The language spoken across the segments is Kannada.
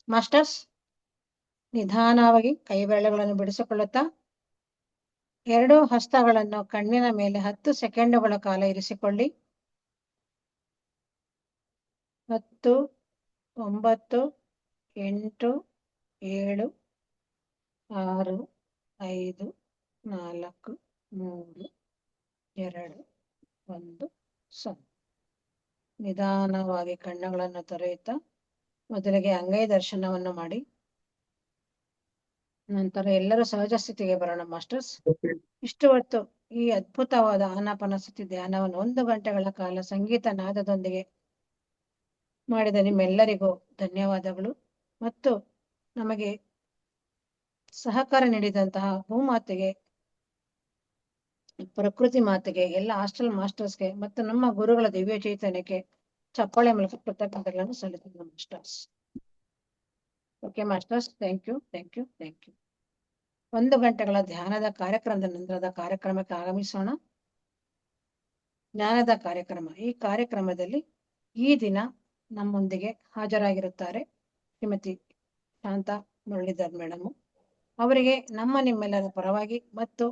ಮಾಸ್ಟರ್ಸ್, ನಿಧಾನವಾಗಿ ಕೈಬೆರಳುಗಳನ್ನು ಬಿಡಿಸಿಕೊಳ್ಳುತ್ತಾ 2 ಹಸ್ತಗಳನ್ನು ಕಣ್ಣಿನ ಮೇಲೆ 10 ಸೆಕೆಂಡುಗಳ ಕಾಲ ಇರಿಸಿಕೊಳ್ಳಿ. 10, 9, 8, 7, 6, 5, 4, 3, 2, 1, 0. ನಿಧಾನವಾಗಿ ಕಣ್ಣುಗಳನ್ನು ತೆರೆಯುತ್ತಾ ಮೊದಲಿಗೆ ಅಂಗೈ ದರ್ಶನವನ್ನು ಮಾಡಿ, ನಂತರ ಎಲ್ಲರೂ ಸಹಜ ಸ್ಥಿತಿಗೆ ಬರೋಣ. ಮಾಸ್ಟರ್ಸ್, ಇಷ್ಟು ಹೊತ್ತು ಈ ಅದ್ಭುತವಾದ ಆನಾಪಾನಸತಿ ಧ್ಯಾನವನ್ನು 1 ಗಂಟೆಗಳ ಕಾಲ ಸಂಗೀತ ನಾದದೊಂದಿಗೆ ಮಾಡಿದ ನಿಮ್ಮೆಲ್ಲರಿಗೂ ಧನ್ಯವಾದಗಳು. ಮತ್ತು ನಮಗೆ ಸಹಕಾರ ನೀಡಿದಂತಹ ಭೂಮಾತೆಗೆ, ಪ್ರಕೃತಿ ಮಾತೆಗೆ, ಎಲ್ಲ ಹಾಸ್ಟೆಲ್ ಮಾಸ್ಟರ್ಸ್ಗೆ ಮತ್ತು ನಮ್ಮ ಗುರುಗಳ ದಿವ್ಯ ಚೈತನ್ಯಕ್ಕೆ ಚಪ್ಪಾಳೆ ಮೂಲಕ ಕೃತಜ್ಞತೆಗಳನ್ನು ಸಲ್ಲಿಸಿದ masters. Okay masters, thank you. 1 ಗಂಟೆಗಳ ಧ್ಯಾನದ ಕಾರ್ಯಕ್ರಮದ ನಂತರದ ಕಾರ್ಯಕ್ರಮಕ್ಕೆ ಆಗಮಿಸೋಣ. ಜ್ಞಾನದ ಕಾರ್ಯಕ್ರಮ. ಈ ಕಾರ್ಯಕ್ರಮದಲ್ಲಿ ಈ ದಿನ ನಮ್ಮೊಂದಿಗೆ ಹಾಜರಾಗಿರುತ್ತಾರೆ ಶ್ರೀಮತಿ ಶಾಂತಾ ಮುರಳೀಧರ್ ಮೇಡಮ್. ಅವರಿಗೆ ನಿಮ್ಮೆಲ್ಲರ ಪರವಾಗಿ ಮತ್ತು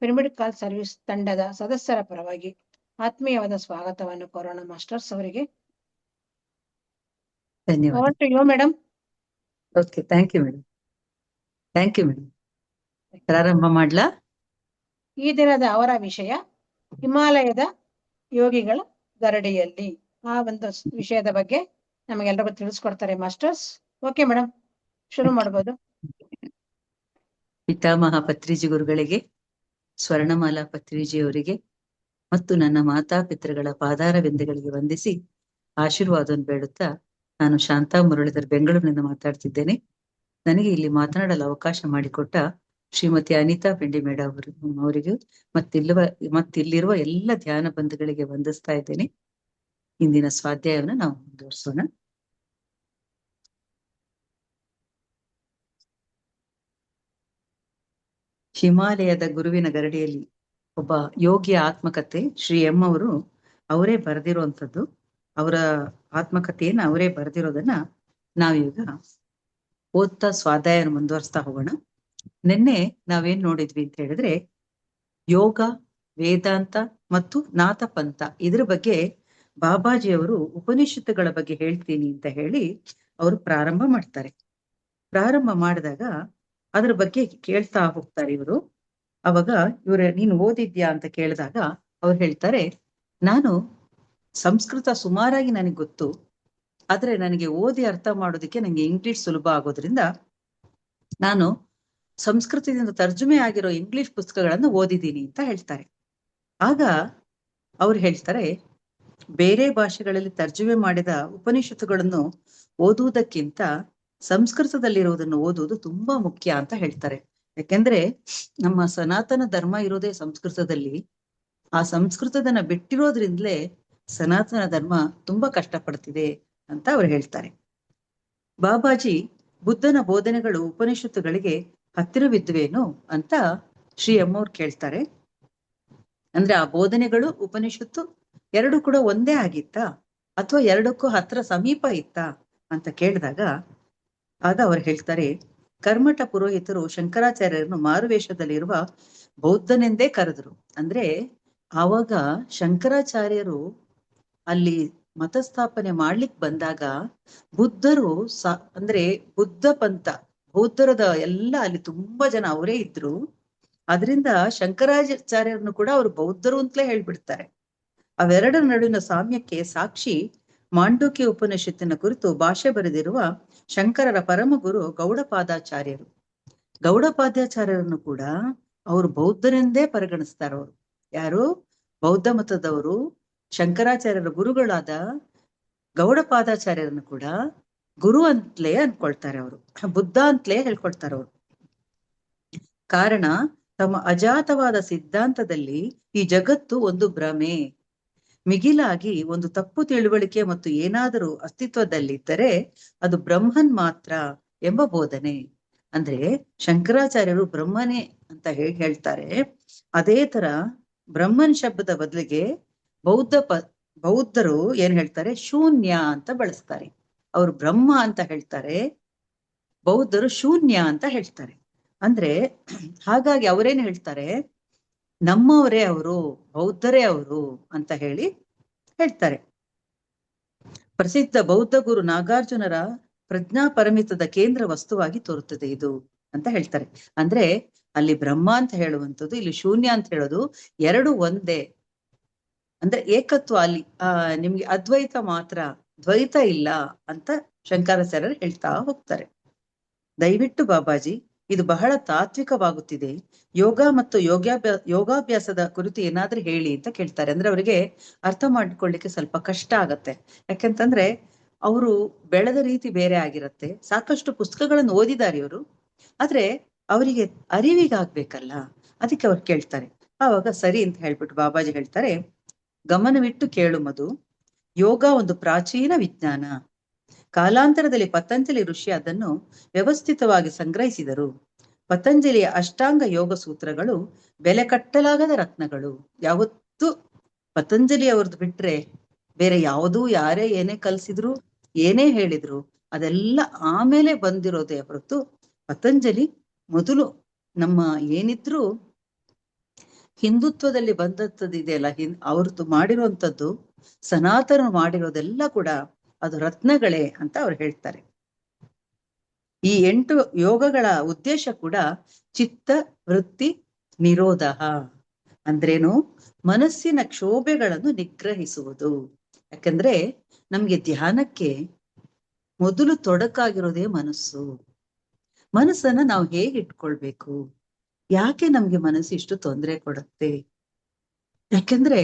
ಪಿರಮಿಡ್ ಕಾಲ್ ಸರ್ವಿಸ್ ತಂಡದ ಸದಸ್ಯರ ಪರವಾಗಿ ಆತ್ಮೀಯವಾದ ಸ್ವಾಗತವನ್ನು ಕೋರೋಣ. ಮಾಸ್ಟರ್ಸ್ ಅವರಿಗೆ ಧನ್ಯವಾದ madam. Okay, thank you madam. ಪ್ರಾರಂಭ ಮಾಡ್ಲಾ? ಈ ದಿನದ ಅವರ ವಿಷಯ ಹಿಮಾಲಯದ ಯೋಗಿಗಳ ಗರಡಿಯಲ್ಲಿ. ಆ ಒಂದು ವಿಷಯದ ಬಗ್ಗೆ ನಮಗೆಲ್ಲರಿಗೂ ತಿಳಿಸ್ಕೊಡ್ತಾರೆ ಮಾಸ್ಟರ್ಸ್. ಓಕೆ ಮೇಡಮ್, ಶುರು ಮಾಡಬಹುದು. ಪಿತಾಮಹ ಪತ್ರಿಜಿ ಗುರುಗಳಿಗೆ, ಸ್ವರ್ಣಮಾಲಾ ಪತ್ರಿಜಿ ಅವರಿಗೆ ಮತ್ತು ನನ್ನ ಮಾತಾಪಿತೃಗಳ ಪಾದಾರ ಬಿಂದುಗಳಿಗೆ ವಂದಿಸಿ ಆಶೀರ್ವಾದವನ್ನು ಬೇಡುತ್ತಾ, ನಾನು ಶಾಂತಾ ಮುರಳೀಧರ್ ಬೆಂಗಳೂರಿನಿಂದ ಮಾತಾಡ್ತಿದ್ದೇನೆ. ನನಗೆ ಇಲ್ಲಿ ಮಾತನಾಡಲು ಅವಕಾಶ ಮಾಡಿಕೊಟ್ಟ ಶ್ರೀಮತಿ ಅನಿತಾ ಪೆಂಡಿ ಮೇಡಮ್ ಅವರಿಗೂ ಮತ್ತಿಲ್ಲಿರುವ ಎಲ್ಲ ಧ್ಯಾನ ಬಂಧುಗಳಿಗೆ ವಂದಿಸ್ತಾ ಇದ್ದೇನೆ. ಇಂದಿನ ಸ್ವಾಧ್ಯಾಯವನ್ನು ನಾವು ಮುಂದುವರಿಸೋಣ. ಹಿಮಾಲಯದ ಗುರುವಿನ ಗರಡಿಯಲ್ಲಿ ಒಬ್ಬ ಯೋಗಿಯ ಆತ್ಮಕಥೆ ಶ್ರೀ ಎಂ ಅವರೇ ಬರೆದಿರುವಂಥದ್ದು. ಅವರ ಆತ್ಮಕಥೆಯನ್ನು ಅವರೇ ಬರೆದಿರೋದನ್ನ ನಾವೀಗ ಓದ್ತಾ ಸ್ವಾಧ್ಯಾಯವನ್ನು ಮುಂದುವರಿಸ್ತಾ ಹೋಗೋಣ. ನಿನ್ನೆ ನಾವೇನ್ ನೋಡಿದ್ವಿ ಅಂತ ಹೇಳಿದ್ರೆ, ಯೋಗ, ವೇದಾಂತ ಮತ್ತು ನಾಥಪಂಥ ಇದ್ರ ಬಗ್ಗೆ ಬಾಬಾಜಿಯವರು ಉಪನಿಷತ್ತುಗಳ ಬಗ್ಗೆ ಹೇಳ್ತೀನಿ ಅಂತ ಹೇಳಿ ಅವರು ಪ್ರಾರಂಭ ಮಾಡ್ತಾರೆ. ಪ್ರಾರಂಭ ಮಾಡಿದಾಗ ಅದ್ರ ಬಗ್ಗೆ ಕೇಳ್ತಾ ಹೋಗ್ತಾರೆ ಇವರು. ಅವಾಗ ನೀನು ಓದಿದ್ಯಾ ಅಂತ ಕೇಳಿದಾಗ ಅವ್ರು ಹೇಳ್ತಾರೆ, ನಾನು ಸಂಸ್ಕೃತ ಸುಮಾರಾಗಿ ನನಗೆ ಗೊತ್ತು, ಆದ್ರೆ ನನಗೆ ಓದಿ ಅರ್ಥ ಮಾಡೋದಕ್ಕೆ ನಂಗೆ ಇಂಗ್ಲಿಷ್ ಸುಲಭ ಆಗೋದ್ರಿಂದ ನಾನು ಸಂಸ್ಕೃತದಿಂದ ತರ್ಜುಮೆ ಆಗಿರೋ ಇಂಗ್ಲಿಷ್ ಪುಸ್ತಕಗಳನ್ನು ಓದಿದ್ದೀನಿ ಅಂತ ಹೇಳ್ತಾರೆ. ಆಗ ಅವ್ರು ಹೇಳ್ತಾರೆ, ಬೇರೆ ಭಾಷೆಗಳಲ್ಲಿ ತರ್ಜುಮೆ ಮಾಡಿದ ಉಪನಿಷತ್ತುಗಳನ್ನು ಓದುವುದಕ್ಕಿಂತ ಸಂಸ್ಕೃತದಲ್ಲಿರುವುದನ್ನು ಓದುವುದು ತುಂಬಾ ಮುಖ್ಯ ಅಂತ ಹೇಳ್ತಾರೆ. ಯಾಕೆಂದ್ರೆ ನಮ್ಮ ಸನಾತನ ಧರ್ಮ ಇರೋದೇ ಸಂಸ್ಕೃತದಲ್ಲಿ. ಆ ಸಂಸ್ಕೃತದನ್ನ ಬಿಟ್ಟಿರೋದ್ರಿಂದಲೇ ಸನಾತನ ಧರ್ಮ ತುಂಬಾ ಕಷ್ಟಪಡ್ತಿದೆ ಅಂತ ಅವ್ರು ಹೇಳ್ತಾರೆ. ಬಾಬಾಜಿ ಬುದ್ಧನ ಬೋಧನೆಗಳು ಉಪನಿಷತ್ತುಗಳಿಗೆ ಹತ್ತಿರವಿದ್ವೇನು ಅಂತ ಶ್ರೀ ಅವ್ರು ಕೇಳ್ತಾರೆ. ಅಂದ್ರೆ ಆ ಬೋಧನೆಗಳು ಉಪನಿಷತ್ತು ಎರಡು ಕೂಡ ಒಂದೇ ಆಗಿತ್ತಾ ಅಥವಾ ಎರಡಕ್ಕೂ ಹತ್ರ ಸಮೀಪ ಇತ್ತಾ ಅಂತ ಕೇಳಿದಾಗ ಆಗ ಅವ್ರು ಹೇಳ್ತಾರೆ, ಕರ್ಮಠ ಪುರೋಹಿತರು ಶಂಕರಾಚಾರ್ಯರನ್ನು ಮಾರುವೇಷದಲ್ಲಿರುವ ಬೌದ್ಧನೆಂದೇ ಕರೆದರು. ಅಂದ್ರೆ ಆವಾಗ ಶಂಕರಾಚಾರ್ಯರು ಅಲ್ಲಿ ಮತಸ್ಥಾಪನೆ ಮಾಡ್ಲಿಕ್ಕೆ ಬಂದಾಗ ಬುದ್ಧರು ಅಂದ್ರೆ ಬುದ್ಧ ಪಂಥ, ಬೌದ್ಧರದ ಎಲ್ಲ ಅಲ್ಲಿ ತುಂಬಾ ಜನ ಅವರೇ ಇದ್ರು. ಅದರಿಂದ ಶಂಕರಾಚಾರ್ಯರನ್ನು ಕೂಡ ಅವರು ಬೌದ್ಧರು ಅಂತಲೇ ಹೇಳ್ಬಿಡ್ತಾರೆ. ಅವೆರಡರ ನಡುವಿನ ಸಾಮ್ಯಕ್ಕೆ ಸಾಕ್ಷಿ ಮಾಂಡೂಕ್ಯ ಉಪನಿಷತ್ತಿನ ಕುರಿತು ಭಾಷೆ ಬರೆದಿರುವ ಶಂಕರರ ಪರಮಗುರು ಗೌಡಪಾದಾಚಾರ್ಯರು. ಗೌಡಪಾದಾಚಾರ್ಯರನ್ನು ಕೂಡ ಅವರು ಬೌದ್ಧರೆಂದೇ ಪರಿಗಣಿಸ್ತಾರೆ. ಅವರು ಯಾರು? ಬೌದ್ಧ ಮತದವರು. ಶಂಕರಾಚಾರ್ಯರ ಗುರುಗಳಾದ ಗೌಡಪಾದಾಚಾರ್ಯರನ್ನು ಕೂಡ ಗುರು ಅಂತಲೇ ಅನ್ಕೊಳ್ತಾರೆ, ಅವರು ಬುದ್ಧ ಅಂತಲೇ ಹೇಳ್ಕೊಳ್ತಾರೆ ಅವರು. ಕಾರಣ, ತಮ್ಮ ಅಜಾತವಾದ ಸಿದ್ಧಾಂತದಲ್ಲಿ ಈ ಜಗತ್ತು ಒಂದು ಭ್ರಮೆ, ಮಿಗಿಲಾಗಿ ಒಂದು ತಪ್ಪು ತಿಳುವಳಿಕೆ ಮತ್ತು ಏನಾದರೂ ಅಸ್ತಿತ್ವದಲ್ಲಿದ್ದರೆ ಅದು ಬ್ರಹ್ಮನ್ ಮಾತ್ರ ಎಂಬ ಬೋಧನೆ. ಅಂದ್ರೆ ಶಂಕರಾಚಾರ್ಯರು ಬ್ರಹ್ಮನೇ ಅಂತ ಹೇಳ್ತಾರೆ. ಅದೇ ತರ ಬ್ರಹ್ಮನ್ ಶಬ್ದದ ಬದಲಿಗೆ ಬೌದ್ಧರು ಏನ್ ಹೇಳ್ತಾರೆ? ಶೂನ್ಯ ಅಂತ ಬಳಸ್ತಾರೆ. ಅವರು ಬ್ರಹ್ಮ ಅಂತ ಹೇಳ್ತಾರೆ, ಬೌದ್ಧರು ಶೂನ್ಯ ಅಂತ ಹೇಳ್ತಾರೆ. ಅಂದ್ರೆ ಹಾಗಾಗಿ ಅವರೇನು ಹೇಳ್ತಾರೆ, ನಮ್ಮವರೇ ಅವರು, ಬೌದ್ಧರೇ ಅವರು ಅಂತ ಹೇಳ್ತಾರೆ. ಪ್ರಸಿದ್ಧ ಬೌದ್ಧ ಗುರು ನಾಗಾರ್ಜುನರ ಪ್ರಜ್ಞಾ ಪರಮಿತದ ಕೇಂದ್ರ ವಸ್ತುವಾಗಿ ತೋರುತ್ತದೆ ಇದು ಅಂತ ಹೇಳ್ತಾರೆ. ಅಂದ್ರೆ ಅಲ್ಲಿ ಬ್ರಹ್ಮ ಅಂತ ಹೇಳುವಂಥದ್ದು, ಇಲ್ಲಿ ಶೂನ್ಯ ಅಂತ ಹೇಳೋದು ಎರಡು ಒಂದೇ. ಅಂದ್ರೆ ಏಕತ್ವ ಅಲ್ಲಿ ನಿಮ್ಗೆ ಅದ್ವೈತ ಮಾತ್ರ, ದ್ವೈತ ಇಲ್ಲ ಅಂತ ಶಂಕರಾಚಾರ್ಯರು ಹೇಳ್ತಾ ಹೋಗ್ತಾರೆ. ದಯವಿಟ್ಟು ಬಾಬಾಜಿ, ಇದು ಬಹಳ ತಾತ್ವಿಕವಾಗುತ್ತಿದೆ, ಯೋಗ ಮತ್ತು ಯೋಗಾಭ್ಯಾಸದ ಕುರಿತು ಏನಾದ್ರೂ ಹೇಳಿ ಅಂತ ಕೇಳ್ತಾರೆ. ಅಂದ್ರೆ ಅವರಿಗೆ ಅರ್ಥ ಮಾಡ್ಕೊಳ್ಳಿಕ್ಕೆ ಸ್ವಲ್ಪ ಕಷ್ಟ ಆಗತ್ತೆ. ಯಾಕೆಂತಂದ್ರೆ ಅವರು ಬೆಳೆದ ರೀತಿ ಬೇರೆ ಆಗಿರತ್ತೆ, ಸಾಕಷ್ಟು ಪುಸ್ತಕಗಳನ್ನು ಓದಿದ್ದಾರೆ ಇವರು, ಆದ್ರೆ ಅವರಿಗೆ ಅರಿವಿಗಾಗ್ಬೇಕಲ್ಲ, ಅದಕ್ಕೆ ಅವ್ರು ಕೇಳ್ತಾರೆ. ಆವಾಗ ಸರಿ ಅಂತ ಹೇಳ್ಬಿಟ್ಟು ಬಾಬಾಜಿ ಹೇಳ್ತಾರೆ, ಗಮನವಿಟ್ಟು ಕೇಳು ಮಧು, ಯೋಗ ಒಂದು ಪ್ರಾಚೀನ ವಿಜ್ಞಾನ. ಕಾಲಾಂತರದಲ್ಲಿ ಪತಂಜಲಿ ಋಷಿ ಅದನ್ನು ವ್ಯವಸ್ಥಿತವಾಗಿ ಸಂಗ್ರಹಿಸಿದರು. ಪತಂಜಲಿಯ ಅಷ್ಟಾಂಗ ಯೋಗ ಸೂತ್ರಗಳು ಬೆಲೆ ಕಟ್ಟಲಾಗದ ರತ್ನಗಳು. ಯಾವತ್ತು ಪತಂಜಲಿ ಅವ್ರದ್ದು ಬಿಟ್ರೆ ಬೇರೆ ಯಾವುದೂ ಯಾರೇ ಏನೇ ಕಲಿಸಿದ್ರು, ಏನೇ ಹೇಳಿದ್ರು, ಅದೆಲ್ಲ ಆಮೇಲೆ ಬಂದಿರೋದೇ ಹೊರತು ಪತಂಜಲಿ ಮೊದಲು ನಮ್ಮ ಏನಿದ್ರು ಹಿಂದುತ್ವದಲ್ಲಿ ಬಂದದ್ದು ಇದೆಯಲ್ಲ, ಅವ್ರದ್ದು ಮಾಡಿರುವಂಥದ್ದು, ಸನಾತನ ಮಾಡಿರೋದೆಲ್ಲ ಕೂಡ ಅದು ರತ್ನಗಳೇ ಅಂತ ಅವ್ರು ಹೇಳ್ತಾರೆ. ಈ 8 ಯೋಗಗಳ ಉದ್ದೇಶ ಕೂಡ ಚಿತ್ತ ವೃತ್ತಿ ನಿರೋಧ ಅಂದ್ರೇನು, ಮನಸ್ಸಿನ ಕ್ಷೋಭೆಗಳನ್ನು ನಿಗ್ರಹಿಸುವುದು. ಯಾಕಂದ್ರೆ ನಮ್ಗೆ ಧ್ಯಾನಕ್ಕೆ ಮೊದಲು ತೊಡಕಾಗಿರೋದೇ ಮನಸ್ಸು. ಮನಸ್ಸನ್ನ ನಾವು ಹೇಗೆ ಇಟ್ಕೊಳ್ಬೇಕು, ಯಾಕೆ ನಮ್ಗೆ ಮನಸ್ಸು ಇಷ್ಟು ತೊಂದರೆ ಕೊಡುತ್ತೆ? ಯಾಕೆಂದ್ರೆ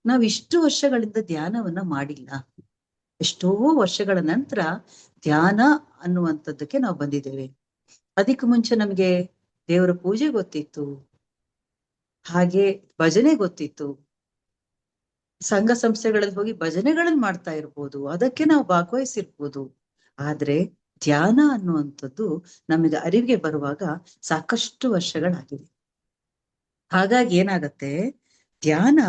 ನಾವ್ ಇಷ್ಟು ವರ್ಷಗಳಿಂದ ಧ್ಯಾನವನ್ನ ಮಾಡಿಲ್ಲ. ಎಷ್ಟೋ ವರ್ಷಗಳ ನಂತರ ಧ್ಯಾನ ಅನ್ನುವಂಥದ್ದಕ್ಕೆ ನಾವು ಬಂದಿದ್ದೇವೆ. ಅದಕ್ಕೆ ಮುಂಚೆ ನಮ್ಗೆ ದೇವರ ಪೂಜೆ ಗೊತ್ತಿತ್ತು, ಹಾಗೆ ಭಜನೆ ಗೊತ್ತಿತ್ತು, ಸಂಘ ಸಂಸ್ಥೆಗಳಲ್ಲಿ ಹೋಗಿ ಭಜನೆಗಳನ್ನು ಮಾಡ್ತಾ ಇರ್ಬೋದು, ಅದಕ್ಕೆ ನಾವು ಭಾಗವಹಿಸಿರ್ಬೋದು. ಆದ್ರೆ ಧ್ಯಾನ ಅನ್ನುವಂಥದ್ದು ನಮಗೆ ಅರಿವಿಗೆ ಬರುವಾಗ ಸಾಕಷ್ಟು ವರ್ಷಗಳಾಗಿವೆ. ಹಾಗಾಗಿ ಏನಾಗತ್ತೆ, ಧ್ಯಾನ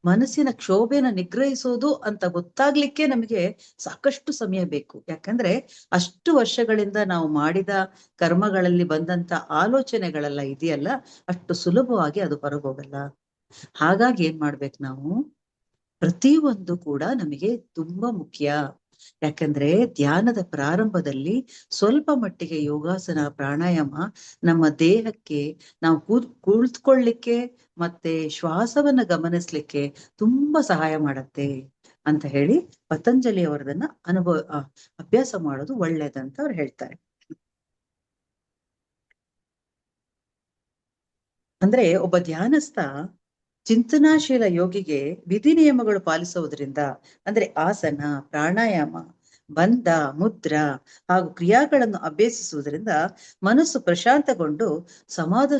ಮನಸ್ಸಿನ ಕ್ಷೋಭೆನ ನಿಗ್ರಹಿಸೋದು ಅಂತ ಗೊತ್ತಾಗ್ಲಿಕ್ಕೆ ನಮಗೆ ಸಾಕಷ್ಟು ಸಮಯ ಬೇಕು. ಯಾಕಂದ್ರೆ ಅಷ್ಟು ವರ್ಷಗಳಿಂದ ನಾವು ಮಾಡಿದ ಕರ್ಮಗಳಲ್ಲಿ ಬಂದಂತ ಆಲೋಚನೆಗಳೆಲ್ಲ ಇದೆಯಲ್ಲ, ಅಷ್ಟು ಸುಲಭವಾಗಿ ಅದು ಹೊರಗೋಗಲ್ಲ. ಹಾಗಾಗಿ ಏನ್ ಮಾಡ್ಬೇಕು ನಾವು, ಪ್ರತಿಯೊಂದು ಕೂಡ ನಮಗೆ ತುಂಬಾ ಮುಖ್ಯ. ಯಾಕಂದ್ರೆ ಧ್ಯಾನದ ಪ್ರಾರಂಭದಲ್ಲಿ ಸ್ವಲ್ಪ ಮಟ್ಟಿಗೆ ಯೋಗಾಸನ ಪ್ರಾಣಾಯಾಮ ನಮ್ಮ ದೇಹಕ್ಕೆ ನಾವು ಕುಳಿತುಕೊಳ್ಳಿಕ್ಕೆ ಮತ್ತೆ ಶ್ವಾಸವನ್ನ ಗಮನಿಸ್ಲಿಕ್ಕೆ ತುಂಬಾ ಸಹಾಯ ಮಾಡತ್ತೆ ಅಂತ ಹೇಳಿ ಪತಂಜಲಿ ಅವರದನ್ನ ಅಭ್ಯಾಸ ಮಾಡೋದು ಒಳ್ಳೇದಂತ ಅವ್ರು ಹೇಳ್ತಾರೆ. ಅಂದ್ರೆ ಒಬ್ಬ ಧ್ಯಾನಸ್ಥ ಚಿಂತನಾಶೀಲ ಯೋಗಿಗೆ ವಿಧಿ ನಿಯಮಗಳು ಪಾಲಿಸುವುದರಿಂದ, ಅಂದ್ರೆ ಆಸನ, ಪ್ರಾಣಾಯಾಮ, ಬಂಧ, ಮುದ್ರಾ ಹಾಗೂ ಕ್ರಿಯಾಗಳನ್ನು ಅಭ್ಯಸಿಸುವುದರಿಂದ ಮನಸ್ಸು ಪ್ರಶಾಂತಗೊಂಡು ಸಮಾಧಿ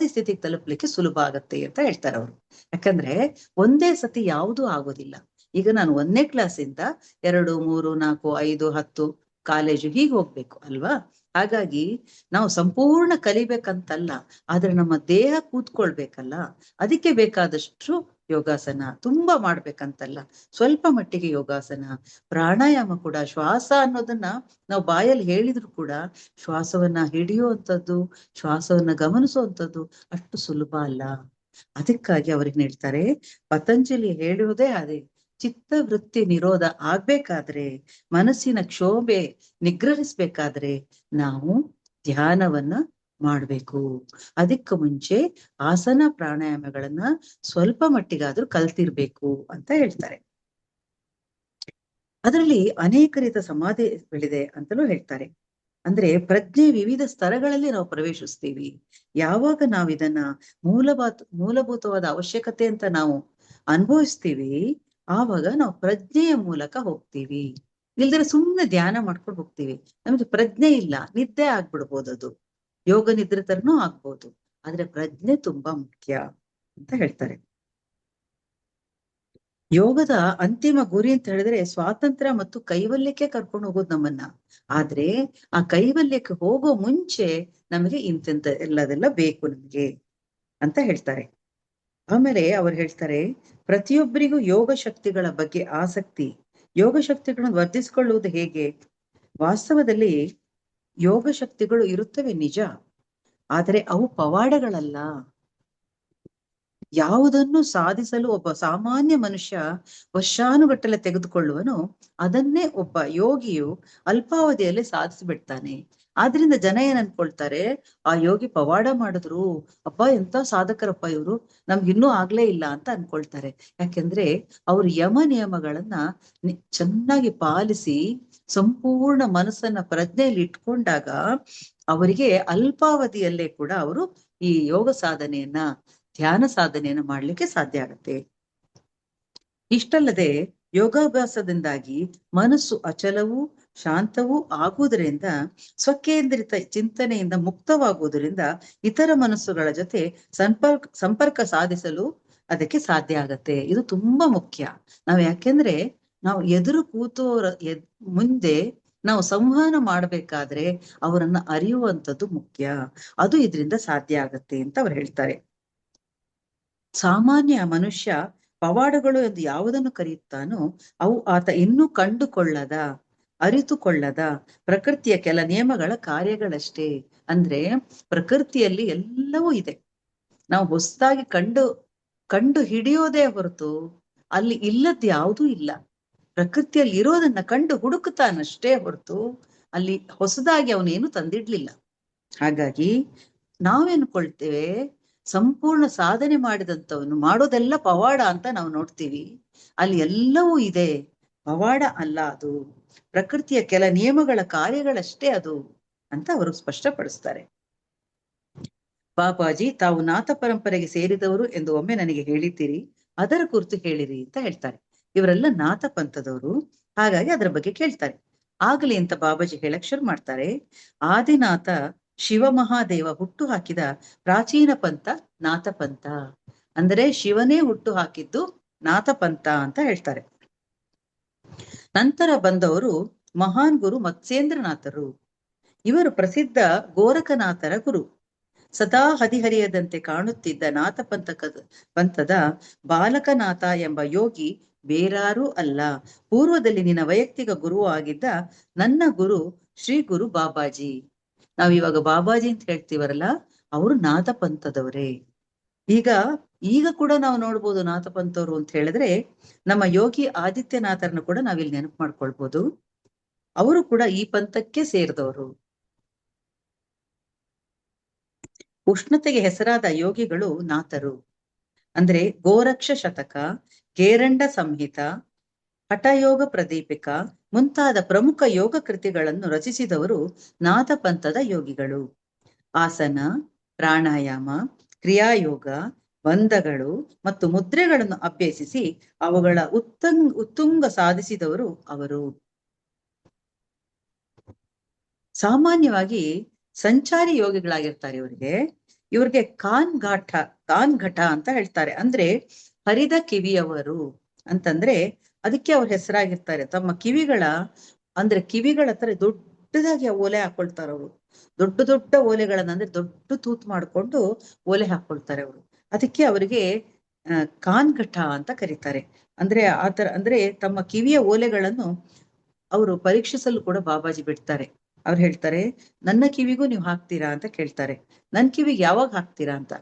ಸ್ಥಿತಿಗೆ ತಲುಪಲಿಕ್ಕೆ ಸುಲಭ ಆಗತ್ತೆ ಅಂತ ಹೇಳ್ತಾರೆ ಅವರು. ಯಾಕಂದ್ರೆ ಒಂದೇ ಸತಿ ಯಾವುದೂ ಆಗೋದಿಲ್ಲ. ಈಗ ನಾನು 1ನೇ ಕ್ಲಾಸಿಂದ 2, 3, 4, 5, 10 ಕಾಲೇಜು ಹೀಗೆ ಹೋಗ್ಬೇಕು ಅಲ್ವಾ. ಹಾಗಾಗಿ ನಾವು ಸಂಪೂರ್ಣ ಕಲಿಬೇಕಂತಲ್ಲ, ಆದ್ರೆ ನಮ್ಮ ದೇಹ ಕೂತ್ಕೊಳ್ಬೇಕಲ್ಲ, ಅದಕ್ಕೆ ಬೇಕಾದಷ್ಟು ಯೋಗಾಸನ ತುಂಬಾ ಮಾಡ್ಬೇಕಂತಲ್ಲ, ಸ್ವಲ್ಪ ಮಟ್ಟಿಗೆ ಯೋಗಾಸನ, ಪ್ರಾಣಾಯಾಮ ಕೂಡ. ಶ್ವಾಸ ಅನ್ನೋದನ್ನ ನಾವು ಬಾಯಲ್ಲಿ ಹೇಳಿದ್ರು ಕೂಡ ಶ್ವಾಸವನ್ನ ಹಿಡಿಯುವಂಥದ್ದು, ಶ್ವಾಸವನ್ನ ಗಮನಿಸುವಂಥದ್ದು ಅಷ್ಟು ಸುಲಭ ಅಲ್ಲ. ಅದಕ್ಕಾಗಿ ಅವ್ರಿಗೆ ಹೇಳ್ತಾರೆ, ಪತಂಜಲಿ ಹೇಳಿರೋದೇ ಅದೇ, ಚಿತ್ತವೃತ್ತಿ ನಿರೋಧ ಆಗ್ಬೇಕಾದ್ರೆ, ಮನಸ್ಸಿನ ಕ್ಷೋಭೆ ನಿಗ್ರಹಿಸ್ಬೇಕಾದ್ರೆ ನಾವು ಧ್ಯಾನವನ್ನ ಮಾಡ್ಬೇಕು. ಅದಕ್ಕೆ ಮುಂಚೆ ಆಸನ ಪ್ರಾಣಾಯಾಮಗಳನ್ನ ಸ್ವಲ್ಪ ಮಟ್ಟಿಗಾದ್ರೂ ಕಲ್ತಿರ್ಬೇಕು ಅಂತ ಹೇಳ್ತಾರೆ. ಅದರಲ್ಲಿ ಅನೇಕ ರೀತಿಯ ಸಮಾಧಿಗಳಿದೆ ಅಂತಲೂ ಹೇಳ್ತಾರೆ. ಅಂದ್ರೆ ಪ್ರಜ್ಞೆ ವಿವಿಧ ಸ್ತರಗಳಲ್ಲಿ ನಾವು ಪ್ರವೇಶಿಸ್ತೀವಿ. ಯಾವಾಗ ನಾವು ಇದನ್ನ ಮೂಲಭೂತವಾದ ಅವಶ್ಯಕತೆ ಅಂತ ನಾವು ಅನುಭವಿಸ್ತೀವಿ, ಆವಾಗ ನಾವು ಪ್ರಜ್ಞೆಯ ಮೂಲಕ ಹೋಗ್ತೀವಿ. ಇಲ್ದಿರ ಸುಮ್ಮನೆ ಧ್ಯಾನ ಮಾಡ್ಕೊಂಡು ಹೋಗ್ತೀವಿ, ನಮಗೆ ಪ್ರಜ್ಞೆ ಇಲ್ಲ, ನಿದ್ದೆ ಆಗ್ಬಿಡ್ಬೋದು, ಅದು ಯೋಗ ನಿದ್ರೆ ತರನೂ ಆಗ್ಬೋದು. ಆದ್ರೆ ಪ್ರಜ್ಞೆ ತುಂಬಾ ಮುಖ್ಯ ಅಂತ ಹೇಳ್ತಾರೆ. ಯೋಗದ ಅಂತಿಮ ಗುರಿ ಅಂತ ಹೇಳಿದ್ರೆ ಸ್ವಾತಂತ್ರ್ಯ ಮತ್ತು ಕೈವಲ್ಯಕ್ಕೆ ಕರ್ಕೊಂಡು ಹೋಗೋದು ನಮ್ಮನ್ನ. ಆದ್ರೆ ಆ ಕೈವಲ್ಯಕ್ಕೆ ಹೋಗೋ ಮುಂಚೆ ನಮಗೆ ಇಂತಿಂತ ಎಲ್ಲದೆಲ್ಲ ಬೇಕು ನಮ್ಗೆ ಅಂತ ಹೇಳ್ತಾರೆ. ಆಮೇಲೆ ಅವ್ರು ಹೇಳ್ತಾರೆ, ಪ್ರತಿಯೊಬ್ಬರಿಗೂ ಯೋಗ ಶಕ್ತಿಗಳ ಬಗ್ಗೆ ಆಸಕ್ತಿ, ಯೋಗ ಶಕ್ತಿಗಳನ್ನು ವರ್ಧಿಸಿಕೊಳ್ಳುವುದು ಹೇಗೆ? ವಾಸ್ತವದಲ್ಲಿ ಯೋಗ ಶಕ್ತಿಗಳು ಇರುತ್ತವೆ ನಿಜ, ಆದರೆ ಅವು ಪವಾಡಗಳಲ್ಲ. ಯಾವುದನ್ನು ಸಾಧಿಸಲು ಒಬ್ಬ ಸಾಮಾನ್ಯ ಮನುಷ್ಯ ವರ್ಷಾನುಗಟ್ಟಲೆ ತೆಗೆದುಕೊಳ್ಳುವನು, ಅದನ್ನೇ ಒಬ್ಬ ಯೋಗಿಯು ಅಲ್ಪಾವಧಿಯಲ್ಲಿ ಸಾಧಿಸಿಬಿಡ್ತಾನೆ. ಆದ್ರಿಂದ ಜನ ಏನ್ ಅನ್ಕೊಳ್ತಾರೆ, ಆ ಯೋಗಿ ಪವಾಡ ಮಾಡಿದ್ರು, ಅಪ್ಪ ಎಂತ ಸಾಧಕರಪ್ಪ ಇವರು, ನಮ್ಗಿನ್ನೂ ಆಗ್ಲೇ ಇಲ್ಲ ಅಂತ ಅನ್ಕೊಳ್ತಾರೆ. ಯಾಕೆಂದ್ರೆ ಅವ್ರ ಯಮ ನಿಯಮಗಳನ್ನ ಚೆನ್ನಾಗಿ ಪಾಲಿಸಿ ಸಂಪೂರ್ಣ ಮನಸ್ಸನ್ನ ಪ್ರಜ್ಞೆಯಲ್ಲಿ ಇಟ್ಕೊಂಡಾಗ ಅವರಿಗೆ ಅಲ್ಪಾವಧಿಯಲ್ಲೇ ಕೂಡ ಅವರು ಈ ಯೋಗ ಸಾಧನೆಯನ್ನ, ಧ್ಯಾನ ಸಾಧನೆಯನ್ನು ಮಾಡ್ಲಿಕ್ಕೆ ಸಾಧ್ಯ ಆಗುತ್ತೆ. ಇಷ್ಟಲ್ಲದೆ ಯೋಗಾಭ್ಯಾಸದಿಂದಾಗಿ ಮನಸ್ಸು ಅಚಲವೂ ಶಾಂತವೂ ಆಗುವುದರಿಂದ, ಸ್ವಕೇಂದ್ರಿತ ಚಿಂತನೆಯಿಂದ ಮುಕ್ತವಾಗುವುದರಿಂದ ಇತರ ಮನಸ್ಸುಗಳ ಜೊತೆ ಸಂಪರ್ಕ ಸಾಧಿಸಲು ಅದಕ್ಕೆ ಸಾಧ್ಯ ಆಗತ್ತೆ. ಇದು ತುಂಬಾ ಮುಖ್ಯ. ಯಾಕೆಂದ್ರೆ ನಾವು ಎದುರು ಕೂತೋರ ಮುಂದೆ ನಾವು ಸಂವಹನ ಮಾಡ್ಬೇಕಾದ್ರೆ ಅವರನ್ನ ಅರಿಯುವಂಥದ್ದು ಮುಖ್ಯ. ಅದು ಇದರಿಂದ ಸಾಧ್ಯ ಆಗತ್ತೆ ಅಂತ ಅವ್ರು ಹೇಳ್ತಾರೆ. ಸಾಮಾನ್ಯ ಮನುಷ್ಯ ಪವಾಡಗಳು ಎಂದು ಯಾವುದನ್ನು ಕರೆಯುತ್ತಾನೋ ಅವು ಆತ ಇನ್ನೂ ಕಂಡುಕೊಳ್ಳದ, ಅರಿತುಕೊಳ್ಳದ ಪ್ರಕೃತಿಯ ಕೆಲ ನಿಯಮಗಳ ಕಾರ್ಯಗಳಷ್ಟೇ. ಅಂದ್ರೆ ಪ್ರಕೃತಿಯಲ್ಲಿ ಎಲ್ಲವೂ ಇದೆ, ನಾವು ಹೊಸದಾಗಿ ಕಂಡು ಹಿಡಿಯೋದೇ ಹೊರತು ಅಲ್ಲಿ ಇಲ್ಲದ್ ಯಾವುದೂ ಇಲ್ಲ. ಪ್ರಕೃತಿಯಲ್ಲಿ ಇರೋದನ್ನ ಕಂಡು ಹುಡುಕುತ್ತಾನಷ್ಟೇ ಹೊರತು ಅಲ್ಲಿ ಹೊಸದಾಗಿ ಅವನೇನು ತಂದಿಡ್ಲಿಲ್ಲ. ಹಾಗಾಗಿ ನಾವೇನ್ಕೊಳ್ತೇವೆ, ಸಂಪೂರ್ಣ ಸಾಧನೆ ಮಾಡಿದಂಥವನು ಮಾಡೋದೆಲ್ಲ ಪವಾಡ ಅಂತ ನಾವು ನೋಡ್ತೀವಿ. ಅಲ್ಲಿ ಎಲ್ಲವೂ ಇದೆ, ಪವಾಡ ಅಲ್ಲ ಅದು, ಪ್ರಕೃತಿಯ ಕೆಲ ನಿಯಮಗಳ ಕಾರ್ಯಗಳಷ್ಟೇ ಅದು ಅಂತ ಅವರು ಸ್ಪಷ್ಟಪಡಿಸ್ತಾರೆ. ಬಾಬಾಜಿ ತಾವು ನಾಥ ಪರಂಪರೆಗೆ ಸೇರಿದವರು ಎಂದು ಒಮ್ಮೆ ನನಗೆ ಹೇಳಿದ್ದೀರಿ, ಅದರ ಕುರಿತು ಹೇಳಿರಿ ಅಂತ ಹೇಳ್ತಾರೆ. ಇವರೆಲ್ಲ ನಾಥ ಪಂಥದವರು, ಹಾಗಾಗಿ ಅದರ ಬಗ್ಗೆ ಕೇಳ್ತಾರೆ. ಆಗಲಿ ಅಂತ ಬಾಬಾಜಿ ಹೇಳಕ್ ಶುರು ಮಾಡ್ತಾರೆ. ಆದಿನಾಥ ಶಿವಮಹಾದೇವ ಹುಟ್ಟು ಹಾಕಿದ ಪ್ರಾಚೀನ ಪಂಥ ನಾಥ ಪಂಥ. ಅಂದರೆ ಶಿವನೇ ಹುಟ್ಟು ಹಾಕಿದ್ದು ನಾಥ ಪಂಥ ಅಂತ ಹೇಳ್ತಾರೆ. ನಂತರ ಬಂದವರು ಮಹಾನ್ ಗುರು ಮತ್ಸ್ಯೇಂದ್ರನಾಥರು. ಇವರು ಪ್ರಸಿದ್ಧ ಗೋರಖನಾಥರ ಗುರು. ಸದಾ ಹದಿಹರಿಯದಂತೆ ಕಾಣುತ್ತಿದ್ದ ನಾಥ ಪಂಥದ ಬಾಲಕನಾಥ ಎಂಬ ಯೋಗಿ ಬೇರಾರೂ ಅಲ್ಲ, ಪೂರ್ವದಲ್ಲಿ ನಿನ್ನ ವೈಯಕ್ತಿಕ ಗುರು ಆಗಿದ್ದ ನನ್ನ ಗುರು ಶ್ರೀ ಗುರು ಬಾಬಾಜಿ. ನಾವಿವಾಗ ಬಾಬಾಜಿ ಅಂತ ಹೇಳ್ತೀವರಲ್ಲ, ಅವರು ನಾಥ ಪಂಥದವರೇ. ಈಗ ಕೂಡ ನಾವು ನೋಡ್ಬೋದು ನಾಥ ಪಂಥವರು ಅಂತ ಹೇಳಿದ್ರೆ, ನಮ್ಮ ಯೋಗಿ ಆದಿತ್ಯನಾಥರನ್ನು ಕೂಡ ನಾವಿಲ್ಲಿ ನೆನಪು ಮಾಡ್ಕೊಳ್ಬೋದು. ಅವರು ಕೂಡ ಈ ಪಂಥಕ್ಕೆ ಸೇರಿದವರು. ಉಷ್ಣತೆಗೆ ಹೆಸರಾದ ಯೋಗಿಗಳು ನಾಥರು. ಅಂದ್ರೆ ಗೋರಕ್ಷ ಶತಕ, ಗೇರಂಡ ಸಂಹಿತ, ಹಠಯೋಗ ಪ್ರದೀಪಿಕ ಮುಂತಾದ ಪ್ರಮುಖ ಯೋಗ ಕೃತಿಗಳನ್ನು ರಚಿಸಿದವರು ನಾಥ ಪಂಥದ ಯೋಗಿಗಳು. ಆಸನ, ಪ್ರಾಣಾಯಾಮ, ಕ್ರಿಯಾಯೋಗ, ಬಂಧಗಳು ಮತ್ತು ಮುದ್ರೆಗಳನ್ನು ಅಭ್ಯಸಿಸಿ ಅವುಗಳ ಉತ್ತುಂಗ ಸಾಧಿಸಿದವರು ಅವರು. ಸಾಮಾನ್ಯವಾಗಿ ಸಂಚಾರಿ ಯೋಗಿಗಳಾಗಿರ್ತಾರೆ. ಇವ್ರಿಗೆ ಕಾನ್ ಘಟ ಅಂತ ಹೇಳ್ತಾರೆ. ಅಂದ್ರೆ ಹರಿದ ಕಿವಿಯವರು ಅಂತಂದ್ರೆ ಅದಕ್ಕೆ ಅವ್ರ ಹೆಸರಾಗಿರ್ತಾರೆ. ತಮ್ಮ ಕಿವಿಗಳ ಹತ್ರ ದೊಡ್ಡದಾಗಿ ಓಲೆ ಹಾಕೊಳ್ತಾರೆ ಅವರು. ದೊಡ್ಡ ಓಲೆಗಳನ್ನ, ಅಂದ್ರೆ ದೊಡ್ಡ ತೂತ್ ಮಾಡ್ಕೊಂಡು ಓಲೆ ಹಾಕೊಳ್ತಾರೆ ಅವರು. ಅದಕ್ಕೆ ಅವರಿಗೆ ಕಾನ್ಘಟ ಅಂತ ಕರೀತಾರೆ. ಅಂದ್ರೆ ಆತರ, ಅಂದ್ರೆ ತಮ್ಮ ಕಿವಿಯ ಓಲೆಗಳನ್ನು ಅವರು ಪರೀಕ್ಷಿಸಲು ಕೂಡ ಬಾಬಾಜಿ ಬಿಡ್ತಾರೆ. ಅವ್ರು ಹೇಳ್ತಾರೆ, ನನ್ನ ಕಿವಿಗೂ ನೀವು ಹಾಕ್ತೀರಾ ಅಂತ ಕೇಳ್ತಾರೆ. ನನ್ ಕಿವಿಗೆ ಯಾವಾಗ ಹಾಕ್ತೀರಾ ಅಂತ.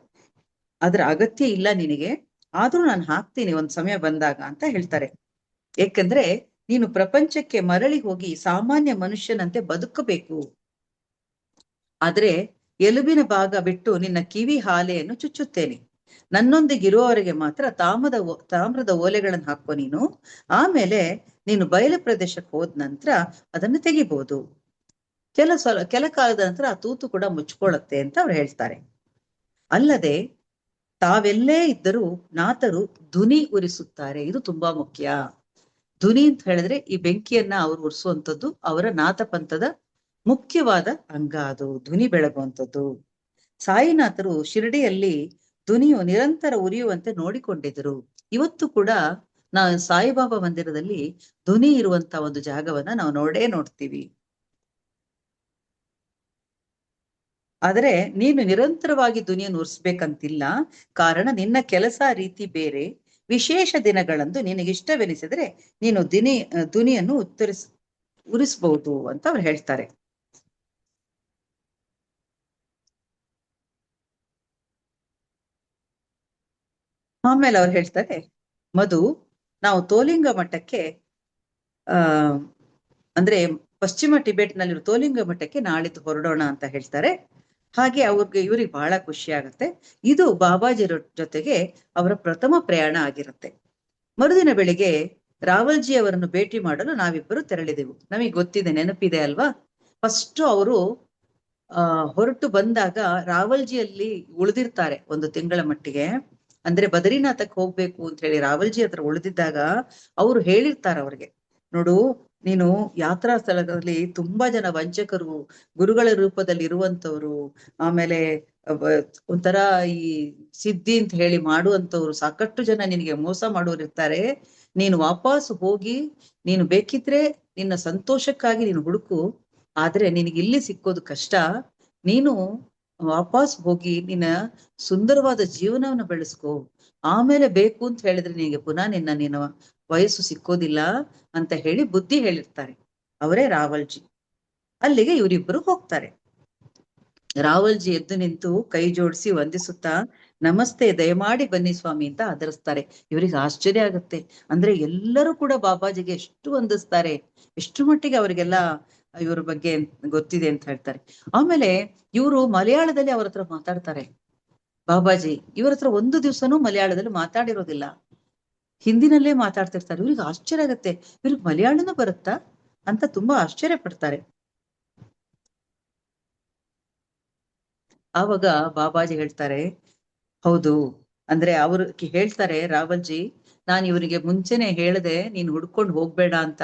ಅದ್ರ ಅಗತ್ಯ ಇಲ್ಲ ನಿನಗೆ, ಆದ್ರೂ ನಾನು ಹಾಕ್ತೀನಿ ಒಂದ್ ಸಮಯ ಬಂದಾಗ ಅಂತ ಹೇಳ್ತಾರೆ. ಏಕೆಂದ್ರೆ ನೀನು ಪ್ರಪಂಚಕ್ಕೆ ಮರಳಿ ಹೋಗಿ ಸಾಮಾನ್ಯ ಮನುಷ್ಯನಂತೆ ಬದುಕಬೇಕು. ಆದ್ರೆ ಎಲುಬಿನ ಭಾಗ ಬಿಟ್ಟು ನಿನ್ನ ಕಿವಿ ಹಾಲೆಯನ್ನು ಚುಚ್ಚುತ್ತೇನೆ. ನನ್ನೊಂದಿಗಿರುವವರೆಗೆ ಮಾತ್ರ ತಾಮ್ರದ ಓಲೆಗಳನ್ನು ಹಾಕೋ ನೀನು. ಆಮೇಲೆ ನೀನು ಬಯಲು ಪ್ರದೇಶಕ್ಕೆ ಹೋದ ನಂತರ ಅದನ್ನು ತೆಗಿಬಹುದು. ಕೆಲ ಕಾಲದ ನಂತರ ಆ ತೂತು ಕೂಡ ಮುಚ್ಕೊಳ್ಳುತ್ತೆ ಅಂತ ಅವ್ರು ಹೇಳ್ತಾರೆ. ಅಲ್ಲದೆ ತಾವೆಲ್ಲೇ ಇದ್ದರೂ ನಾಥರು ಧ್ವನಿ ಉರಿಸುತ್ತಾರೆ. ಇದು ತುಂಬಾ ಮುಖ್ಯ. ಧ್ವನಿ ಅಂತ ಹೇಳಿದ್ರೆ ಈ ಬೆಂಕಿಯನ್ನ ಅವ್ರು ಉರಿಸುವಂಥದ್ದು ಅವರ ನಾಥ ಪಂಥದ ಮುಖ್ಯವಾದ ಅಂಗ. ಅದು ಧ್ವನಿ ಬೆಳಗುವಂಥದ್ದು. ಸಾಯಿನಾಥರು ಶಿರಡಿಯಲ್ಲಿ ಧ್ವನಿಯು ನಿರಂತರ ಉರಿಯುವಂತೆ ನೋಡಿಕೊಂಡಿದ್ದರು. ಇವತ್ತು ಕೂಡ ನಾವು ಸಾಯಿಬಾಬಾ ಮಂದಿರದಲ್ಲಿ ಧ್ವನಿ ಇರುವಂತ ಒಂದು ಜಾಗವನ್ನ ನಾವು ನೋಡ್ತೀವಿ. ಆದರೆ ನೀನು ನಿರಂತರವಾಗಿ ಧ್ವನಿಯನ್ನು ಉರಿಸ್ಬೇಕಂತಿಲ್ಲ. ಕಾರಣ ನಿನ್ನ ಕೆಲಸ ರೀತಿ ಬೇರೆ. ವಿಶೇಷ ದಿನಗಳಂದು ನಿನಗಿಷ್ಟವೆನಿಸಿದ್ರೆ ನೀನು ಧ್ವನಿಯನ್ನು ಉರಿಸಬಹುದು ಅಂತ ಅವ್ರು ಹೇಳ್ತಾರೆ. ಆಮೇಲೆ ಅವ್ರು ಹೇಳ್ತಾರೆ, ಮಧು, ನಾವು ತೋಲಿಂಗ ಮಠಕ್ಕೆ ಆ ಅಂದ್ರೆ ಪಶ್ಚಿಮ ಟಿಬೆಟ್ ನಲ್ಲಿರೋ ತೋಲಿಂಗ ಮಠಕ್ಕೆ ನಾಳಿದ್ದು ಹೊರಡೋಣ ಅಂತ ಹೇಳ್ತಾರೆ. ಹಾಗೆ ಇವ್ರಿಗೆ ಬಹಳ ಖುಷಿ ಆಗತ್ತೆ. ಇದು ಬಾಬಾಜಿ ಜೊತೆಗೆ ಅವರ ಪ್ರಥಮ ಪ್ರಯಾಣ ಆಗಿರುತ್ತೆ. ಮರುದಿನ ಬೆಳಿಗ್ಗೆ ರಾವಲ್ಜಿ ಅವರನ್ನು ಭೇಟಿ ಮಾಡಲು ನಾವಿಬ್ಬರು ತೆರಳಿದೆವು. ನಮಗೆ ಗೊತ್ತಿದೆ, ನೆನಪಿದೆ ಅಲ್ವಾ? ಫಸ್ಟ್ ಅವರು ಹೊರಟು ಬಂದಾಗ ರಾವಲ್ಜಿಯಲ್ಲಿ ಉಳಿದಿರ್ತಾರೆ ಒಂದು ತಿಂಗಳ ಮಟ್ಟಿಗೆ. ಅಂದ್ರೆ ಬದರಿನಾಥಕ್ಕೆ ಹೋಗ್ಬೇಕು ಅಂತ ಹೇಳಿ ರಾವಲ್ಜಿ ಹತ್ರ ಉಳಿದಿದ್ದಾಗ ಅವರು ಹೇಳಿರ್ತಾರೆ ಅವ್ರಿಗೆ, ನೋಡು, ನೀನು ಯಾತ್ರಾ ಸ್ಥಳದಲ್ಲಿ ತುಂಬಾ ಜನ ವಂಚಕರು, ಗುರುಗಳ ರೂಪದಲ್ಲಿ ಇರುವಂತವ್ರು, ಆಮೇಲೆ ಒಂಥರ ಈ ಸಿದ್ಧಿ ಅಂತ ಹೇಳಿ ಮಾಡುವಂತವ್ರು, ಸಾಕಷ್ಟು ಜನ ನಿನಗೆ ಮೋಸ ಮಾಡೋರು ಇರ್ತಾರೆ. ನೀನು ವಾಪಸ್ ಹೋಗಿ ನೀನು ಬೇಕಿದ್ರೆ ನಿನ್ನ ಸಂತೋಷಕ್ಕಾಗಿ ನೀನು ಹುಡುಕು, ಆದ್ರೆ ನಿನಗೆ ಇಲ್ಲಿ ಸಿಕ್ಕೋದು ಕಷ್ಟ. ನೀನು ವಾಪಸ್ ಹೋಗಿ ನಿನ್ನ ಸುಂದರವಾದ ಜೀವನವನ್ನು ಬೆಳೆಸ್ಕೋ, ಆಮೇಲೆ ಬೇಕು ಅಂತ ಹೇಳಿದ್ರೆ ನಿನಗೆ ಪುನಃ ನಿನ್ನ ವಯಸ್ಸು ಸಿಕ್ಕೋದಿಲ್ಲ ಅಂತ ಹೇಳಿ ಬುದ್ಧಿ ಹೇಳಿರ್ತಾರೆ. ಅವರೇ ರಾವಲ್ಜಿ. ಅಲ್ಲಿಗೆ ಇವರಿಬ್ಬರು ಹೋಗ್ತಾರೆ. ರಾವಲ್ಜಿ ಎದ್ದು ನಿಂತು ಕೈ ಜೋಡಿಸಿ ವಂದಿಸುತ್ತಾ, ನಮಸ್ತೆ, ದಯಮಾಡಿ ಬನ್ನಿ ಸ್ವಾಮಿ ಅಂತ ಆದರಿಸ್ತಾರೆ. ಇವರಿಗೆ ಆಶ್ಚರ್ಯ ಆಗುತ್ತೆ. ಅಂದ್ರೆ ಎಲ್ಲರೂ ಕೂಡ ಬಾಬಾಜಿಗೆ ಎಷ್ಟು ವಂದಿಸ್ತಾರೆ, ಎಷ್ಟು ಮಟ್ಟಿಗೆ ಅವರಿಗೆಲ್ಲ ಇವ್ರ ಬಗ್ಗೆ ಗೊತ್ತಿದೆ ಅಂತ ಹೇಳ್ತಾರೆ. ಆಮೇಲೆ ಇವರು ಮಲಯಾಳದಲ್ಲಿ ಅವ್ರ ಹತ್ರ ಮಾತಾಡ್ತಾರೆ. ಬಾಬಾಜಿ ಇವ್ರ ಹತ್ರ ಒಂದು ದಿವ್ಸನೂ ಮಲಯಾಳದಲ್ಲಿ ಮಾತಾಡಿರೋದಿಲ್ಲ, ಹಿಂದಿನಲ್ಲೇ ಮಾತಾಡ್ತಿರ್ತಾರೆ. ಇವ್ರಿಗೆ ಆಶ್ಚರ್ಯ ಆಗತ್ತೆ, ಇವ್ರಿಗೆ ಮಲಯಾಳನೂ ಬರುತ್ತಾ ಅಂತ ತುಂಬಾ ಆಶ್ಚರ್ಯ ಪಡ್ತಾರೆ. ಆವಾಗ ಬಾಬಾಜಿ ಹೇಳ್ತಾರೆ, ಹೌದು, ಅಂದ್ರೆ ಅವ್ರು ಹೇಳ್ತಾರೆ, ರಾವಲ್ಜಿ, ನಾನು ಇವನಿಗೆ ಮುಂಚೆನೆ ಹೇಳ್ದೆ ನೀನ್ ಹುಡ್ಕೊಂಡು ಹೋಗ್ಬೇಡ ಅಂತ,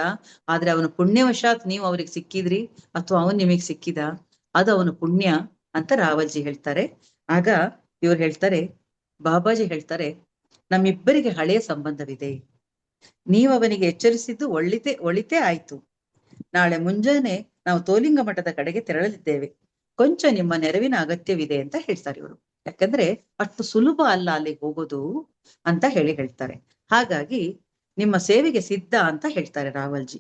ಆದ್ರೆ ಅವನ ಪುಣ್ಯವಶಾತ್ ನೀವು ಅವ್ರಿಗೆ ಸಿಕ್ಕಿದ್ರಿ ಅಥವಾ ಅವನ್ ನಿಮಗ್ ಸಿಕ್ಕಿದ, ಅದು ಅವನ ಪುಣ್ಯ ಅಂತ ರಾವಲ್ಜಿ ಹೇಳ್ತಾರೆ. ಆಗ ಇವ್ರು ಹೇಳ್ತಾರೆ, ಬಾಬಾಜಿ ಹೇಳ್ತಾರೆ, ನಮ್ಮಿಬ್ಬರಿಗೆ ಹಳೆಯ ಸಂಬಂಧವಿದೆ, ನೀವು ಅವನಿಗೆ ಎಚ್ಚರಿಸಿದ್ದು ಒಳಿತೇ ಆಯ್ತು. ನಾಳೆ ಮುಂಜಾನೆ ನಾವು ತೋಲಿಂಗ ಮಠದ ಕಡೆಗೆ ತೆರಳಲಿದ್ದೇವೆ, ಕೊಂಚ ನಿಮ್ಮ ನೆರವಿನ ಅಗತ್ಯವಿದೆ ಅಂತ ಹೇಳ್ತಾರೆ ಇವರು. ಯಾಕಂದ್ರೆ ಅಷ್ಟು ಸುಲಭ ಅಲ್ಲ ಅಲ್ಲಿಗೆ ಹೋಗೋದು ಅಂತ ಹೇಳ್ತಾರೆ. ಹಾಗಾಗಿ ನಿಮ್ಮ ಸೇವೆಗೆ ಸಿದ್ಧ ಅಂತ ಹೇಳ್ತಾರೆ ರಾವಲ್ಜಿ.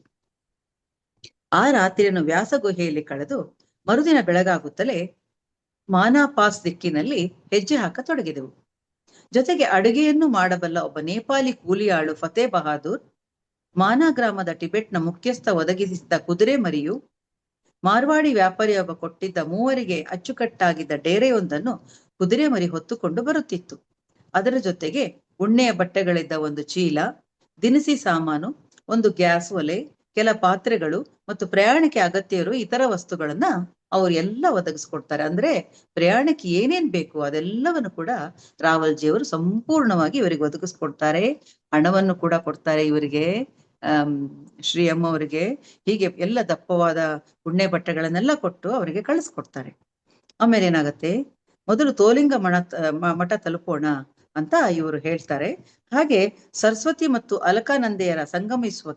ಆ ರಾತ್ರಿಯನ್ನು ವ್ಯಾಸ ಗುಹೆಯಲ್ಲಿ ಕಳೆದು ಮರುದಿನ ಬೆಳಗಾಗುತ್ತಲೇ ಮಾನಾ ಪಾಸ್ ದಿಕ್ಕಿನಲ್ಲಿ ಹೆಜ್ಜೆ ಹಾಕತೊಡಗಿದೆವು. ಜೊತೆಗೆ ಅಡುಗೆಯನ್ನು ಮಾಡಬಲ್ಲ ಒಬ್ಬ ನೇಪಾಳಿ ಕೂಲಿಯಾಳು ಫತೇ ಬಹಾದೂರ್, ಮಾನಾ ಗ್ರಾಮದ ಟಿಬೆಟ್ನ ಮುಖ್ಯಸ್ಥ ಒದಗಿಸಿದ್ದ ಕುದುರೆ ಮರಿಯು, ಮಾರ್ವಾಡಿ ವ್ಯಾಪಾರಿಯೊಬ್ಬ ಕೊಟ್ಟಿದ್ದ 3 ಅಚ್ಚುಕಟ್ಟಾಗಿದ್ದ ಡೇರೆಯೊಂದನ್ನು ಕುದುರೆ ಮರಿ ಹೊತ್ತುಕೊಂಡು ಬರುತ್ತಿತ್ತು. ಅದರ ಜೊತೆಗೆ ಉಣ್ಣೆಯ ಬಟ್ಟೆಗಳಿದ್ದ ಒಂದು ಚೀಲ, ದಿನಸಿ ಸಾಮಾನು, ಒಂದು ಗ್ಯಾಸ್ ಒಲೆ, ಕೆಲ ಪಾತ್ರೆಗಳು ಮತ್ತು ಪ್ರಯಾಣಕ್ಕೆ ಅಗತ್ಯ ಇರುವ ಇತರ ವಸ್ತುಗಳನ್ನ ಅವ್ರು ಎಲ್ಲ ಒದಗಿಸ್ಕೊಡ್ತಾರೆ. ಅಂದ್ರೆ ಪ್ರಯಾಣಕ್ಕೆ ಏನೇನ್ ಬೇಕು ಅದೆಲ್ಲವನ್ನು ಕೂಡ ರಾವಲ್ಜಿಯವರು ಸಂಪೂರ್ಣವಾಗಿ ಇವರಿಗೆ ಒದಗಿಸ್ಕೊಡ್ತಾರೆ. ಹಣವನ್ನು ಕೂಡ ಕೊಡ್ತಾರೆ ಇವರಿಗೆ, ಶ್ರೀ ಅಮ್ಮ ಅವರಿಗೆ. ಹೀಗೆ ಎಲ್ಲ ದಪ್ಪವಾದ ಉಣ್ಣೆ ಬಟ್ಟೆಗಳನ್ನೆಲ್ಲ ಕೊಟ್ಟು ಅವರಿಗೆ ಕಳಿಸ್ಕೊಡ್ತಾರೆ. ಆಮೇಲೆ ಏನಾಗತ್ತೆ, ಮೊದಲು ತೋಲಿಂಗ ಮಠ ತಲುಪೋಣ ಅಂತ ಇವರು ಹೇಳ್ತಾರೆ. ಹಾಗೆ ಸರಸ್ವತಿ ಮತ್ತು ಅಲಕಾನಂದೆಯರ ಸಂಗಮಿಸುವ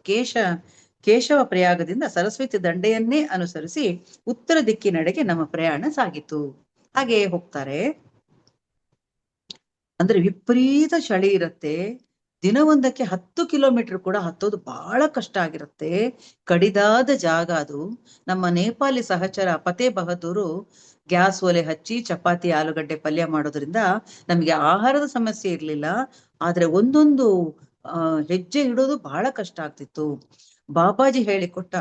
ಕೇಶವ ಪ್ರಯಾಗದಿಂದ ಸರಸ್ವತಿ ದಂಡೆಯನ್ನೇ ಅನುಸರಿಸಿ ಉತ್ತರ ದಿಕ್ಕಿನೆಡೆಗೆ ನಮ್ಮ ಪ್ರಯಾಣ ಸಾಗಿತು. ಹಾಗೆ ಹೋಗ್ತಾರೆ. ಅಂದ್ರೆ ವಿಪರೀತ ಚಳಿ ಇರತ್ತೆ. ದಿನವೊಂದಕ್ಕೆ 10 ಕಿಲೋಮೀಟರ್ ಕೂಡ ಹತ್ತೋದು ಬಹಳ ಕಷ್ಟ ಆಗಿರುತ್ತೆ. ಕಡಿದಾದ ಜಾಗ ಅದು. ನಮ್ಮ ನೇಪಾಳಿ ಸಹಚರ ಫತೇ ಬಹದ್ದೂರು ಗ್ಯಾಸ್ ಒಲೆ ಹಚ್ಚಿ ಚಪಾತಿ ಆಲೂಗಡ್ಡೆ ಪಲ್ಯ ಮಾಡೋದ್ರಿಂದ ನಮ್ಗೆ ಆಹಾರದ ಸಮಸ್ಯೆ ಇರ್ಲಿಲ್ಲ. ಆದ್ರೆ ಒಂದೊಂದು ಹೆಜ್ಜೆ ಇಡೋದು ಬಹಳ ಕಷ್ಟ ಆಗ್ತಿತ್ತು. ಬಾಬಾಜಿ ಹೇಳಿಕೊಟ್ಟ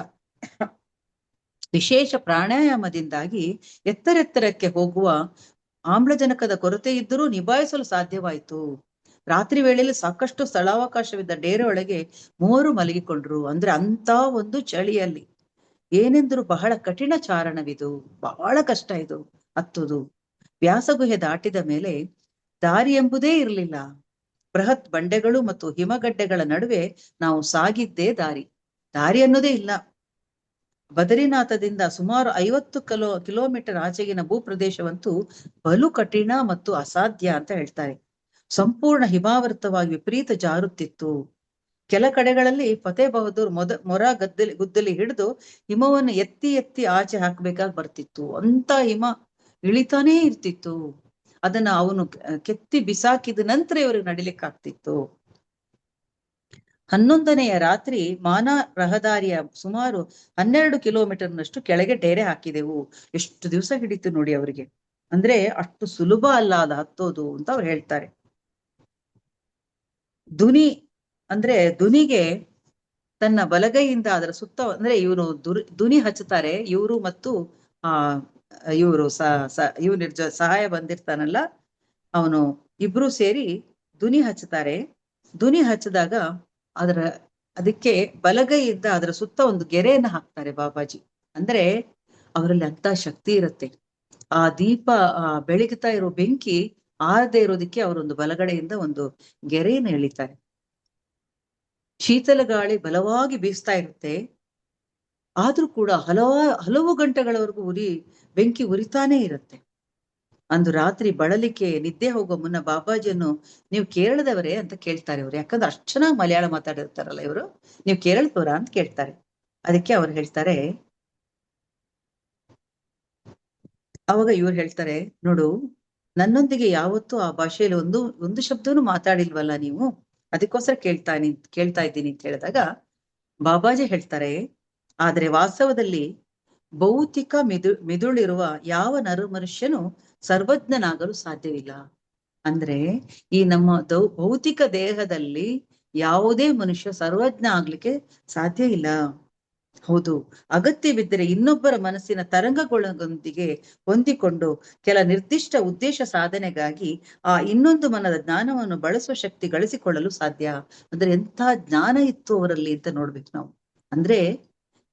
ವಿಶೇಷ ಪ್ರಾಣಾಯಾಮದಿಂದಾಗಿ ಎತ್ತರೆತ್ತರಕ್ಕೆ ಹೋಗುವ ಆಮ್ಲಜನಕದ ಕೊರತೆ ಇದ್ದರೂ ನಿಭಾಯಿಸಲು ಸಾಧ್ಯವಾಯಿತು. ರಾತ್ರಿ ವೇಳೆಯಲ್ಲಿ ಸಾಕಷ್ಟು ಸ್ಥಳಾವಕಾಶವಿದ್ದ ಡೇರೆ ಒಳಗೆ 3 ಮಲಗಿಕೊಂಡ್ರು. ಅಂದ್ರೆ ಅಂತ ಒಂದು ಚಳಿಯಲ್ಲಿ ಏನೆಂದ್ರು ಬಹಳ ಕಠಿಣ ಚಾರಣವಿದು, ಬಹಳ ಕಷ್ಟ ಇದು ಹತ್ತುದು. ವ್ಯಾಸಗುಹೆ ದಾಟಿದ ಮೇಲೆ ದಾರಿ ಎಂಬುದೇ ಇರಲಿಲ್ಲ. ಬೃಹತ್ ಬಂಡೆಗಳು ಮತ್ತು ಹಿಮಗಡ್ಡೆಗಳ ನಡುವೆ ನಾವು ಸಾಗಿದ್ದೇ ದಾರಿ ಅನ್ನೋದೇ ಇಲ್ಲ. ಬದರಿನಾಥದಿಂದ ಸುಮಾರು 50 ಕಿಲೋಮೀಟರ್ ಆಚೆಗಿನ ಭೂಪ್ರದೇಶವಂತೂ ಬಲು ಕಠಿಣ ಮತ್ತು ಅಸಾಧ್ಯ ಅಂತ ಹೇಳ್ತಾರೆ. ಸಂಪೂರ್ಣ ಹಿಮಾವೃತವಾಗಿ ವಿಪರೀತ ಜಾರುತ್ತಿತ್ತು. ಕೆಲ ಕಡೆಗಳಲ್ಲಿ ಫತೇ ಬಹದ್ದೂರ್ ಮೊರ ಗುದ್ದಲಿ ಹಿಡಿದು ಹಿಮವನ್ನು ಎತ್ತಿ ಎತ್ತಿ ಆಚೆ ಹಾಕ್ಬೇಕಾಗಿ ಬರ್ತಿತ್ತು. ಅಂತ ಹಿಮ ಇಳಿತಾನೇ ಇರ್ತಿತ್ತು. ಅದನ್ನ ಅವನು ಕೆತ್ತಿ ಬಿಸಾಕಿದ ನಂತರ ಇವ್ರಿಗೆ ನಡಿಲಿಕ್ಕಾಗ್ತಿತ್ತು. 11ನೆಯ ರಾತ್ರಿ ಮಾನಾ ರಹದಾರಿಯ ಸುಮಾರು 12 ಕಿಲೋಮೀಟರ್ನಷ್ಟು ಕೆಳಗೆ ಡೇರೆ ಹಾಕಿದೆವು. ಎಷ್ಟು ದಿವಸ ಹಿಡಿತು ನೋಡಿ ಅವರಿಗೆ. ಅಂದ್ರೆ ಅಷ್ಟು ಸುಲಭ ಅಲ್ಲ ಅದು ಹತ್ತೋದು ಅಂತ ಅವ್ರು ಹೇಳ್ತಾರೆ. ಧ್ವನಿ ಅಂದ್ರೆ ಧ್ವನಿಗೆ ತನ್ನ ಬಲಗೈಯಿಂದ ಅದರ ಸುತ್ತ ಅಂದ್ರೆ ಇವನು ಧ್ವನಿ ಹಚ್ಚುತ್ತಾರೆ ಇವರು ಮತ್ತು ಆ ಇವರು ಇವ್ ಸಹಾಯ ಬಂದಿರ್ತಾನಲ್ಲ ಅವನು, ಇಬ್ರು ಸೇರಿ ಧ್ವನಿ ಹಚ್ಚುತ್ತಾರೆ. ಧ್ವನಿ ಹಚ್ಚಿದಾಗ ಅದರ ಅದಕ್ಕೆ ಬಲಗೈಯಿಂದ ಅದರ ಸುತ್ತ ಒಂದು ಗೆರೆಯನ್ನ ಹಾಕ್ತಾರೆ ಬಾಬಾಜಿ. ಅಂದ್ರೆ ಅವರಲ್ಲಿ ಅಂತ ಶಕ್ತಿ ಇರುತ್ತೆ. ಆ ದೀಪ ಬೆಳಗ್ತಾ ಇರೋ ಬೆಂಕಿ ಆರದೇ ಇರೋದಕ್ಕೆ ಅವರೊಂದು ಬಲಗಡೆಯಿಂದ ಒಂದು ಗೆರೆಯನ್ನು ಎಳಿತಾರೆ. ಶೀತಲ ಗಾಳಿ ಬಲವಾಗಿ ಬೀಸ್ತಾ ಇರುತ್ತೆ, ಆದ್ರೂ ಕೂಡ ಹಲವು ಗಂಟೆಗಳವರೆಗೂ ಬೆಂಕಿ ಉರಿತಾನೇ ಇರುತ್ತೆ. ಅಂದು ರಾತ್ರಿ ಬಳಲಿಕೆ ನಿದ್ದೆ ಹೋಗೋ ಮುನ್ನ ಬಾಬಾಜಿಯನ್ನು, ನೀವು ಕೇರಳದವರೇ ಅಂತ ಕೇಳ್ತಾರೆ ಇವ್ರು. ಯಾಕಂದ್ರೆ ಅಷ್ಟು ಚೆನ್ನಾಗಿ ಮಲಯಾಳ ಮಾತಾಡಿರ್ತಾರಲ್ಲ ಇವರು, ನೀವು ಕೇರಳದವರ ಅಂತ ಕೇಳ್ತಾರೆ. ಅದಕ್ಕೆ ಅವ್ರು ಹೇಳ್ತಾರೆ, ಅವಾಗ ಇವ್ರು ಹೇಳ್ತಾರೆ, ನೋಡು ನನ್ನೊಂದಿಗೆ ಯಾವತ್ತೂ ಆ ಭಾಷೆಯಲ್ಲಿ ಒಂದು ಶಬ್ದನೂ ಮಾತಾಡಿಲ್ವಲ್ಲ ನೀವು, ಅದಕ್ಕೋಸ್ಕರ ಕೇಳ್ತಾ ಇದ್ದೀನಿ ಅಂತ ಹೇಳಿದಾಗ ಬಾಬಾಜಿ ಹೇಳ್ತಾರೆ, ಆದ್ರೆ ವಾಸ್ತವದಲ್ಲಿ ಭೌತಿಕ ಮಿದುಳಿರುವ ಯಾವ ಮನುಷ್ಯನು ಸರ್ವಜ್ಞನಾಗಲು ಸಾಧ್ಯವಿಲ್ಲ. ಅಂದ್ರೆ ಈ ನಮ್ಮ ಭೌತಿಕ ದೇಹದಲ್ಲಿ ಯಾವುದೇ ಮನುಷ್ಯ ಸರ್ವಜ್ಞ ಆಗ್ಲಿಕ್ಕೆ ಸಾಧ್ಯ ಇಲ್ಲ. ಹೌದು, ಅಗತ್ಯವಿದ್ದರೆ ಇನ್ನೊಬ್ಬರ ಮನಸ್ಸಿನ ತರಂಗಗಳೊಂದಿಗೆ ಹೊಂದಿಕೊಂಡು ಕೆಲ ನಿರ್ದಿಷ್ಟ ಉದ್ದೇಶ ಸಾಧನೆಗಾಗಿ ಆ ಇನ್ನೊಂದು ಮನದ ಜ್ಞಾನವನ್ನು ಬಳಸುವ ಶಕ್ತಿ ಗಳಿಸಿಕೊಳ್ಳಲು ಸಾಧ್ಯ. ಅಂದ್ರೆ ಎಂಥ ಜ್ಞಾನ ಇತ್ತು ಅವರಲ್ಲಿ ಅಂತ ನೋಡ್ಬೇಕು ನಾವು. ಅಂದ್ರೆ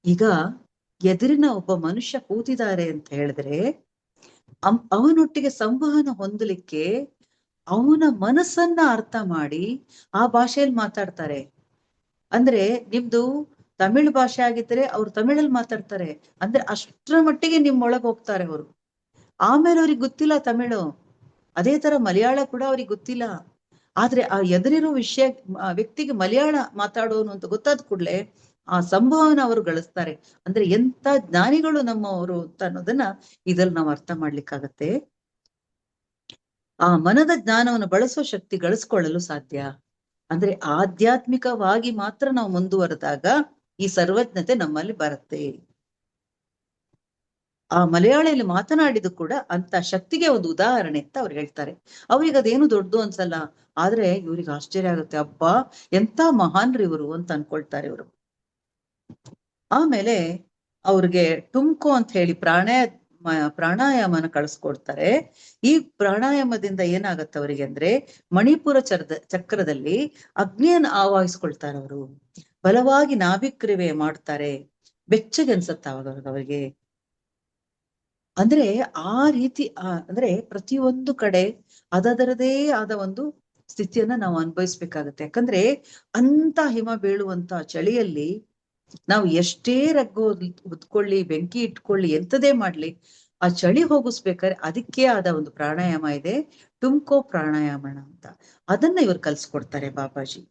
ಈಗ ಎದುರಿನ ಒಬ್ಬ ಮನುಷ್ಯ ಕೂತಿದ್ದಾರೆ ಅಂತ ಹೇಳಿದ್ರೆ ಅವನೊಟ್ಟಿಗೆ ಸಂವಹನ ಹೊಂದಲಿಕ್ಕೆ ಅವನ ಮನಸ್ಸನ್ನ ಅರ್ಥ ಮಾಡಿ ಆ ಭಾಷೆಯಲ್ಲಿ ಮಾತಾಡ್ತಾರೆ. ಅಂದ್ರೆ ನಿಮ್ದು ತಮಿಳ್ ಭಾಷೆ ಆಗಿದ್ರೆ ಅವ್ರು ತಮಿಳಲ್ಲಿ ಮಾತಾಡ್ತಾರೆ. ಅಂದ್ರೆ ಅಷ್ಟರ ಮಟ್ಟಿಗೆ ನಿಮ್ಮೊಳಗೆ ಹೋಗ್ತಾರೆ ಅವರು. ಆಮೇಲೆ ಅವ್ರಿಗೆ ಗೊತ್ತಿಲ್ಲ ತಮಿಳು. ಅದೇ ತರ ಮಲಯಾಳ ಕೂಡ ಅವ್ರಿಗೆ ಗೊತ್ತಿಲ್ಲ. ಆದ್ರೆ ಆ ಎದುರಿರೋ ವ್ಯಕ್ತಿಗೆ ಮಲಯಾಳ ಮಾತಾಡೋನು ಅಂತ ಗೊತ್ತಾದ ಕೂಡಲೇ ಆ ಸಂಭಾವನೆ ಅವರು ಗಳಿಸ್ತಾರೆ. ಅಂದ್ರೆ ಎಂತ ಜ್ಞಾನಿಗಳು ನಮ್ಮವರು ಅಂತ ಅನ್ನೋದನ್ನ ಇದ್ರಲ್ಲಿ ನಾವು ಅರ್ಥ ಮಾಡ್ಲಿಕ್ಕಾಗತ್ತೆ. ಆ ಮನದ ಜ್ಞಾನವನ್ನು ಬಳಸೋ ಶಕ್ತಿ ಗಳಿಸ್ಕೊಳ್ಳಲು ಸಾಧ್ಯ. ಅಂದ್ರೆ ಆಧ್ಯಾತ್ಮಿಕವಾಗಿ ಮಾತ್ರ ನಾವು ಮುಂದುವರೆದಾಗ ಈ ಸರ್ವಜ್ಞತೆ ನಮ್ಮಲ್ಲಿ ಬರುತ್ತೆ. ಆ ಮಲಯಾಳಿಯಲ್ಲಿ ಮಾತನಾಡಿದ್ದು ಕೂಡ ಅಂತ ಶಕ್ತಿಗೆ ಒಂದು ಉದಾಹರಣೆ ಅಂತ ಅವ್ರು ಹೇಳ್ತಾರೆ. ಅವ್ರಿಗೆ ಅದೇನು ದೊಡ್ಡದು ಅನ್ಸಲ್ಲ, ಆದ್ರೆ ಇವ್ರಿಗೆ ಆಶ್ಚರ್ಯ ಆಗುತ್ತೆ, ಅಬ್ಬಾ ಎಂತ ಮಹಾನ್ರಿ ಇವರು ಅಂತ ಅನ್ಕೊಳ್ತಾರೆ ಇವರು. ಆಮೇಲೆ ಅವ್ರಿಗೆ ಟುಮ್ಕೋ ಅಂತ ಹೇಳಿ ಪ್ರಾಣಾಯಾಮನ ಕಳಿಸ್ಕೊಡ್ತಾರೆ. ಈ ಪ್ರಾಣಾಯಾಮದಿಂದ ಏನಾಗತ್ತೆ ಅವರಿಗೆ ಅಂದ್ರೆ ಮಣಿಪುರ ಚಕ್ರದಲ್ಲಿ ಅಗ್ನಿಯನ್ನು ಆವಾಹಿಸ್ಕೊಳ್ತಾರೆ ಅವರು. ಬಲವಾಗಿ ನಾಭಿಕ್ರಿಯೆ ಮಾಡ್ತಾರೆ. ಬೆಚ್ಚಗೆ ಅನ್ಸತ್ತ ಅವಾಗ ಅವರಿಗೆ. ಅಂದ್ರೆ ಆ ರೀತಿ ಅಂದ್ರೆ ಪ್ರತಿಯೊಂದು ಕಡೆ ಅದರದೇ ಆದ ಒಂದು ಸ್ಥಿತಿಯನ್ನ ನಾವು ಅನುಭವಿಸ್ಬೇಕಾಗತ್ತೆ. ಯಾಕಂದ್ರೆ ಅಂತ ಹಿಮ ಬೀಳುವಂತ ಚಳಿಯಲ್ಲಿ ನಾವು ಎಷ್ಟೇ ಹೊದ್ಕೊಳ್ಳಿ, ಬೆಂಕಿ ಇಟ್ಕೊಳ್ಳಿ, ಎಂತದೇ ಮಾಡ್ಲಿ, ಆ ಚಳಿ ಹೋಗಿಸ್ಬೇಕಾದ್ರೆ ಅದಕ್ಕೆ ಆದ ಒಂದು ಪ್ರಾಣಾಯಾಮ ಇದೆ, ಟುಮ್ಕೋ ಪ್ರಾಣಾಯಾಮ ಅಂತ. ಅದನ್ನ ಇವ್ರು ಕಲ್ಸ್ಕೊಡ್ತಾರೆ ಬಾಬಾಜಿ.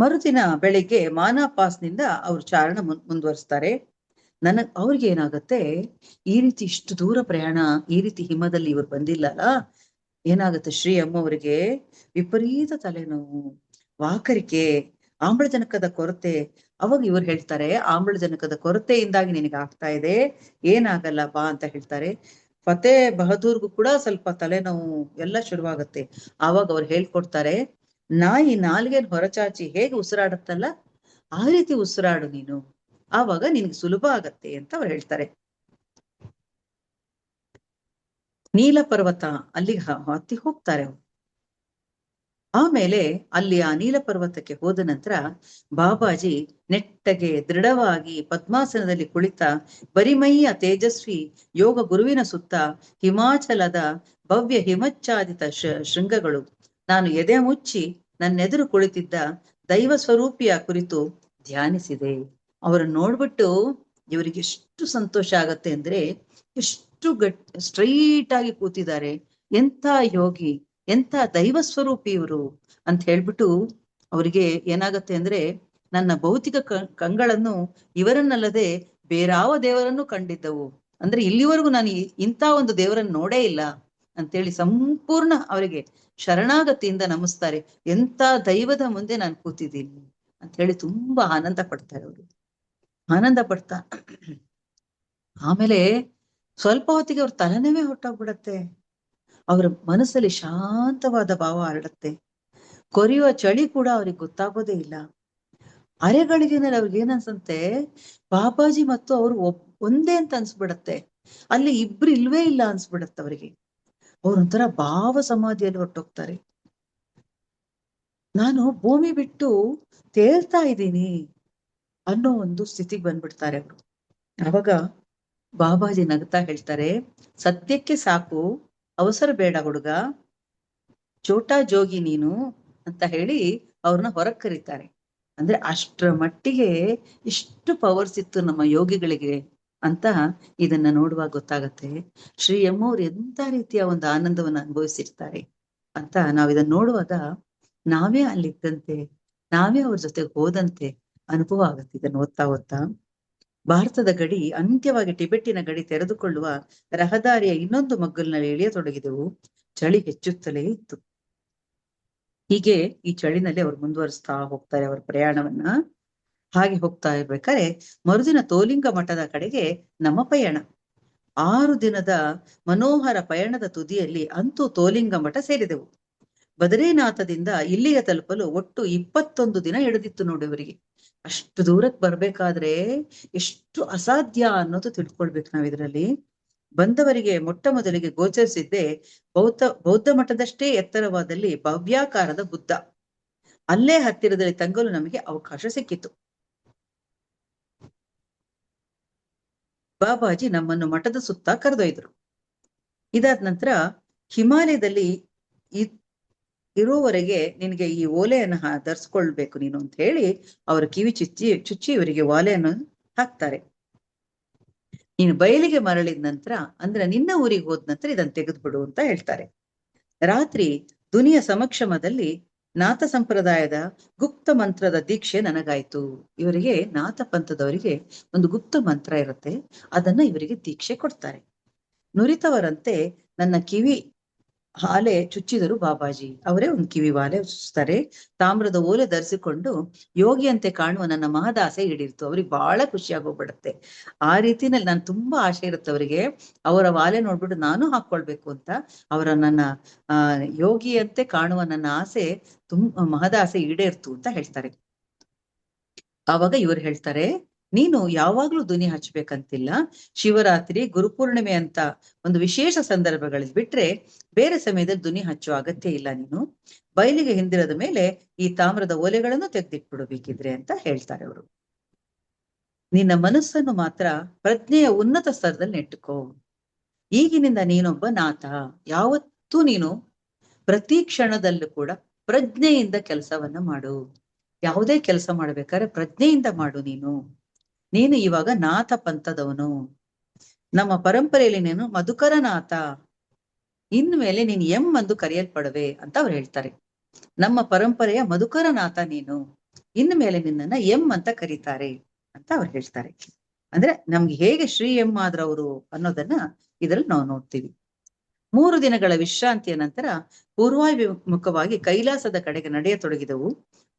ಮರುದಿನ ಬೆಳಿಗ್ಗೆ ಮಾನಾಪಾಸ್ನಿಂದ ಅವ್ರು ಚಾರಣ ಮುಂದುವರಿಸ್ತಾರೆ. ಅವ್ರಿಗೆ ಏನಾಗತ್ತೆ, ಈ ರೀತಿ ಇಷ್ಟು ದೂರ ಪ್ರಯಾಣ, ಈ ರೀತಿ ಹಿಮದಲ್ಲಿ ಇವ್ರು ಬಂದಿಲ್ಲಲ್ಲ, ಏನಾಗುತ್ತೆ ಶ್ರೀ ಅಮ್ಮವರಿಗೆ ವಿಪರೀತ ತಲೆನೋವು, ವಾಕರಿಕೆ, ಆಮ್ಲಜನಕದ ಕೊರತೆ. ಅವಾಗ ಇವ್ರು ಹೇಳ್ತಾರೆ, ಆಮ್ಲಜನಕದ ಕೊರತೆಯಿಂದಾಗಿ ನಿನಗೆ ಆಗ್ತಾ ಇದೆ, ಏನಾಗಲ್ಲ ಬಾ ಅಂತ ಹೇಳ್ತಾರೆ. ಫತೇ ಬಹದ್ದೂರ್ಗೂ ಕೂಡ ಸ್ವಲ್ಪ ತಲೆನೋವು ಎಲ್ಲ ಶುರುವಾಗತ್ತೆ. ಆವಾಗ ಅವ್ರು ಹೇಳ್ಕೊಡ್ತಾರೆ, ನಾಯಿ ನಾಲ್ಗೆನ್ ಹೊರಚಾಚಿ ಹೇಗೆ ಉಸಿರಾಡುತ್ತಲ್ಲ ಆ ರೀತಿ ಉಸಿರಾಡು ನೀನು, ಆವಾಗ ನಿನ್ಗೆ ಸುಲಭ ಆಗತ್ತೆ ಅಂತ ಅವ್ರು ಹೇಳ್ತಾರೆ. ನೀಲ ಪರ್ವತ ಅಲ್ಲಿಗೆ ಹತ್ತಿ ಹೋಗ್ತಾರೆ ಅವ್ರು. ಆಮೇಲೆ ಅಲ್ಲಿ ಆ ನೀಲ ಪರ್ವತಕ್ಕೆ ಹೋದ ನಂತರ ಬಾಬಾಜಿ ನೆಟ್ಟಗೆ ದೃಢವಾಗಿ ಪದ್ಮಾಸನದಲ್ಲಿ ಕುಳಿತ ಬರಿಮೈಯ ತೇಜಸ್ವಿ ಯೋಗ ಗುರುವಿನ ಸುತ್ತ ಹಿಮಾಚಲದ ಭವ್ಯ ಹಿಮಚ್ಛಾದಿತ ಶೃಂಗಗಳು ನಾನು ಎದೆ ಮುಚ್ಚಿ ನನ್ನೆದುರು ಕುಳಿತಿದ್ದ ದೈವ ಸ್ವರೂಪಿಯ ಕುರಿತು ಧ್ಯಾನಿಸಿದೆ. ಅವರನ್ನು ನೋಡ್ಬಿಟ್ಟು ಇವರಿಗೆ ಎಷ್ಟು ಸಂತೋಷ ಆಗತ್ತೆ ಅಂದ್ರೆ, ಎಷ್ಟು ಸ್ಟ್ರೈಟ್ ಆಗಿ ಕೂತಿದ್ದಾರೆ, ಎಂಥ ಯೋಗಿ, ಎಂಥ ದೈವ ಸ್ವರೂಪಿ ಇವರು ಅಂತ ಹೇಳ್ಬಿಟ್ಟು ಅವರಿಗೆ ಏನಾಗತ್ತೆ ಅಂದ್ರೆ, ನನ್ನ ಭೌತಿಕ ಕಂಗಳನ್ನು ಇವರನ್ನಲ್ಲದೆ ಬೇರಾವ ದೇವರನ್ನು ಕಂಡಿದ್ದವು, ಅಂದ್ರೆ ಇಲ್ಲಿವರೆಗೂ ನಾನು ಇಂಥ ಒಂದು ದೇವರನ್ನು ನೋಡೇ ಇಲ್ಲ ಅಂತೇಳಿ ಸಂಪೂರ್ಣ ಅವರಿಗೆ ಶರಣಾಗತಿಯಿಂದ ನಮಿಸ್ತಾರೆ. ಎಂಥ ದೈವದ ಮುಂದೆ ನಾನು ಕೂತಿದ್ದೀನಿ ಅಂತ ಹೇಳಿ ತುಂಬಾ ಆನಂದ ಪಡ್ತಾರೆ ಅವರು. ಆನಂದ ಪಡ್ತಾ ಆಮೇಲೆ ಸ್ವಲ್ಪ ಹೊತ್ತಿಗೆ ಅವ್ರ ತಲೆನೋವೇ ಹೊಟ್ಟೋಗ್ಬಿಡತ್ತೆ. ಅವರ ಮನಸ್ಸಲ್ಲಿ ಶಾಂತವಾದ ಭಾವ ಹರಡುತ್ತೆ. ಕೊರೆಯುವ ಚಳಿ ಕೂಡ ಅವ್ರಿಗೆ ಗೊತ್ತಾಗೋದೇ ಇಲ್ಲ. ಅರೆಗಳಿಗೆನಲ್ಲಿ ಅವ್ರಿಗೆ ಏನನ್ಸುತ್ತೆ, ಬಾಬಾಜಿ ಮತ್ತು ಅವರು ಒಂದೇ ಅಂತ ಅನ್ಸ್ಬಿಡತ್ತೆ. ಅಲ್ಲಿ ಇಬ್ರು ಇಲ್ವೇ ಇಲ್ಲ ಅನ್ಸ್ಬಿಡತ್ತೆ ಅವರಿಗೆ. ಅವ್ರೊಂಥರ ಭಾವ ಸಮಾಧಿಯಲ್ಲಿ ಹೊರಟೋಗ್ತಾರೆ. ನಾನು ಭೂಮಿ ಬಿಟ್ಟು ತೇಲ್ತಾ ಇದ್ದೀನಿ ಅನ್ನೋ ಒಂದು ಸ್ಥಿತಿಗೆ ಬಂದ್ಬಿಡ್ತಾರೆ ಅವರು. ಅವಾಗ ಬಾಬಾಜಿ ನಗ್ತಾ ಹೇಳ್ತಾರೆ, ಸದ್ಯಕ್ಕೆ ಸಾಕು, ಅವಸರ ಬೇಡ ಹುಡುಗ, ಚೋಟಾ ಜೋಗಿ ನೀನು ಅಂತ ಹೇಳಿ ಅವ್ರನ್ನ ಹೊರಗ್ ಕರೀತಾರೆ. ಅಂದ್ರೆ ಅಷ್ಟರ ಮಟ್ಟಿಗೆ ಇಷ್ಟು ಪವರ್ಸ್ ಇತ್ತು ನಮ್ಮ ಯೋಗಿಗಳಿಗೆ ಅಂತ ಇದನ್ನ ನೋಡುವಾಗ ಗೊತ್ತಾಗತ್ತೆ. ಶ್ರೀ ಎಂ ಅವ್ರು ಎಂತ ರೀತಿಯ ಒಂದು ಆನಂದವನ್ನ ಅನುಭವಿಸಿರ್ತಾರೆ ಅಂತ ನಾವ್ ಇದನ್ನ ನೋಡುವಾಗ ನಾವೇ ಅಲ್ಲಿದ್ದಂತೆ, ನಾವೇ ಅವ್ರ ಜೊತೆಗೆ ಹೋದಂತೆ ಅನುಭವ ಆಗತ್ತೆ ಇದನ್ನ ಓದ್ತಾ. ಭಾರತದ ಗಡಿ ಅಂತ್ಯವಾಗಿ ಟಿಬೆಟ್ಟಿನ ಗಡಿ ತೆರೆದುಕೊಳ್ಳುವ ರಹದಾರಿಯ ಇನ್ನೊಂದು ಮಗ್ಗಲಿನಲ್ಲಿ ಇಳಿಯತೊಡಗಿದೆವು. ಚಳಿ ಹೆಚ್ಚುತ್ತಲೇ ಇತ್ತು. ಹೀಗೆ ಈ ಚಳಿನಲ್ಲಿ ಅವರು ಮುಂದುವರಿಸ್ತಾ ಹೋಗ್ತಾರೆ ಅವರ ಪ್ರಯಾಣವನ್ನ. ಹಾಗೆ ಹೋಗ್ತಾ ಇರ್ಬೇಕಾದ್ರೆ ಮರುದಿನ ತೋಲಿಂಗ ಮಠದ ಕಡೆಗೆ ನಮ್ಮ ಪಯಣ. 6 ದಿನದ ಮನೋಹರ ಪಯಣದ ತುದಿಯಲ್ಲಿ ಅಂತೂ ತೋಲಿಂಗ ಮಠ ಸೇರಿದೆವು. ಬದರೀನಾಥದಿಂದ ಇಲ್ಲಿಗೆ ತಲುಪಲು ಒಟ್ಟು 21 ದಿನ ಹಿಡಿದಿತ್ತು ನೋಡಿ ಅವರಿಗೆ. ಅಷ್ಟು ದೂರಕ್ಕೆ ಬರ್ಬೇಕಾದ್ರೆ ಎಷ್ಟು ಅಸಾಧ್ಯ ಅನ್ನೋದು ತಿಳ್ಕೊಳ್ಬೇಕು ನಾವ್ ಇದರಲ್ಲಿ. ಬಂದವರಿಗೆ ಮೊಟ್ಟ ಮೊದಲಿಗೆ ಗೋಚರಿಸಿದ್ದೆ ಬೌದ್ಧ ಮಠದಷ್ಟೇ ಎತ್ತರವಾದಲ್ಲಿ ಭವ್ಯಾಕಾರದ ಬುದ್ಧ. ಅಲ್ಲೇ ಹತ್ತಿರದಲ್ಲಿ ತಂಗಲು ನಮಗೆ ಅವಕಾಶ ಸಿಕ್ಕಿತು. ಬಾಬಾಜಿ ನಮ್ಮನ್ನು ಮಠದ ಸುತ್ತ ಕರೆದೊಯ್ದರು. ಇದಾದ ನಂತರ ಹಿಮಾಲಯದಲ್ಲಿ ಇರುವವರೆಗೆ ನಿನಗೆ ಈ ಓಲೆಯನ್ನು ಧರಿಸ್ಕೊಳ್ಬೇಕು ನೀನು ಅಂತ ಹೇಳಿ ಅವರ ಕಿವಿ ಚುಚ್ಚಿ ಇವರಿಗೆ ಓಲೆಯನ್ನು ಹಾಕ್ತಾರೆ. ನೀನು ಬಯಲಿಗೆ ಮರಳಿದ ನಂತರ, ಅಂದ್ರೆ ನಿನ್ನ ಊರಿಗೆ ಹೋದ ನಂತರ ಇದನ್ನು ತೆಗೆದ್ಬಿಡು ಅಂತ ಹೇಳ್ತಾರೆ. ರಾತ್ರಿ ದುನಿಯ ಸಮಕ್ಷಮದಲ್ಲಿ ನಾಥ ಸಂಪ್ರದಾಯದ ಗುಪ್ತ ಮಂತ್ರದ ದೀಕ್ಷೆ ನನಗಾಯ್ತು. ಇವರಿಗೆ ನಾಥ ಪಂಥದವರಿಗೆ ಒಂದು ಗುಪ್ತ ಮಂತ್ರ ಇರುತ್ತೆ, ಅದನ್ನ ಇವರಿಗೆ ದೀಕ್ಷೆ ಕೊಡ್ತಾರೆ. ನುರಿತವರಂತೆ ನನ್ನ ಕಿವಿ ಹಾಲೆ ಚುಚ್ಚಿದರು ಬಾಬಾಜಿ. ಅವರೇ ಒಂದು ಕಿವಿ ವಾಲೆ ಚುಚ್ತಾರೆ. ತಾಮ್ರದ ಓಲೆ ಧರಿಸಿಕೊಂಡು ಯೋಗಿಯಂತೆ ಕಾಣುವ ನನ್ನ ಮಹದಾಸೆ ಈಡೇರಿತು. ಅವ್ರಿಗೆ ಬಹಳ ಖುಷಿಯಾಗೋಗ್ಬಿಡುತ್ತೆ. ಆ ರೀತಿನಲ್ಲಿ ನಾನು ತುಂಬಾ ಆಸೆ ಇರುತ್ತೆ ಅವರಿಗೆ, ಅವರ ವಾಲೆ ನೋಡ್ಬಿಟ್ಟು ನಾನು ಹಾಕೊಳ್ಬೇಕು ಅಂತ. ಅವರ ನನ್ನ ಯೋಗಿಯಂತೆ ಕಾಣುವ ನನ್ನ ಆಸೆ ಮಹದಾಸೆ ಈಡೇರ್ತು ಅಂತ ಹೇಳ್ತಾರೆ. ಆವಾಗ ಇವ್ರು ಹೇಳ್ತಾರೆ, ನೀನು ಯಾವಾಗ್ಲೂ ಧ್ವನಿ ಹಚ್ಬೇಕಂತಿಲ್ಲ. ಶಿವರಾತ್ರಿ, ಗುರುಪೂರ್ಣಿಮೆ ಅಂತ ಒಂದು ವಿಶೇಷ ಸಂದರ್ಭಗಳಲ್ಲಿ ಬಿಟ್ರೆ ಬೇರೆ ಸಮಯದಲ್ಲಿ ಧ್ವನಿ ಹಚ್ಚುವ ಅಗತ್ಯ ಇಲ್ಲ. ನೀನು ಬಯಲಿಗೆ ಹಿಂದಿರದ ಮೇಲೆ ಈ ತಾಮ್ರದ ಓಲೆಗಳನ್ನು ತೆಗೆದಿಟ್ಬಿಡಬೇಕಿದ್ರೆ ಅಂತ ಹೇಳ್ತಾರೆ ಅವರು. ನಿನ್ನ ಮನಸ್ಸನ್ನು ಮಾತ್ರ ಪ್ರಜ್ಞೆಯ ಉನ್ನತ ಸ್ತರದಲ್ಲಿ ನೆಟ್ಟುಕೋ. ಈಗಿನಿಂದ ನೀನೊಬ್ಬ ನಾಥ. ಯಾವತ್ತೂ ನೀನು ಪ್ರತಿ ಕ್ಷಣದಲ್ಲೂ ಕೂಡ ಪ್ರಜ್ಞೆಯಿಂದ ಕೆಲಸವನ್ನ ಮಾಡು. ಯಾವುದೇ ಕೆಲಸ ಮಾಡ್ಬೇಕಾದ್ರೆ ಪ್ರಜ್ಞೆಯಿಂದ ಮಾಡು. ನೀನು ಇವಾಗ ನಾಥ ಪಂಥದವನು. ನಮ್ಮ ಪರಂಪರೆಯಲ್ಲಿ ನೀನು ಮಧುಕರನಾಥ. ಇನ್ಮೇಲೆ ನೀನು ಎಂ ಎಂದು ಕರೆಯಲ್ಪಡುವೆ ಅಂತ ಅವ್ರು ಹೇಳ್ತಾರೆ. ನಮ್ಮ ಪರಂಪರೆಯ ಮಧುಕರನಾಥ ನೀನು, ಇನ್ಮೇಲೆ ನಿನ್ನನ್ನ ಎಂ ಅಂತ ಕರೀತಾರೆ ಅಂತ ಅವ್ರು ಹೇಳ್ತಾರೆ. ಅಂದ್ರೆ ನಮ್ಗೆ ಹೇಗೆ ಶ್ರೀ ಎಂ ಆದ್ರವರು ಅನ್ನೋದನ್ನ ಇದರಲ್ಲಿ ನಾವು ನೋಡ್ತೀವಿ. 3 ದಿನಗಳ ವಿಶ್ರಾಂತಿಯ ನಂತರ ಪೂರ್ವಾಭಿಮುಖವಾಗಿ ಕೈಲಾಸದ ಕಡೆಗೆ ನಡೆಯತೊಡಗಿದೆವು.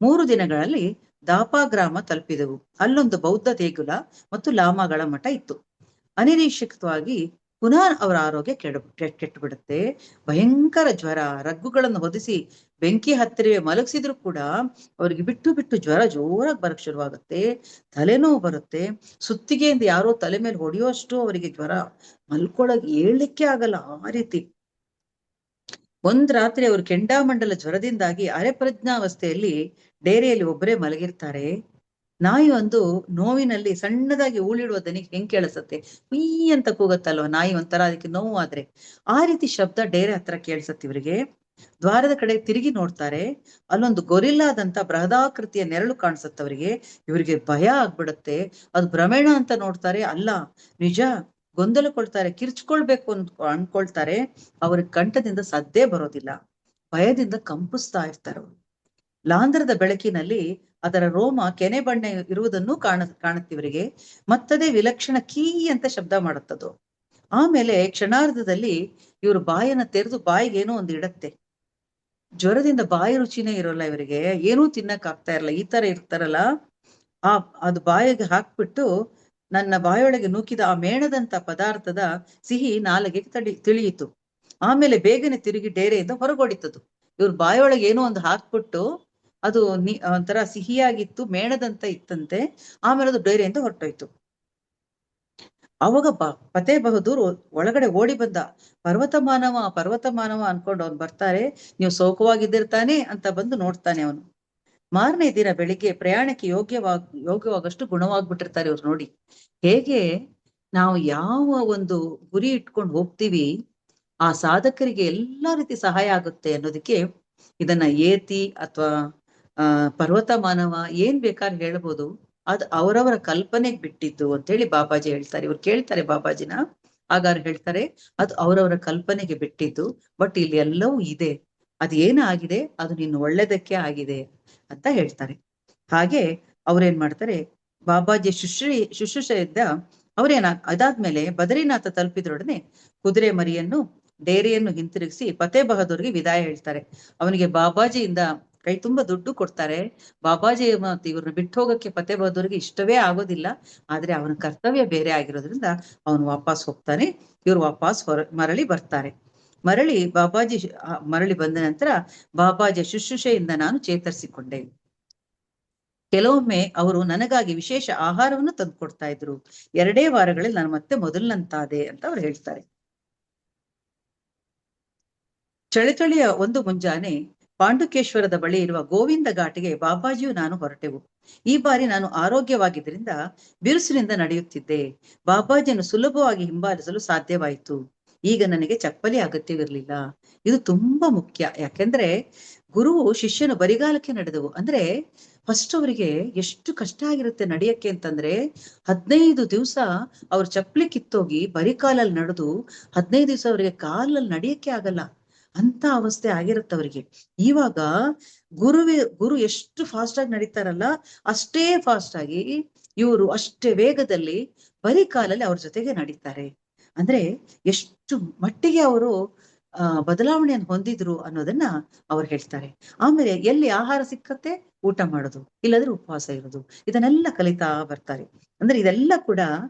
3 ದಿನಗಳಲ್ಲಿ ದಾಪಾಗ್ರಾಮ ತಲುಪಿದೆವು. ಅಲ್ಲೊಂದು ಬೌದ್ಧ ದೇಗುಲ ಮತ್ತು ಲಾಮಾಗಳ ಮಠ ಇತ್ತು. ಅನಿರೀಕ್ಷಿತವಾಗಿ ಪುನಃ ಅವರ ಆರೋಗ್ಯ ಕೆಟ್ಟು ಬಿಡುತ್ತೆ. ಭಯಂಕರ ಜ್ವರ, ರಗ್ಗುಗಳನ್ನು ಹೊದಿಸಿ ಬೆಂಕಿ ಹತ್ತಿರವೇ ಮಲಗಿಸಿದ್ರು ಕೂಡ ಅವ್ರಿಗೆ ಬಿಟ್ಟು ಜ್ವರ ಜೋರಾಗಿ ಬರಕ್ ಶುರುವಾಗುತ್ತೆ. ತಲೆನೋವು ಬರುತ್ತೆ. ಸುತ್ತಿಗೆಯಿಂದ ಯಾರೋ ತಲೆ ಮೇಲೆ ಹೊಡೆಯುವಷ್ಟು ಅವರಿಗೆ ಜ್ವರ, ಮಲ್ಕೊಳಕ್ ಏಳ್ಲಿಕ್ಕೆ ಆಗಲ್ಲ ಆ ರೀತಿ. ಒಂದ್ ರಾತ್ರಿ ಅವರು ಕೆಂಡಾಮಂಡಲ ಜ್ವರದಿಂದಾಗಿ ಅರೆಪ್ರಜ್ಞಾವಸ್ಥೆಯಲ್ಲಿ ಡೇರೆಯಲ್ಲಿ ಒಬ್ಬರೇ ಮಲಗಿರ್ತಾರೆ. ನಾಯಿ ಒಂದು ನೋವಿನಲ್ಲಿ ಸಣ್ಣದಾಗಿ ಊಳಿಡುವ ದನಿಗೆ ಹೆಂಗ್ ಕೇಳಿಸತ್ತೆ, ಹುಯ್ ಅಂತ ಕೂಗತ್ತಲ್ವ ನಾಯಿ, ಒಂಥರ ಅದಕ್ಕೆ ನೋವು ಆದ್ರೆ ಆ ರೀತಿ ಶಬ್ದ ಡೇರೆ ಹತ್ರ ಕೇಳಿಸತ್ತೆ ಇವರಿಗೆ. ದ್ವಾರದ ಕಡೆ ತಿರುಗಿ ನೋಡ್ತಾರೆ. ಅಲ್ಲೊಂದು ಗೊರಿಲ್ಲಾದಂತ ಬೃಹದಾಕೃತಿಯ ನೆರಳು ಕಾಣಿಸತ್ತೆ ಅವರಿಗೆ. ಇವರಿಗೆ ಭಯ ಆಗ್ಬಿಡತ್ತೆ. ಅದು ಭ್ರಮೇಣ ಅಂತ ನೋಡ್ತಾರೆ, ಅಲ್ಲ ನಿಜ. ಗೊಂದಲ ಕೊಡ್ತಾರೆ, ಕಿರ್ಚ್ಕೊಳ್ಬೇಕು ಅನ್ಕೊಳ್ತಾರೆ. ಅವ್ರಿಗೆ ಕಂಠದಿಂದ ಸದ್ದೇ ಬರೋದಿಲ್ಲ. ಭಯದಿಂದ ಕಂಪಿಸ್ತಾ ಇರ್ತಾರೆ ಅವರು. ಲಾಂಧ್ರದ ಬೆಳಕಿನಲ್ಲಿ ಅದರ ರೋಮ ಕೆನೆ ಬಣ್ಣ ಇರುವುದನ್ನು ಕಾಣುತ್ತಿವರಿಗೆ. ಮತ್ತದೇ ವಿಲಕ್ಷಣ ಕೀ ಅಂತ ಶಬ್ದ ಮಾಡುತ್ತದು. ಆಮೇಲೆ ಕ್ಷಣಾರ್ಧದಲ್ಲಿ ಇವರು ಬಾಯನ್ನ ತೆರೆದು ಬಾಯಿಗೆ ಏನೋ ಒಂದು ಇಡತ್ತೆ. ಜ್ವರದಿಂದ ಬಾಯಿ ರುಚಿನೇ ಇರೋಲ್ಲ ಇವರಿಗೆ, ಏನೂ ತಿನ್ನಕ್ ಆಗ್ತಾ ಇರಲ್ಲ. ಈ ತರ ಇರ್ತಾರಲ್ಲ, ಅದು ಬಾಯಿಗೆ ಹಾಕ್ಬಿಟ್ಟು ನನ್ನ ಬಾಯೊಳಗೆ ನೂಕಿದ ಆ ಮೇಣದಂತ ಪದಾರ್ಥದ ಸಿಹಿ ನಾಲಿಗೆಗೆ ತಿಳಿಯಿತು. ಆಮೇಲೆ ಬೇಗನೆ ತಿರುಗಿ ಡೇರೆಯಿಂದ ಹೊರಗೊಡಿತದು. ಇವ್ರ ಬಾಯೊಳಗೆ ಏನೋ ಒಂದು ಹಾಕ್ಬಿಟ್ಟು ಅದು ಒಂಥರ ಸಿಹಿಯಾಗಿತ್ತು, ಮೇಣದಂತ ಇತ್ತಂತೆ. ಆಮೇಲೆ ಅದು ಡೇರೆಯಿಂದ ಹೊರಟೋಯ್ತು. ಅವಾಗ ಫತೇ ಬಹದ್ದೂರ್ ಒಳಗಡೆ ಓಡಿ ಬಂದ. ಪರ್ವತ ಮಾನವ ಅನ್ಕೊಂಡು ಅವ್ನು ಬರ್ತಾರೆ. ನೀವು ಸೌಖ್ಯವಾಗಿದ್ದಿರ್ತಾನೆ ಅಂತ ಬಂದು ನೋಡ್ತಾನೆ ಅವನು. ಮಾರನೇ ದಿನ ಬೆಳಿಗ್ಗೆ ಪ್ರಯಾಣಕ್ಕೆ ಯೋಗ್ಯವಾಗಷ್ಟು ಗುಣವಾಗ್ಬಿಟ್ಟಿರ್ತಾರೆ ಇವ್ರು. ನೋಡಿ ಹೇಗೆ ನಾವು ಯಾವ ಒಂದು ಗುರಿ ಇಟ್ಕೊಂಡು ಹೋಗ್ತೀವಿ, ಆ ಸಾಧಕರಿಗೆ ಎಲ್ಲಾ ರೀತಿ ಸಹಾಯ ಆಗುತ್ತೆ ಅನ್ನೋದಕ್ಕೆ ಇದನ್ನ ಏತಿ ಅಥವಾ ಪರ್ವತ ಮಾನವ ಏನ್ ಬೇಕಾದ್ರೆ ಹೇಳ್ಬೋದು, ಅದು ಅವರವರ ಕಲ್ಪನೆಗೆ ಬಿಟ್ಟಿದ್ದು ಅಂತ ಹೇಳಿ ಬಾಬಾಜಿ ಹೇಳ್ತಾರೆ. ಇವ್ರು ಕೇಳ್ತಾರೆ ಬಾಬಾಜಿನ, ಆಗಾರ ಹೇಳ್ತಾರೆ ಅದು ಅವರವರ ಕಲ್ಪನೆಗೆ ಬಿಟ್ಟಿದ್ದು, ಬಟ್ ಇಲ್ಲಿ ಎಲ್ಲವೂ ಇದೆ, ಅದು ಏನಾಗಿದೆ ಅದು ನಿನ್ನ ಒಳ್ಳೇದಕ್ಕೆ ಆಗಿದೆ ಅಂತ ಹೇಳ್ತಾರೆ. ಹಾಗೆ ಅವ್ರೇನ್ ಮಾಡ್ತಾರೆ, ಬಾಬಾಜಿ ಶುಶ್ರೂಷೆಯಿಂದ ಅದಾದ್ಮೇಲೆ ಬದರಿನಾಥ ತಲುಪಿದ್ರೊಡನೆ ಕುದುರೆ ಮರಿಯನ್ನು ಡೇರೆಯನ್ನು ಹಿಂತಿರುಗಿಸಿ ಫತೇ ಬಹದ್ದೂರ್ಗೆ ವಿದಾಯ ಹೇಳ್ತಾರೆ. ಅವನಿಗೆ ಬಾಬಾಜಿಯಿಂದ ಕೈ ತುಂಬಾ ದುಡ್ಡು ಕೊಡ್ತಾರೆ. ಬಾಬಾಜಿ ಮತ್ತು ಇವ್ರನ್ನ ಬಿಟ್ಟು ಹೋಗಕ್ಕೆ ಫತೇ ಬಹದ್ದೂರ್ಗೆ ಇಷ್ಟವೇ ಆಗೋದಿಲ್ಲ. ಆದ್ರೆ ಅವನ ಕರ್ತವ್ಯ ಬೇರೆ ಆಗಿರೋದ್ರಿಂದ ಅವನು ವಾಪಸ್ ಹೋಗ್ತಾನೆ. ಇವ್ರು ವಾಪಸ್ ಮರಳಿ ಬರ್ತಾರೆ. ಮರಳಿ ಬಂದ ನಂತರ ಬಾಬಾಜಿಯ ಶುಶ್ರೂಷೆಯಿಂದ ನಾನು ಚೇತರಿಸಿಕೊಂಡೆ. ಕೆಲವೊಮ್ಮೆ ಅವರು ನನಗಾಗಿ ವಿಶೇಷ ಆಹಾರವನ್ನು ತಂದು ಕೊಡ್ತಾ ಇದ್ರು. 2 ವಾರಗಳಲ್ಲಿ ನಾನು ಮತ್ತೆ ಮೊದಲಿನಂತಾದೆ ಅಂತ ಅವ್ರು ಹೇಳ್ತಾರೆ. ಚಳಿಯ ಒಂದು ಮುಂಜಾನೆ ಪಾಂಡುಕೇಶ್ವರದ ಬಳಿ ಇರುವ ಗೋವಿಂದ ಘಾಟಿಗೆ ಬಾಬಾಜಿಯು ನಾನು ಹೊರಟೆವು. ಈ ಬಾರಿ ನಾನು ಆರೋಗ್ಯವಾಗಿದ್ದರಿಂದ ಬಿರುಸಿನಿಂದ ನಡೆಯುತ್ತಿದ್ದೆ. ಬಾಬಾಜಿಯನ್ನು ಸುಲಭವಾಗಿ ಹಿಂಬಾಲಿಸಲು ಸಾಧ್ಯವಾಯಿತು. ಈಗ ನನಗೆ ಚಪ್ಪಲಿ ಅಗತ್ಯವಿರಲಿಲ್ಲ. ಇದು ತುಂಬಾ ಮುಖ್ಯ. ಯಾಕೆಂದ್ರೆ ಗುರುವು ಶಿಷ್ಯನು ಬರಿಗಾಲಕ್ಕೆ ನಡೆದವು ಅಂದ್ರೆ ಫಸ್ಟ್ ಅವರಿಗೆ ಎಷ್ಟು ಕಷ್ಟ ಆಗಿರುತ್ತೆ ನಡೆಯಕ್ಕೆ ಅಂತಂದ್ರೆ, 15 ದಿವಸ ಅವ್ರ ಚಪ್ಪಲಿ ಕಿತ್ತೋಗಿ ಬರಿಕಾಲಲ್ಲಿ ನಡೆದು 15 ದಿವಸ ಅವರಿಗೆ ಕಾಲಲ್ಲಿ ನಡೆಯಕ್ಕೆ ಆಗಲ್ಲ ಅಂತ ಅವಸ್ಥೆ ಆಗಿರುತ್ತೆ ಅವರಿಗೆ. ಇವಾಗ ಗುರು ಎಷ್ಟು ಫಾಸ್ಟ್ ಆಗಿ ನಡೀತಾರಲ್ಲ, ಅಷ್ಟೇ ಫಾಸ್ಟ್ ಆಗಿ ಇವರು ಅಷ್ಟೇ ವೇಗದಲ್ಲಿ ಬರೀ ಕಾಲಲ್ಲಿ ಅವ್ರ ಜೊತೆಗೆ ನಡೀತಾರೆ. ಅಂದ್ರೆ ಎಷ್ಟು ಮಟ್ಟಿಗೆ ಅವರು ಬದಲಾವಣೆಯನ್ನು ಹೊಂದಿದ್ರು ಅನ್ನೋದನ್ನ ಅವ್ರು ಹೇಳ್ತಾರೆ. ಆಮೇಲೆ ಎಲ್ಲಿ ಆಹಾರ ಸಿಕ್ಕತ್ತೆ ಊಟ ಮಾಡೋದು, ಇಲ್ಲದ್ರೆ ಉಪವಾಸ ಇರೋದು, ಇದನ್ನೆಲ್ಲ ಕಲಿತಾ ಬರ್ತಾರೆ. ಅಂದ್ರೆ ಇದೆಲ್ಲ ಕೂಡ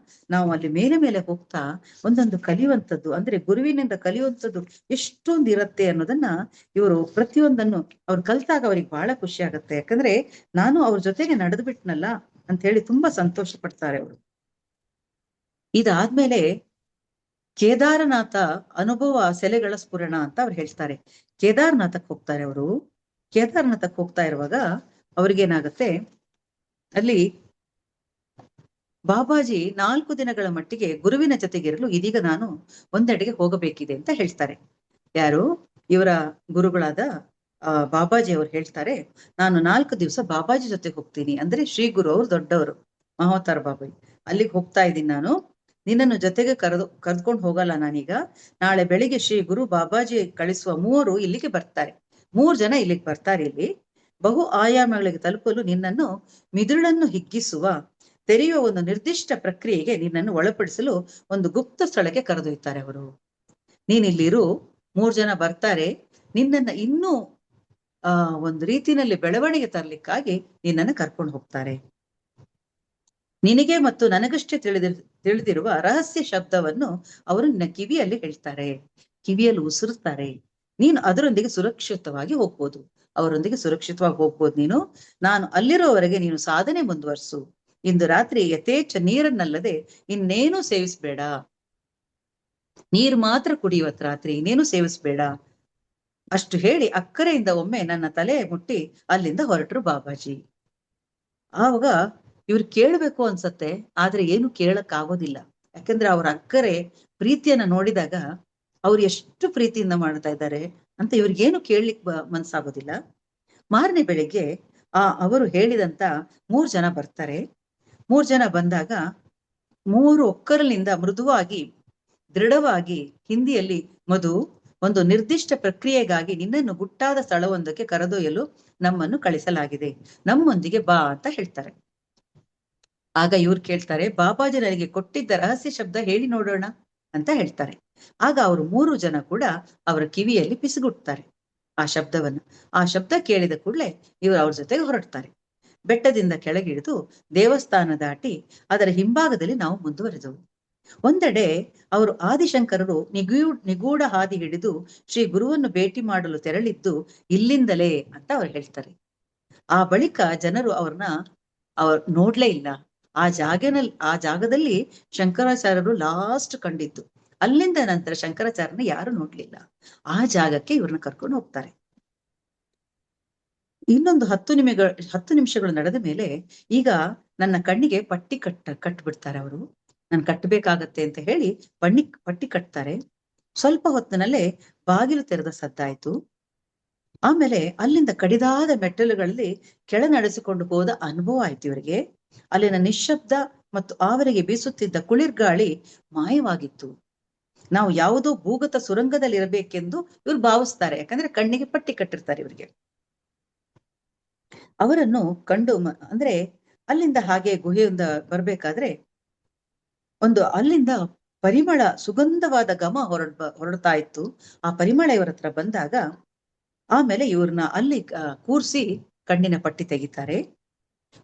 ನಾವು ಅಲ್ಲಿ ಮೇಲೆ ಹೋಗ್ತಾ ಒಂದೊಂದು ಕಲಿಯುವಂಥದ್ದು, ಅಂದ್ರೆ ಗುರುವಿನಿಂದ ಕಲಿಯುವಂಥದ್ದು ಎಷ್ಟೊಂದು ಇರತ್ತೆ ಅನ್ನೋದನ್ನ ಇವರು ಪ್ರತಿಯೊಂದನ್ನು ಅವ್ರು ಕಲ್ತಾಗ ಅವ್ರಿಗೆ ಬಹಳ ಖುಷಿ ಆಗತ್ತೆ. ಯಾಕಂದ್ರೆ ನಾನು ಅವ್ರ ಜೊತೆಗೆ ನಡೆದು ಬಿಟ್ನಲ್ಲ ಅಂತ ಹೇಳಿ ತುಂಬಾ ಸಂತೋಷ ಪಡ್ತಾರೆ ಅವರು. ಇದಾದ್ಮೇಲೆ ಕೇದಾರನಾಥ ಅನುಭವ ಸೆಲೆಗಳ ಸ್ಫುರಣ ಅಂತ ಅವ್ರು ಹೇಳ್ತಾರೆ. ಕೇದಾರನಾಥಕ್ಕೆ ಹೋಗ್ತಾರೆ ಅವರು. ಕೇದಾರನಾಥಕ್ಕೆ ಹೋಗ್ತಾ ಇರುವಾಗ ಅವ್ರಿಗೇನಾಗತ್ತೆ, ಅಲ್ಲಿ ಬಾಬಾಜಿ 4 ದಿನಗಳ ಮಟ್ಟಿಗೆ ಗುರುವಿನ ಜೊತೆಗಿರಲು ಇದೀಗ ನಾನು ಒಂದೆಡೆಗೆ ಹೋಗಬೇಕಿದೆ ಅಂತ ಹೇಳ್ತಾರೆ. ಯಾರು? ಇವರ ಗುರುಗಳಾದ ಬಾಬಾಜಿ ಅವ್ರು ಹೇಳ್ತಾರೆ, ನಾನು 4 ದಿವಸ ಬಾಬಾಜಿ ಜೊತೆ ಹೋಗ್ತೀನಿ. ಅಂದ್ರೆ ಶ್ರೀ ಗುರು ಅವ್ರು ದೊಡ್ಡವರು, ಮಹೋತಾರ ಬಾಬಾಜಿ. ಅಲ್ಲಿಗೆ ಹೋಗ್ತಾ ಇದ್ದೀನಿ ನಾನು. ನಿನ್ನನ್ನು ಜೊತೆಗೆ ಕರೆದುಕೊಂಡು ಹೋಗಲ್ಲ ನಾನೀಗ. ನಾಳೆ ಬೆಳಿಗ್ಗೆ ಶ್ರೀ ಗುರು ಬಾಬಾಜಿ ಕಳಿಸುವ 3 ಇಲ್ಲಿಗೆ ಬರ್ತಾರೆ. 3 ಜನ ಇಲ್ಲಿಗೆ ಬರ್ತಾರೆ. ಇಲ್ಲಿ ಬಹು ಆಯಾಮಗಳಿಗೆ ತಲುಪಲು ನಿನ್ನನ್ನು ಮಿದುಳನ್ನು ಹಿಗ್ಗಿಸುವ ತೆರೆಯುವ ಒಂದು ನಿರ್ದಿಷ್ಟ ಪ್ರಕ್ರಿಯೆಗೆ ನಿನ್ನನ್ನು ಒಳಪಡಿಸಲು ಒಂದು ಗುಪ್ತ ಸ್ಥಳಕ್ಕೆ ಕರೆದೊಯ್ತಾರೆ ಅವರು. ನೀನಿಲ್ಲಿರು, 3 ಜನ ಬರ್ತಾರೆ. ನಿನ್ನನ್ನ ಇನ್ನೂ ಒಂದು ರೀತಿಯಲ್ಲಿ ಬೆಳವಣಿಗೆ ತರಲಿಕ್ಕಾಗಿ ನಿನ್ನನ್ನು ಕರ್ಕೊಂಡು ಹೋಗ್ತಾರೆ. ನಿನಗೆ ಮತ್ತು ನನಗಷ್ಟೇ ತಿಳಿದಿರುವ ರಹಸ್ಯ ಶಬ್ದವನ್ನು ಅವರು ನಿನ್ನ ಕಿವಿಯಲ್ಲಿ ಹೇಳ್ತಾರೆ, ಕಿವಿಯಲ್ಲಿ ಉಸಿರುತ್ತಾರೆ. ನೀನು ಅದರೊಂದಿಗೆ ಸುರಕ್ಷಿತವಾಗಿ ಹೋಗ್ಬೋದು, ಅವರೊಂದಿಗೆ ಸುರಕ್ಷಿತವಾಗಿ ಹೋಗ್ಬೋದು ನೀನು. ನಾನು ಅಲ್ಲಿರೋವರೆಗೆ ನೀನು ಸಾಧನೆ ಮುಂದುವರ್ಸು. ಇಂದು ರಾತ್ರಿ ಯಥೇಚ್ಛ ನೀರನ್ನಲ್ಲದೆ ಇನ್ನೇನು ಸೇವಿಸ್ಬೇಡ. ನೀರು ಮಾತ್ರ ಕುಡಿಯುವತ್ ರಾತ್ರಿ, ಇನ್ನೇನು ಸೇವಿಸ್ಬೇಡ. ಅಷ್ಟು ಹೇಳಿ ಅಕ್ಕರೆಯಿಂದ ಒಮ್ಮೆ ನನ್ನ ತಲೆ ಮುಟ್ಟಿ ಅಲ್ಲಿಂದ ಹೊರಟರು ಬಾಬಾಜಿ. ಆವಾಗ ಇವ್ರು ಕೇಳಬೇಕು ಅನ್ಸತ್ತೆ, ಆದ್ರೆ ಏನು ಕೇಳಕ್ ಆಗೋದಿಲ್ಲ. ಯಾಕಂದ್ರೆ ಅವ್ರ ಅಕ್ಕರೆ ಪ್ರೀತಿಯನ್ನ ನೋಡಿದಾಗ ಅವ್ರು ಎಷ್ಟು ಪ್ರೀತಿಯಿಂದ ಮಾಡ್ತಾ ಇದ್ದಾರೆ ಅಂತ ಇವ್ರಿಗೇನು ಕೇಳಲಿಕ್ ಮನ್ಸಾಗೋದಿಲ್ಲ. ಮಾರನೇ ಬೆಳಿಗ್ಗೆ ಅವರು ಹೇಳಿದಂತ 3 ಜನ ಬರ್ತಾರೆ. 3 ಜನ ಬಂದಾಗ 3 ಒಕ್ಕರಲಿನಿಂದ ಮೃದುವಾಗಿ ದೃಢವಾಗಿ ಹಿಂದಿಯಲ್ಲಿ, ಮಧು, ಒಂದು ನಿರ್ದಿಷ್ಟ ಪ್ರಕ್ರಿಯೆಗಾಗಿ ನಿನ್ನನ್ನು ಗುಟ್ಟಾದ ಸ್ಥಳವೊಂದಕ್ಕೆ ಕರೆದೊಯ್ಯಲು ನಮ್ಮನ್ನು ಕಳಿಸಲಾಗಿದೆ, ನಮ್ಮೊಂದಿಗೆ ಬಾ ಅಂತ ಹೇಳ್ತಾರೆ. ಆಗ ಇವ್ರು ಕೇಳ್ತಾರೆ, ಬಾಬಾಜಿ ನನಗೆ ಕೊಟ್ಟಿದ್ದ ರಹಸ್ಯ ಶಬ್ದ ಹೇಳಿ ನೋಡೋಣ ಅಂತ ಹೇಳ್ತಾರೆ. ಆಗ ಅವರು 3 ಜನ ಕೂಡ ಅವರ ಕಿವಿಯಲ್ಲಿ ಪಿಸುಗುಟ್ತಾರೆ ಆ ಶಬ್ದವನ್ನು. ಆ ಶಬ್ದ ಕೇಳಿದ ಕೂಡಲೇ ಇವರು ಅವ್ರ ಜೊತೆಗೆ ಹೊರಡ್ತಾರೆ. ಬೆಟ್ಟದಿಂದ ಕೆಳಗಿಳಿದು ದೇವಸ್ಥಾನ ದಾಟಿ ಅದರ ಹಿಂಭಾಗದಲ್ಲಿ ನಾವು ಮುಂದುವರೆದವು. ಒಂದೆಡೆ ಅವರು ಆದಿಶಂಕರರು ನಿಗೂಢ ಹಾದಿ ಹಿಡಿದು ಶ್ರೀ ಗುರುವನ್ನು ಭೇಟಿ ಮಾಡಲು ತೆರಳಿದ್ದು ಇಲ್ಲಿಂದಲೇ ಅಂತ ಅವ್ರು ಹೇಳ್ತಾರೆ. ಆ ಬಳಿಕ ಜನರು ಅವ್ರ ನೋಡ್ಲೇ ಇಲ್ಲ. ಆ ಜಾಗದಲ್ಲಿ ಶಂಕರಾಚಾರ್ಯರು ಲಾಸ್ಟ್ ಕಂಡಿದ್ದು. ಅಲ್ಲಿಂದ ನಂತರ ಶಂಕರಾಚಾರ್ಯನ ಯಾರು ನೋಡ್ಲಿಲ್ಲ. ಆ ಜಾಗಕ್ಕೆ ಇವ್ರನ್ನ ಕರ್ಕೊಂಡು ಹೋಗ್ತಾರೆ. ಇನ್ನೊಂದು 10 ನಿಮಿಷಗಳು ನಡೆದ ಮೇಲೆ ಈಗ ನನ್ನ ಕಣ್ಣಿಗೆ ಪಟ್ಟಿ ಕಟ್ಬಿಡ್ತಾರೆ ಅವರು. ನಾನು ಕಟ್ಟಬೇಕಾಗತ್ತೆ ಅಂತ ಹೇಳಿ ಪಟ್ಟಿ ಕಟ್ತಾರೆ. ಸ್ವಲ್ಪ ಹೊತ್ತಿನಲ್ಲೇ ಬಾಗಿಲು ತೆರೆದ ಸದ್ದಾಯ್ತು. ಆಮೇಲೆ ಅಲ್ಲಿಂದ ಕಡಿದಾದ ಮೆಟ್ಟಲುಗಳಲ್ಲಿ ಕೆಳ ನಡೆಸಿಕೊಂಡು ಹೋದ ಅನುಭವ ಆಯ್ತು ಇವರಿಗೆ. ಅಲ್ಲಿನ ನಿಶ್ಶಬ್ದ ಮತ್ತು ಆವರಿಗೆ ಬೀಸುತ್ತಿದ್ದ ಕುಳಿರ್ಗಾಳಿ ಮಾಯವಾಗಿತ್ತು. ನಾವು ಯಾವುದೋ ಭೂಗತ ಸುರಂಗದಲ್ಲಿ ಇರಬೇಕೆಂದು ಇವ್ರು ಭಾವಿಸ್ತಾರೆ. ಯಾಕಂದ್ರೆ ಕಣ್ಣಿಗೆ ಪಟ್ಟಿ ಕಟ್ಟಿರ್ತಾರೆ ಇವರಿಗೆ. ಅವರನ್ನು ಕಂಡು ಅಂದ್ರೆ ಅಲ್ಲಿಂದ ಹಾಗೆ ಗುಹೆಯಿಂದ ಬರ್ಬೇಕಾದ್ರೆ ಅಲ್ಲಿಂದ ಪರಿಮಳ, ಸುಗಂಧವಾದ ಘಮ ಹೊರಡ್ತಾ ಇತ್ತು. ಆ ಪರಿಮಳ ಇವರ ಹತ್ರ ಬಂದಾಗ ಆಮೇಲೆ ಇವ್ರನ್ನ ಅಲ್ಲಿ ಕೂರ್ಸಿ ಕಣ್ಣಿನ ಪಟ್ಟಿ ತೆಗಿತಾರೆ.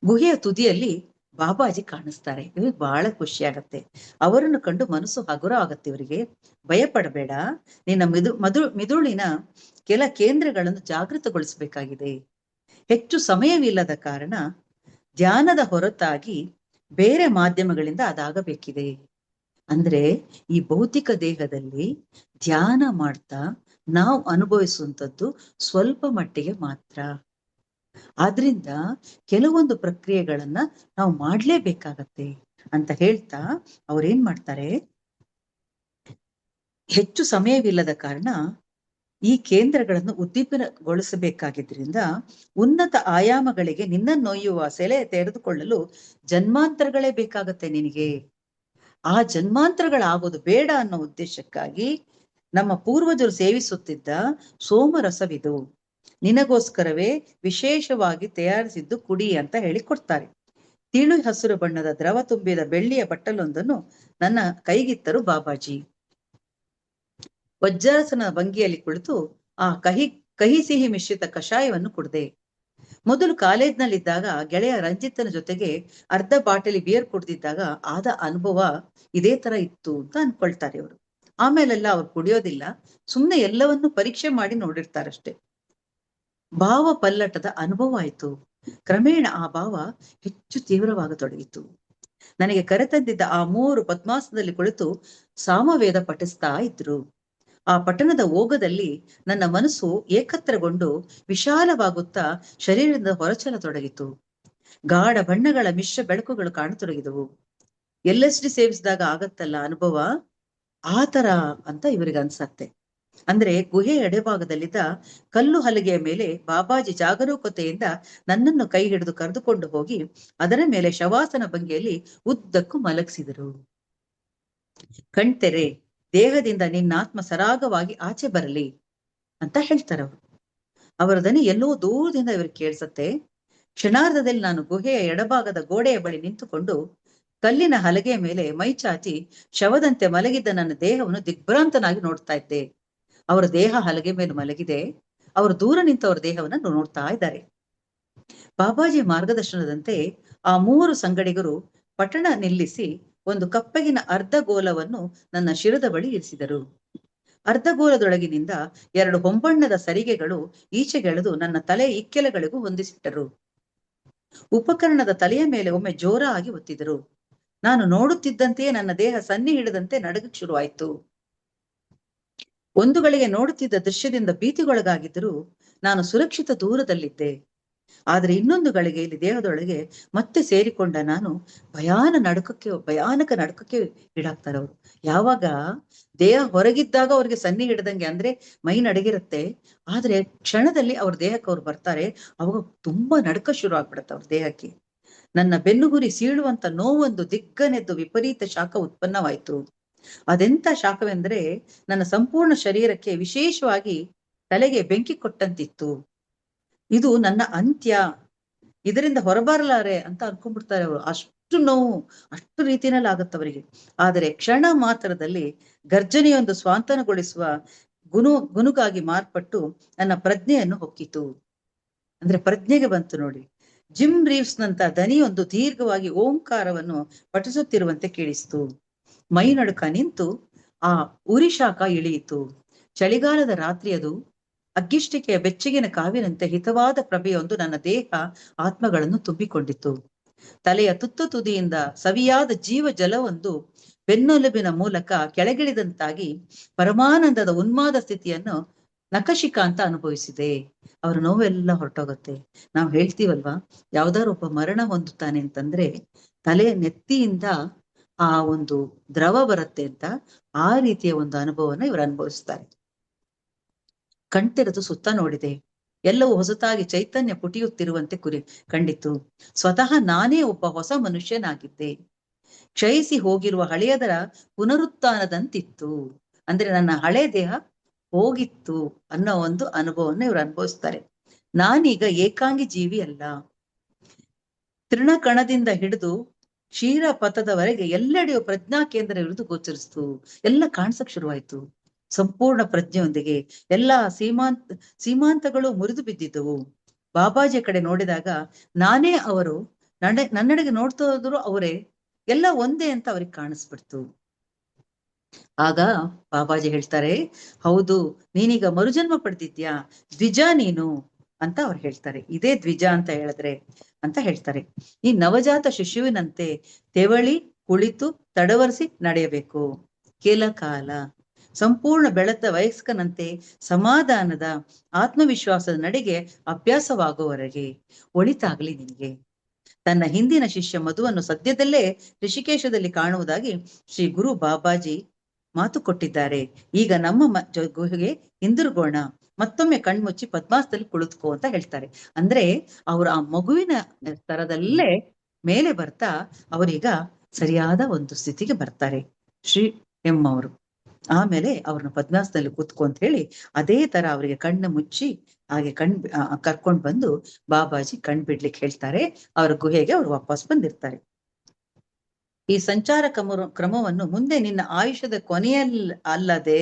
ಗುಹೆಯ ತುದಿಯಲ್ಲಿ ಬಾಬಾಜಿ ಕಾಣಿಸ್ತಾರೆ. ಇವ್ರಿಗೆ ಬಹಳ ಖುಷಿ ಆಗತ್ತೆ. ಅವರನ್ನು ಕಂಡು ಮನಸ್ಸು ಹಗುರ ಆಗತ್ತೆ ಇವರಿಗೆ. ಭಯ ಪಡಬೇಡ, ನಿನ್ನ ಮಿದುಳಿನ ಕೆಲ ಕೇಂದ್ರಗಳನ್ನು ಜಾಗೃತಗೊಳಿಸಬೇಕಾಗಿದೆ. ಹೆಚ್ಚು ಸಮಯವಿಲ್ಲದ ಕಾರಣ ಧ್ಯಾನದ ಹೊರತಾಗಿ ಬೇರೆ ಮಾಧ್ಯಮಗಳಿಂದ ಅದಾಗಬೇಕಿದೆ. ಅಂದ್ರೆ ಈ ಭೌತಿಕ ದೇಹದಲ್ಲಿ ಧ್ಯಾನ ಮಾಡ್ತಾ ನಾವು ಅನುಭವಿಸುವಂಥದ್ದು ಸ್ವಲ್ಪ ಮಟ್ಟಿಗೆ ಮಾತ್ರ. ಆದ್ರಿಂದ ಕೆಲವೊಂದು ಪ್ರಕ್ರಿಯೆಗಳನ್ನ ನಾವು ಮಾಡ್ಲೇಬೇಕಾಗತ್ತೆ ಅಂತ ಹೇಳ್ತಾ ಅವ್ರೇನ್ ಮಾಡ್ತಾರೆ, ಹೆಚ್ಚು ಸಮಯವಿಲ್ಲದ ಕಾರಣ ಈ ಕೇಂದ್ರಗಳನ್ನು ಉದ್ದೀಪನಗೊಳಿಸಬೇಕಾಗಿದ್ರಿಂದ ಉನ್ನತ ಆಯಾಮಗಳಿಗೆ ನಿನ್ನನ್ನೊಯ್ಯುವ ಸೆಲೆ ತೆರೆದುಕೊಳ್ಳಲು ಜನ್ಮಾಂತರಗಳೇ ಬೇಕಾಗತ್ತೆ ನಿನಗೆ. ಆ ಜನ್ಮಾಂತರಗಳಾಗೋದು ಬೇಡ ಅನ್ನೋ ಉದ್ದೇಶಕ್ಕಾಗಿ ನಮ್ಮ ಪೂರ್ವಜರು ಸೇವಿಸುತ್ತಿದ್ದ ಸೋಮರಸವಿದು. ನಿನಗೋಸ್ಕರವೇ ವಿಶೇಷವಾಗಿ ತಯಾರಿಸಿದ್ದು ಕುಡಿ ಅಂತ ಹೇಳಿ ಕೊಡ್ತಾರೆ. ತಿಳು ಹಸಿರು ಬಣ್ಣದ ದ್ರವ ತುಂಬಿದ ಬೆಳ್ಳಿಯ ಬಟ್ಟಲೊಂದನ್ನು ನನ್ನ ಕೈಗಿತ್ತರು ಬಾಬಾಜಿ. ವಜ್ರಾಸನ ಭಂಗಿಯಲ್ಲಿ ಕುಳಿತು ಆ ಕಹಿ ಸಿಹಿ ಮಿಶ್ರಿತ ಕಷಾಯವನ್ನು ಕುಡ್ದೆ. ಮೊದಲು ಕಾಲೇಜ್ನಲ್ಲಿದ್ದಾಗ ಗೆಳೆಯ ರಂಜಿತನ ಜೊತೆಗೆ ಅರ್ಧ ಬಾಟಲಿ ಬಿಯರ್ ಕುಡ್ದಿದ್ದಾಗ ಆದ ಅನುಭವ ಇದೇ ತರ ಇತ್ತು ಅಂತ ಅನ್ಕೊಳ್ತಾರೆ ಅವರು. ಆಮೇಲೆಲ್ಲ ಅವ್ರು ಕುಡಿಯೋದಿಲ್ಲ, ಸುಮ್ನೆ ಎಲ್ಲವನ್ನು ಪರೀಕ್ಷೆ ಮಾಡಿ ನೋಡಿರ್ತಾರಷ್ಟೆ. ಭಾವ ಪಲ್ಲಟದ ಅನುಭವ ಆಯ್ತು. ಕ್ರಮೇಣ ಆ ಭಾವ ಹೆಚ್ಚು ತೀವ್ರವಾಗತೊಡಗಿತು. ನನಗೆ ಕರೆತಂದಿದ್ದ ಆ 3 ಪದ್ಮಾಸನದಲ್ಲಿ ಕುಳಿತು ಸಾಮವೇದ ಪಠಿಸ್ತಾ ಇದ್ರು. ಆ ಪಠಣದ ಓಗದಲ್ಲಿ ನನ್ನ ಮನಸ್ಸು ಏಕತ್ರಗೊಂಡು ವಿಶಾಲವಾಗುತ್ತಾ ಶರೀರದಿಂದ ಹೊರಚಲತೊಡಗಿತು. ಗಾಢ ಬಣ್ಣಗಳ ಮಿಶ್ರ ಬೆಳಕುಗಳು ಕಾಣತೊಡಗಿದವು. LSD ಸೇವಿಸಿದಾಗ ಆಗತ್ತಲ್ಲ ಅನುಭವ, ಆ ತರ ಅಂತ ಇವರಿಗೆ ಅನ್ಸತ್ತೆ. ಅಂದ್ರೆ ಗುಹೆ ಎಡೆಭಾಗದಲ್ಲಿದ್ದ ಕಲ್ಲು ಹಲಗೆಯ ಮೇಲೆ ಬಾಬಾಜಿ ಜಾಗರೂಕತೆಯಿಂದ ನನ್ನನ್ನು ಕೈ ಹಿಡಿದು ಕರೆದುಕೊಂಡು ಹೋಗಿ ಅದರ ಮೇಲೆ ಶವಾಸನ ಭಂಗಿಯಲ್ಲಿ ಉದ್ದಕ್ಕೂ ಮಲಗಿಸಿದರು. ಕಣ್ತೆರೆ, ದೇಹದಿಂದ ನಿನ್ನಾತ್ಮ ಸರಾಗವಾಗಿ ಆಚೆ ಬರಲಿ ಅಂತ ಹೇಳ್ತಾರೆ ಅವರು. ಅವರ ದನಿ ಎಲ್ಲೋ ದೂರದಿಂದ ಇವ್ರಿಗೆ ಕೇಳಿಸತ್ತೆ. ಕ್ಷಣಾರ್ಧದಲ್ಲಿ ನಾನು ಗುಹೆಯ ಎಡಭಾಗದ ಗೋಡೆಯ ಬಳಿ ನಿಂತುಕೊಂಡು ಕಲ್ಲಿನ ಹಲಗೆಯ ಮೇಲೆ ಮೈ ಚಾಚಿ ಶವದಂತೆ ಮಲಗಿದ್ದ ನನ್ನ ದೇಹವನ್ನು ದಿಗ್ಭ್ರಾಂತನಾಗಿ ನೋಡ್ತಾ ಇದ್ದೆ. ಅವರ ದೇಹ ಹಲಗೆ ಮೇಲೆ ಮಲಗಿದೆ. ಅವರು ದೂರ ನಿಂತ ಅವರ ದೇಹವನ್ನು ನೋಡ್ತಾ ಇದ್ದಾರೆ. ಬಾಬಾಜಿ ಮಾರ್ಗದರ್ಶನದಂತೆ ಆ 3 ಸಂಗಡಿಗರು ಪಟ್ಟಣ ನಿಲ್ಲಿಸಿ ಒಂದು ಕಪ್ಪಗಿನ ಅರ್ಧಗೋಲವನ್ನು ನನ್ನ ಶಿರದ ಬಳಿ ಇರಿಸಿದರು. ಅರ್ಧಗೋಲದೊಳಗಿನಿಂದ 2 ಹೊಂಬಣ್ಣದ ಸರಿಗೆಗಳು ಈಚೆಗೆಳೆದು ನನ್ನ ತಲೆ ಇಕ್ಕೆಲಗಳಿಗೂ ಹೊಂದಿಸಿಟ್ಟರು. ಉಪಕರಣದ ತಲೆಯ ಮೇಲೆ ಒಮ್ಮೆ ಜೋರಾಗಿ ಒತ್ತಿದರು. ನಾನು ನೋಡುತ್ತಿದ್ದಂತೆಯೇ ನನ್ನ ದೇಹ ಸನ್ನಿ ಹಿಡಿದಂತೆ ನಡಗಕ್ಕೆ ಶುರುವಾಯಿತು. ಒಂದು ಗಳಿಗೆ ನೋಡುತ್ತಿದ್ದ ದೃಶ್ಯದಿಂದ ಭೀತಿಗೊಳಗಾಗಿದ್ದರೂ ನಾನು ಸುರಕ್ಷಿತ ದೂರದಲ್ಲಿದ್ದೆ. ಆದ್ರೆ ಇನ್ನೊಂದು ಗಳಿಗೆ ಇಲ್ಲಿ ದೇಹದೊಳಗೆ ಮತ್ತೆ ಸೇರಿಕೊಂಡ ನಾನು ಭಯಾನಕ ನಡುಕಕ್ಕೆ ಈಡಾಗ್ತಾರೆ ಅವರು. ಯಾವಾಗ ದೇಹ ಹೊರಗಿದ್ದಾಗ ಅವ್ರಿಗೆ ಸನ್ನಿ ಹಿಡ್ದಂಗೆ, ಅಂದ್ರೆ ಮೈ ನಡಗಿರುತ್ತೆ. ಆದ್ರೆ ಕ್ಷಣದಲ್ಲಿ ಅವ್ರ ದೇಹಕ್ಕೆ ಅವ್ರು ಬರ್ತಾರೆ, ಅವಾಗ ತುಂಬಾ ನಡುಕ ಶುರು ಆಗ್ಬಿಡತ್ತೆ ಅವ್ರ ದೇಹಕ್ಕೆ. ನನ್ನ ಬೆನ್ನುಗುರಿ ಸೀಳುವಂತ ನೋವೊಂದು ದಿಗ್ಗನೆದ್ದು ವಿಪರೀತ ಶಾಖ ಉತ್ಪನ್ನವಾಯಿತು. ಅದೆಂತ ಶಾಖವೆಂದರೆ ನನ್ನ ಸಂಪೂರ್ಣ ಶರೀರಕ್ಕೆ, ವಿಶೇಷವಾಗಿ ತಲೆಗೆ ಬೆಂಕಿ ಕೊಟ್ಟಂತಿತ್ತು. ಇದು ನನ್ನ ಅಂತ್ಯ, ಇದರಿಂದ ಹೊರಬರಲಾರೆ ಅಂತ ಅನ್ಕೊಂಡ್ಬಿಡ್ತಾರೆ ಅವರು. ಅಷ್ಟು ನೋವು, ಅಷ್ಟು ರೀತಿಯಲ್ಲಿ ಆಗತ್ತವರಿಗೆ. ಆದರೆ ಕ್ಷಣ ಮಾತ್ರದಲ್ಲಿ ಗರ್ಜನೆಯೊಂದು ಸ್ವಾಂತನಗೊಳಿಸುವ ಗುನುಗಾಗಿ ಮಾರ್ಪಟ್ಟು ನನ್ನ ಪ್ರಜ್ಞೆಯನ್ನು ಹೊಕ್ಕಿತು. ಅಂದ್ರೆ ಪ್ರಜ್ಞೆಗೆ ಬಂತು ನೋಡಿ. ಜಿಮ್ ರೀವ್ಸ್ ನಂತ ದನಿಯೊಂದು ದೀರ್ಘವಾಗಿ ಓಂಕಾರವನ್ನು ಪಠಿಸುತ್ತಿರುವಂತೆ ಕೇಳಿಸ್ತು. ಮೈ ನಡುಕ ನಿಂತು ಆ ಉರಿ ಶಾಖ ಇಳಿಯಿತು. ಚಳಿಗಾಲದ ರಾತ್ರಿಯದು ಅಗ್ಗಿಷ್ಟಿಕೆಯ ಬೆಚ್ಚಗಿನ ಕಾವಿನಂತೆ ಹಿತವಾದ ಪ್ರಭೆಯೊಂದು ನನ್ನ ದೇಹ ಆತ್ಮಗಳನ್ನು ತುಂಬಿಕೊಂಡಿತು. ತಲೆಯ ತುತ್ತ ತುದಿಯಿಂದ ಸವಿಯಾದ ಜೀವ ಜಲವೊಂದು ಬೆನ್ನೆಲುಬಿನ ಮೂಲಕ ಕೆಳಗಿಳಿದಂತಾಗಿ ಪರಮಾನಂದದ ಉನ್ಮಾದ ಸ್ಥಿತಿಯನ್ನು ನಖಶಿಕಾಂತ ಅನುಭವಿಸಿದೆ. ಅವ್ರ ನೋವೆಲ್ಲ ಹೊರಟೋಗುತ್ತೆ. ನಾವು ಹೇಳ್ತೀವಲ್ವಾ, ಯಾವ್ದಾದ್ರು ಒಬ್ಬ ಮರಣ ಹೊಂದುತ್ತಾನೆ ಅಂತಂದ್ರೆ ತಲೆಯ ನೆತ್ತಿಯಿಂದ ಆ ಒಂದು ದ್ರವ ಬರುತ್ತೆ ಅಂತ, ಆ ರೀತಿಯ ಒಂದು ಅನುಭವನ ಇವರು ಅನುಭವಿಸ್ತಾರೆ. ಕಣ್ತೆರೆದು ಸುತ್ತ ನೋಡಿದೆ. ಎಲ್ಲವೂ ಹೊಸತಾಗಿ ಚೈತನ್ಯ ಪುಟಿಯುತ್ತಿರುವಂತೆ ಕಂಡಿತು. ಸ್ವತಃ ನಾನೇ ಒಬ್ಬ ಹೊಸ ಮನುಷ್ಯನಾಗಿದ್ದೆ. ಕ್ಷಯಿಸಿ ಹೋಗಿರುವ ಹಳೆಯದರ ಪುನರುತ್ಥಾನದಂತಿತ್ತು. ಅಂದ್ರೆ ನನ್ನ ಹಳೆ ದೇಹ ಹೋಗಿತ್ತು ಅನ್ನೋ ಒಂದು ಅನುಭವವನ್ನು ಇವರು ಅನುಭವಿಸ್ತಾರೆ. ನಾನೀಗ ಏಕಾಂಗಿ ಜೀವಿ ಅಲ್ಲ. ತೃಣಕಣದಿಂದ ಹಿಡಿದು ಕ್ಷೀರ ಪಥದವರೆಗೆ ಎಲ್ಲೆಡೆಯೂ ಪ್ರಜ್ಞಾ ಕೇಂದ್ರ ಇರುವುದು ಗೋಚರಿಸ್ತು. ಎಲ್ಲ ಕಾಣಿಸಕ್ ಶುರುವಾಯ್ತು. ಸಂಪೂರ್ಣ ಪ್ರಜ್ಞೆಯೊಂದಿಗೆ ಎಲ್ಲಾ ಸೀಮಾಂತಗಳು ಮುರಿದು ಬಿದ್ದಿದ್ದವು. ಬಾಬಾಜಿ ಕಡೆ ನೋಡಿದಾಗ ನಾನೇ ಅವರು, ನನ್ನೆಡೆಗೆ ನೋಡ್ತಾ ಹೋದ್ರು ಅವರೇ, ಎಲ್ಲ ಒಂದೇ ಅಂತ ಅವ್ರಿಗೆ ಕಾಣಿಸ್ಬಿಡ್ತು. ಆಗ ಬಾಬಾಜಿ ಹೇಳ್ತಾರೆ, ಹೌದು, ನೀನೀಗ ಮರುಜನ್ಮ ಪಡೆದಿದ್ಯಾ, ದ್ವಿಜ ನೀನು ಅಂತ ಅವ್ರು ಹೇಳ್ತಾರೆ. ಇದೇ ದ್ವಿಜ ಅಂತ ಹೇಳಿದ್ರೆ ಅಂತ ಹೇಳ್ತಾರೆ. ಈ ನವಜಾತ ಶಿಶುವಿನಂತೆ ತೆವಳಿ ಕುಳಿತು ತಡವರಿಸಿ ನಡೆಯಬೇಕು. ಕೆಲಕಾಲ ಸಂಪೂರ್ಣ ಬೆಳೆದ ವಯಸ್ಕನಂತೆ ಸಮಾಧಾನದ ಆತ್ಮವಿಶ್ವಾಸದ ನಡೆಗೆ ಅಭ್ಯಾಸವಾಗುವವರೆಗೆ ಒಳಿತಾಗ್ಲಿ ನಿನಗೆ. ತನ್ನ ಹಿಂದಿನ ಶಿಷ್ಯ ಮಧುವನ್ನು ಸದ್ಯದಲ್ಲೇ ಋಷಿಕೇಶದಲ್ಲಿ ಕಾಣುವುದಾಗಿ ಶ್ರೀ ಗುರು ಬಾಬಾಜಿ ಮಾತು ಕೊಟ್ಟಿದ್ದಾರೆ. ಈಗ ನಮ್ಮ ಗುಹೆಗೆ ಹಿಂದಿರುಗೋಣ, ಮತ್ತೊಮ್ಮೆ ಕಣ್ಮುಚ್ಚಿ ಪದ್ಮಾಸದಲ್ಲಿ ಕುಳಿತುಕೋ ಅಂತ ಹೇಳ್ತಾರೆ. ಅಂದ್ರೆ ಅವರು ಆ ಮಗುವಿನ ಸ್ತರದಲ್ಲೇ ಮೇಲೆ ಬರ್ತಾ ಅವರೀಗ ಸರಿಯಾದ ಒಂದು ಸ್ಥಿತಿಗೆ ಬರ್ತಾರೆ ಶ್ರೀ ಎಂ ಅವರು. ಆಮೇಲೆ ಅವ್ರನ್ನ ಪದ್ಮಾಸದಲ್ಲಿ ಕೂತ್ಕೊ ಅಂತ ಹೇಳಿ ಅದೇ ತರ ಅವರಿಗೆ ಕಣ್ಣು ಮುಚ್ಚಿ ಹಾಗೆ ಕರ್ಕೊಂಡು ಬಂದು ಬಾಬಾಜಿ ಕಣ್ ಬಿಡ್ಲಿಕ್ಕೆ ಹೇಳ್ತಾರೆ. ಅವರ ಗುಹೆಗೆ ಅವ್ರು ವಾಪಸ್ ಬಂದಿರ್ತಾರೆ. ಈ ಸಂಚಾರ ಕ್ರಮವನ್ನು ಮುಂದೆ ನಿನ್ನ ಆಯುಷ್ಯದ ಅಲ್ಲದೆ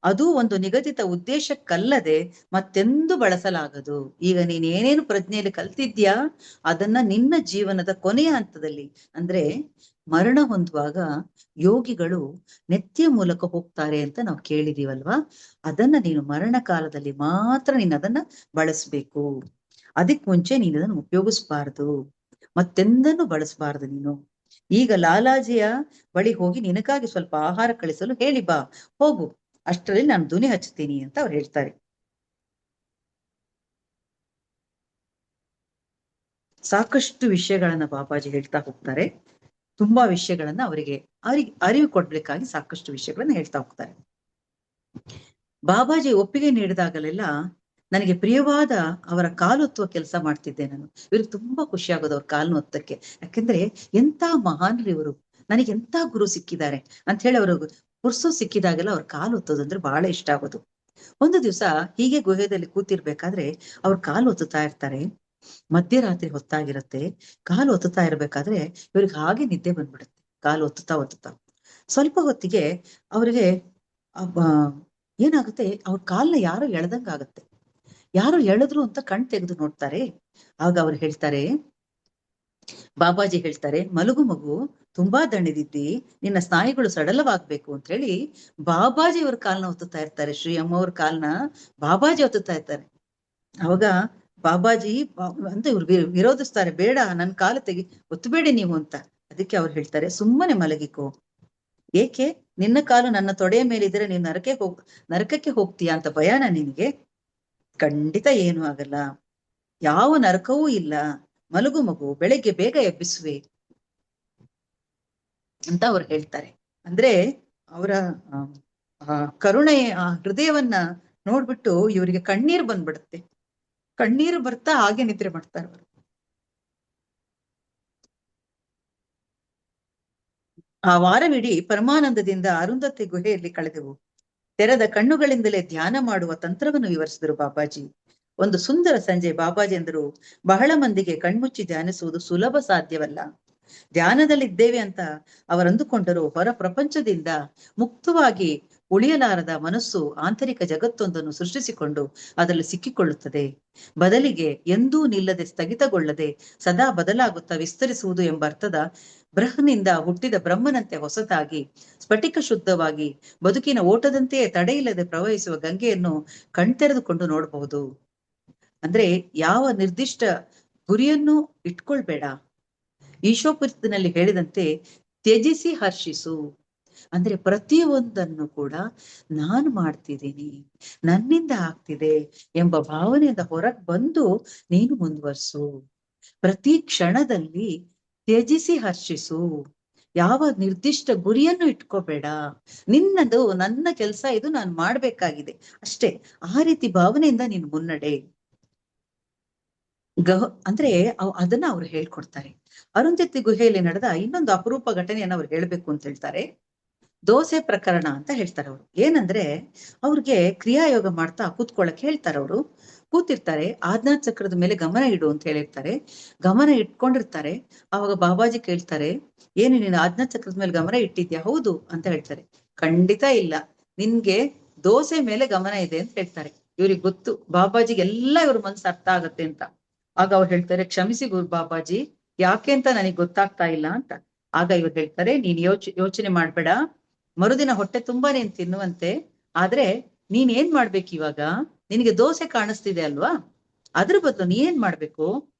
ಅದು ಒಂದು ನಿಗದಿತ ಉದ್ದೇಶಕ್ಕಲ್ಲದೆ ಮತ್ತೆಂದು ಬಳಸಲಾಗದು. ಈಗ ನೀನ್ ಏನೇನು ಪ್ರಜ್ಞೆಯಲ್ಲಿ ಕಲ್ತಿದ್ಯಾ ಅದನ್ನ ನಿನ್ನ ಜೀವನದ ಕೊನೆಯ ಹಂತದಲ್ಲಿ, ಅಂದ್ರೆ ಮರಣ ಹೊಂದುವಾಗ ಯೋಗಿಗಳು ನೆತ್ತಿಯ ಮೂಲಕ ಹೋಗ್ತಾರೆ ಅಂತ ನಾವು ಕೇಳಿದೀವಲ್ವಾ, ಅದನ್ನ ನೀನು ಮರಣ ಕಾಲದಲ್ಲಿ ಮಾತ್ರ ನೀನು ಅದನ್ನ ಬಳಸ್ಬೇಕು. ಅದಕ್ ಮುಂಚೆ ನೀನು ಅದನ್ನು ಉಪಯೋಗಿಸ್ಬಾರ್ದು, ಮತ್ತೆಂದನ್ನು ಬಳಸಬಾರ್ದು ನೀನು. ಈಗ ಲಾಲಾಜಿಯ ಬಳಿ ಹೋಗಿ ನಿನಗಾಗಿ ಸ್ವಲ್ಪ ಆಹಾರ ಕಳಿಸಲು ಹೇಳಿ ಬಾ, ಹೋಗು, ಅಷ್ಟರಲ್ಲಿ ನಾನು ಧ್ವನಿ ಹಚ್ತೀನಿ ಅಂತ ಅವ್ರು ಹೇಳ್ತಾರೆ. ಸಾಕಷ್ಟು ವಿಷಯಗಳನ್ನ ಬಾಬಾಜಿ ಹೇಳ್ತಾ ಹೋಗ್ತಾರೆ. ತುಂಬಾ ವಿಷಯಗಳನ್ನ ಅವರಿಗೆ ಅರಿವು ಕೊಡ್ಲಿಕ್ಕಾಗಿ ಸಾಕಷ್ಟು ವಿಷಯಗಳನ್ನ ಹೇಳ್ತಾ ಹೋಗ್ತಾರೆ. ಬಾಬಾಜಿ ಒಪ್ಪಿಗೆ ನೀಡಿದಾಗಲೆಲ್ಲ ನನಗೆ ಪ್ರಿಯವಾದ ಅವರ ಕಾಲೊತ್ತುವ ಕೆಲಸ ಮಾಡ್ತಿದ್ದೆ ನಾನು. ಇವ್ರಿಗೆ ತುಂಬಾ ಖುಷಿ ಆಗೋದು ಅವ್ರ ಕಾಲನ್ನು ಒತ್ತಕ್ಕೆ. ಯಾಕೆಂದ್ರೆ ಎಂತ ಮಹಾನ್ರಿ ಇವರು, ನನಗೆ ಎಂತ ಗುರು ಸಿಕ್ಕಿದ್ದಾರೆ ಅಂತ ಹೇಳಿ ಅವರು ಪುರ್ಸು ಸಿಕ್ಕಿದಾಗೆಲ್ಲ ಅವ್ರ ಕಾಲು ಒತ್ತೋದಂದ್ರೆ ಬಹಳ ಇಷ್ಟ ಆಗೋದು. ಒಂದು ದಿವಸ ಹೀಗೆ ಗುಹೆಯಲ್ಲಿ ಕೂತಿರ್ಬೇಕಾದ್ರೆ ಅವ್ರ ಕಾಲು ಒತ್ತುತ್ತಾ ಇರ್ತಾರೆ. ಮಧ್ಯರಾತ್ರಿ ಹೊತ್ತಾಗಿರುತ್ತೆ. ಕಾಲು ಒತ್ತುತ್ತಾ ಇರ್ಬೇಕಾದ್ರೆ ಇವ್ರಿಗೆ ಹಾಗೆ ನಿದ್ದೆ ಬಂದ್ಬಿಡುತ್ತೆ. ಕಾಲು ಒತ್ತುತ್ತಾ ಸ್ವಲ್ಪ ಹೊತ್ತಿಗೆ ಅವ್ರಿಗೆ ಏನಾಗುತ್ತೆ, ಅವ್ರ ಕಾಲ್ನ ಯಾರೋ ಎಳ್ದಂಗಾಗತ್ತೆ. ಯಾರು ಎಳೆದ್ರು ಅಂತ ಕಣ್ ತೆಗೆದು ನೋಡ್ತಾರೆ. ಆಗ ಅವ್ರು ಹೇಳ್ತಾರೆ, ಬಾಬಾಜಿ ಹೇಳ್ತಾರೆ, ಮಲಗು ಮಗು, ತುಂಬಾ ದಣಿದಿದ್ದಿ, ನಿನ್ನ ಸ್ನಾಯುಗಳು ಸಡಲವಾಗ್ಬೇಕು ಅಂತ ಹೇಳಿ ಬಾಬಾಜಿ ಅವ್ರ ಕಾಲ್ನ ಒತ್ತುತ್ತಾ ಇರ್ತಾರೆ. ಶ್ರೀ ಅಮ್ಮ ಅವ್ರ ಕಾಲ್ನ ಬಾಬಾಜಿ ಒತ್ತುತ್ತಾ ಇರ್ತಾರೆ. ಅವಾಗ ಬಾಬಾಜಿ ಅಂತ ಇವ್ರು ವಿರೋಧಿಸ್ತಾರೆ, ಬೇಡ, ನನ್ ಕಾಲು ಒತ್ತಬೇಡಿ ನೀವು ಅಂತ. ಅದಕ್ಕೆ ಅವ್ರು ಹೇಳ್ತಾರೆ, ಸುಮ್ಮನೆ ಮಲಗಿಕೋ. ಏಕೆ, ನಿನ್ನ ಕಾಲು ನನ್ನ ತೊಡೆಯ ಮೇಲಿದ್ರೆ ನೀನ್ ನರಕಕ್ಕೆ ಹೋಗ್ತೀಯಾ ಅಂತ ಭಯಾನ ನಿನಗೆ? ಖಂಡಿತ ಏನು ಆಗಲ್ಲ, ಯಾವ ನರಕವೂ ಇಲ್ಲ, ಮಲಗು ಮಗು, ಬೆಳಗ್ಗೆ ಬೇಗ ಎಬ್ಬಿಸುವೆ ಅಂತ ಅವ್ರು ಹೇಳ್ತಾರೆ. ಅಂದ್ರೆ ಅವರ ಕರುಣೆ, ಆ ಹೃದಯವನ್ನ ನೋಡ್ಬಿಟ್ಟು ಇವರಿಗೆ ಕಣ್ಣೀರು ಬಂದ್ಬಿಡುತ್ತೆ. ಕಣ್ಣೀರು ಬರ್ತಾ ಹಾಗೆ ನಿದ್ರೆ ಮಾಡ್ತಾರೆ ಅವರು. ಆ ವಾರವಿಡೀ ಪರಮಾನಂದದಿಂದ ಅರುಂಧತಿ ಗುಹೆಯಲ್ಲಿ ಕಳೆದೆವು. ತೆರೆದ ಕಣ್ಣುಗಳಿಂದಲೇ ಧ್ಯಾನ ಮಾಡುವ ತಂತ್ರವನ್ನು ವಿವರಿಸಿದರು ಬಾಬಾಜಿ. ಒಂದು ಸುಂದರ ಸಂಜೆ ಬಾಬಾಜಿ ಅಂದರು, ಬಹಳ ಮಂದಿಗೆ ಕಣ್ಮುಚ್ಚಿ ಧ್ಯಾನಿಸುವುದು ಸುಲಭ ಸಾಧ್ಯವಲ್ಲ. ಧ್ಯಾನದಲ್ಲಿದ್ದೇವೆ ಅಂತ ಅವರಂದುಕೊಂಡರು ಹೊರ ಪ್ರಪಂಚದಿಂದ ಮುಕ್ತವಾಗಿ ಉಳಿಯಲಾರದ ಮನಸ್ಸು ಆಂತರಿಕ ಜಗತ್ತೊಂದನ್ನು ಸೃಷ್ಟಿಸಿಕೊಂಡು ಅದರಲ್ಲಿ ಸಿಕ್ಕಿಕೊಳ್ಳುತ್ತದೆ. ಬದಲಿಗೆ ಎಂದೂ ನಿಲ್ಲದೆ ಸ್ಥಗಿತಗೊಳ್ಳದೆ ಸದಾ ಬದಲಾಗುತ್ತಾ ವಿಸ್ತರಿಸುವುದು ಎಂಬ ಅರ್ಥದ ಬ್ರಹ್ನಿಂದ ಹುಟ್ಟಿದ ಬ್ರಹ್ಮನಂತೆ ಹೊಸತಾಗಿ ಸ್ಫಟಿಕ ಶುದ್ಧವಾಗಿ ಬದುಕಿನ ಓಟದಂತೆಯೇ ತಡೆಯಿಲ್ಲದೆ ಪ್ರವಹಿಸುವ ಗಂಗೆಯನ್ನು ಕಣ್ತೆರೆದುಕೊಂಡು ನೋಡಬಹುದು. ಅಂದ್ರೆ ಯಾವ ನಿರ್ದಿಷ್ಟ ಗುರಿಯನ್ನು ಇಟ್ಕೊಳ್ಬೇಡ. ಈಶೋಪನಿಷತ್ತಿನಲ್ಲಿ ಹೇಳಿದಂತೆ ತ್ಯಜಿಸಿ ಹರ್ಷಿಸು. ಅಂದ್ರೆ ಪ್ರತಿಯೊಂದನ್ನು ಕೂಡ ನಾನು ಮಾಡ್ತಿದ್ದೀನಿ, ನನ್ನಿಂದ ಆಗ್ತಿದೆ ಎಂಬ ಭಾವನೆಯಿಂದ ಹೊರಗೆ ಬಂದು ನೀನು ಮುಂದುವರ್ಸು. ಪ್ರತಿ ಕ್ಷಣದಲ್ಲಿ ತ್ಯಜಿಸಿ ಹರ್ಷಿಸು. ಯಾವ ನಿರ್ದಿಷ್ಟ ಗುರಿಯನ್ನು ಇಟ್ಕೋಬೇಡ. ನಿನ್ನದು ನನ್ನ ಕೆಲಸ, ಇದು ನಾನು ಮಾಡ್ಬೇಕಾಗಿದೆ ಅಷ್ಟೇ. ಆ ರೀತಿ ಭಾವನೆಯಿಂದ ನೀನು ಮುನ್ನಡೆ. ಅಂದ್ರೆ ಅದನ್ನ ಅವ್ರು ಹೇಳ್ಕೊಡ್ತಾರೆ. ಅರುಂಧತಿ ಗುಹೆಯಲ್ಲಿ ನಡೆದ ಇನ್ನೊಂದು ಅಪರೂಪ ಘಟನೆಯನ್ನು ಅವ್ರು ಹೇಳ್ಬೇಕು ಅಂತ ಹೇಳ್ತಾರೆ. ದೋಸೆ ಪ್ರಕರಣ ಅಂತ ಹೇಳ್ತಾರೆ ಅವರು. ಏನಂದ್ರೆ ಅವ್ರಿಗೆ ಕ್ರಿಯಾಯೋಗ ಮಾಡ್ತಾ ಕೂತ್ಕೊಳ್ಳಕ್ ಹೇಳ್ತಾರೆ. ಅವರು ಕೂತಿರ್ತಾರೆ, ಆಜ್ಞಾ ಚಕ್ರದ ಮೇಲೆ ಗಮನ ಇಡು ಅಂತ ಹೇಳಿರ್ತಾರೆ. ಗಮನ ಇಟ್ಕೊಂಡಿರ್ತಾರೆ. ಅವಾಗ ಬಾಬಾಜಿ ಕೇಳ್ತಾರೆ, ಏನು ನೀನು ಆಜ್ಞಾ ಚಕ್ರದ ಮೇಲೆ ಗಮನ ಇಟ್ಟಿದ್ಯಾ? ಹೌದು ಅಂತ ಹೇಳ್ತಾರೆ. ಖಂಡಿತ ಇಲ್ಲ, ನಿನ್ಗೆ ದೋಸೆ ಮೇಲೆ ಗಮನ ಇದೆ ಅಂತ ಹೇಳ್ತಾರೆ. ಇವ್ರಿಗೆ ಗೊತ್ತು, ಬಾಬಾಜಿಗೆ ಎಲ್ಲ ಇವ್ರ ಮನ್ಸು ಅರ್ಥ ಆಗತ್ತೆ ಅಂತ. ಆಗ ಅವ್ರು ಹೇಳ್ತಾರೆ, ಕ್ಷಮಿಸಿ ಗುರು ಬಾಬಾಜಿ, ಯಾಕೆ ಅಂತ ನನಗೆ ಗೊತ್ತಾಗ್ತಾ ಇಲ್ಲ ಅಂತ. ಆಗ ಇವ್ರು ಹೇಳ್ತಾರೆ, ನೀನ್ ಯೋಚನೆ ಮಾಡ್ಬೇಡ, ಮರುದಿನ ಹೊಟ್ಟೆ ತುಂಬಾ ನೀನ್ ತಿನ್ನುವಂತೆ. ಆದ್ರೆ ನೀನ್ ಏನ್ ಮಾಡ್ಬೇಕು ಇವಾಗ, ನಿನಗೆ ದೋಸೆ ಕಾಣಿಸ್ತಿದೆ ಅಲ್ವಾ, ಅದ್ರ ಬದಲು ನೀ ಏನ್ ಮಾಡ್ಬೇಕು,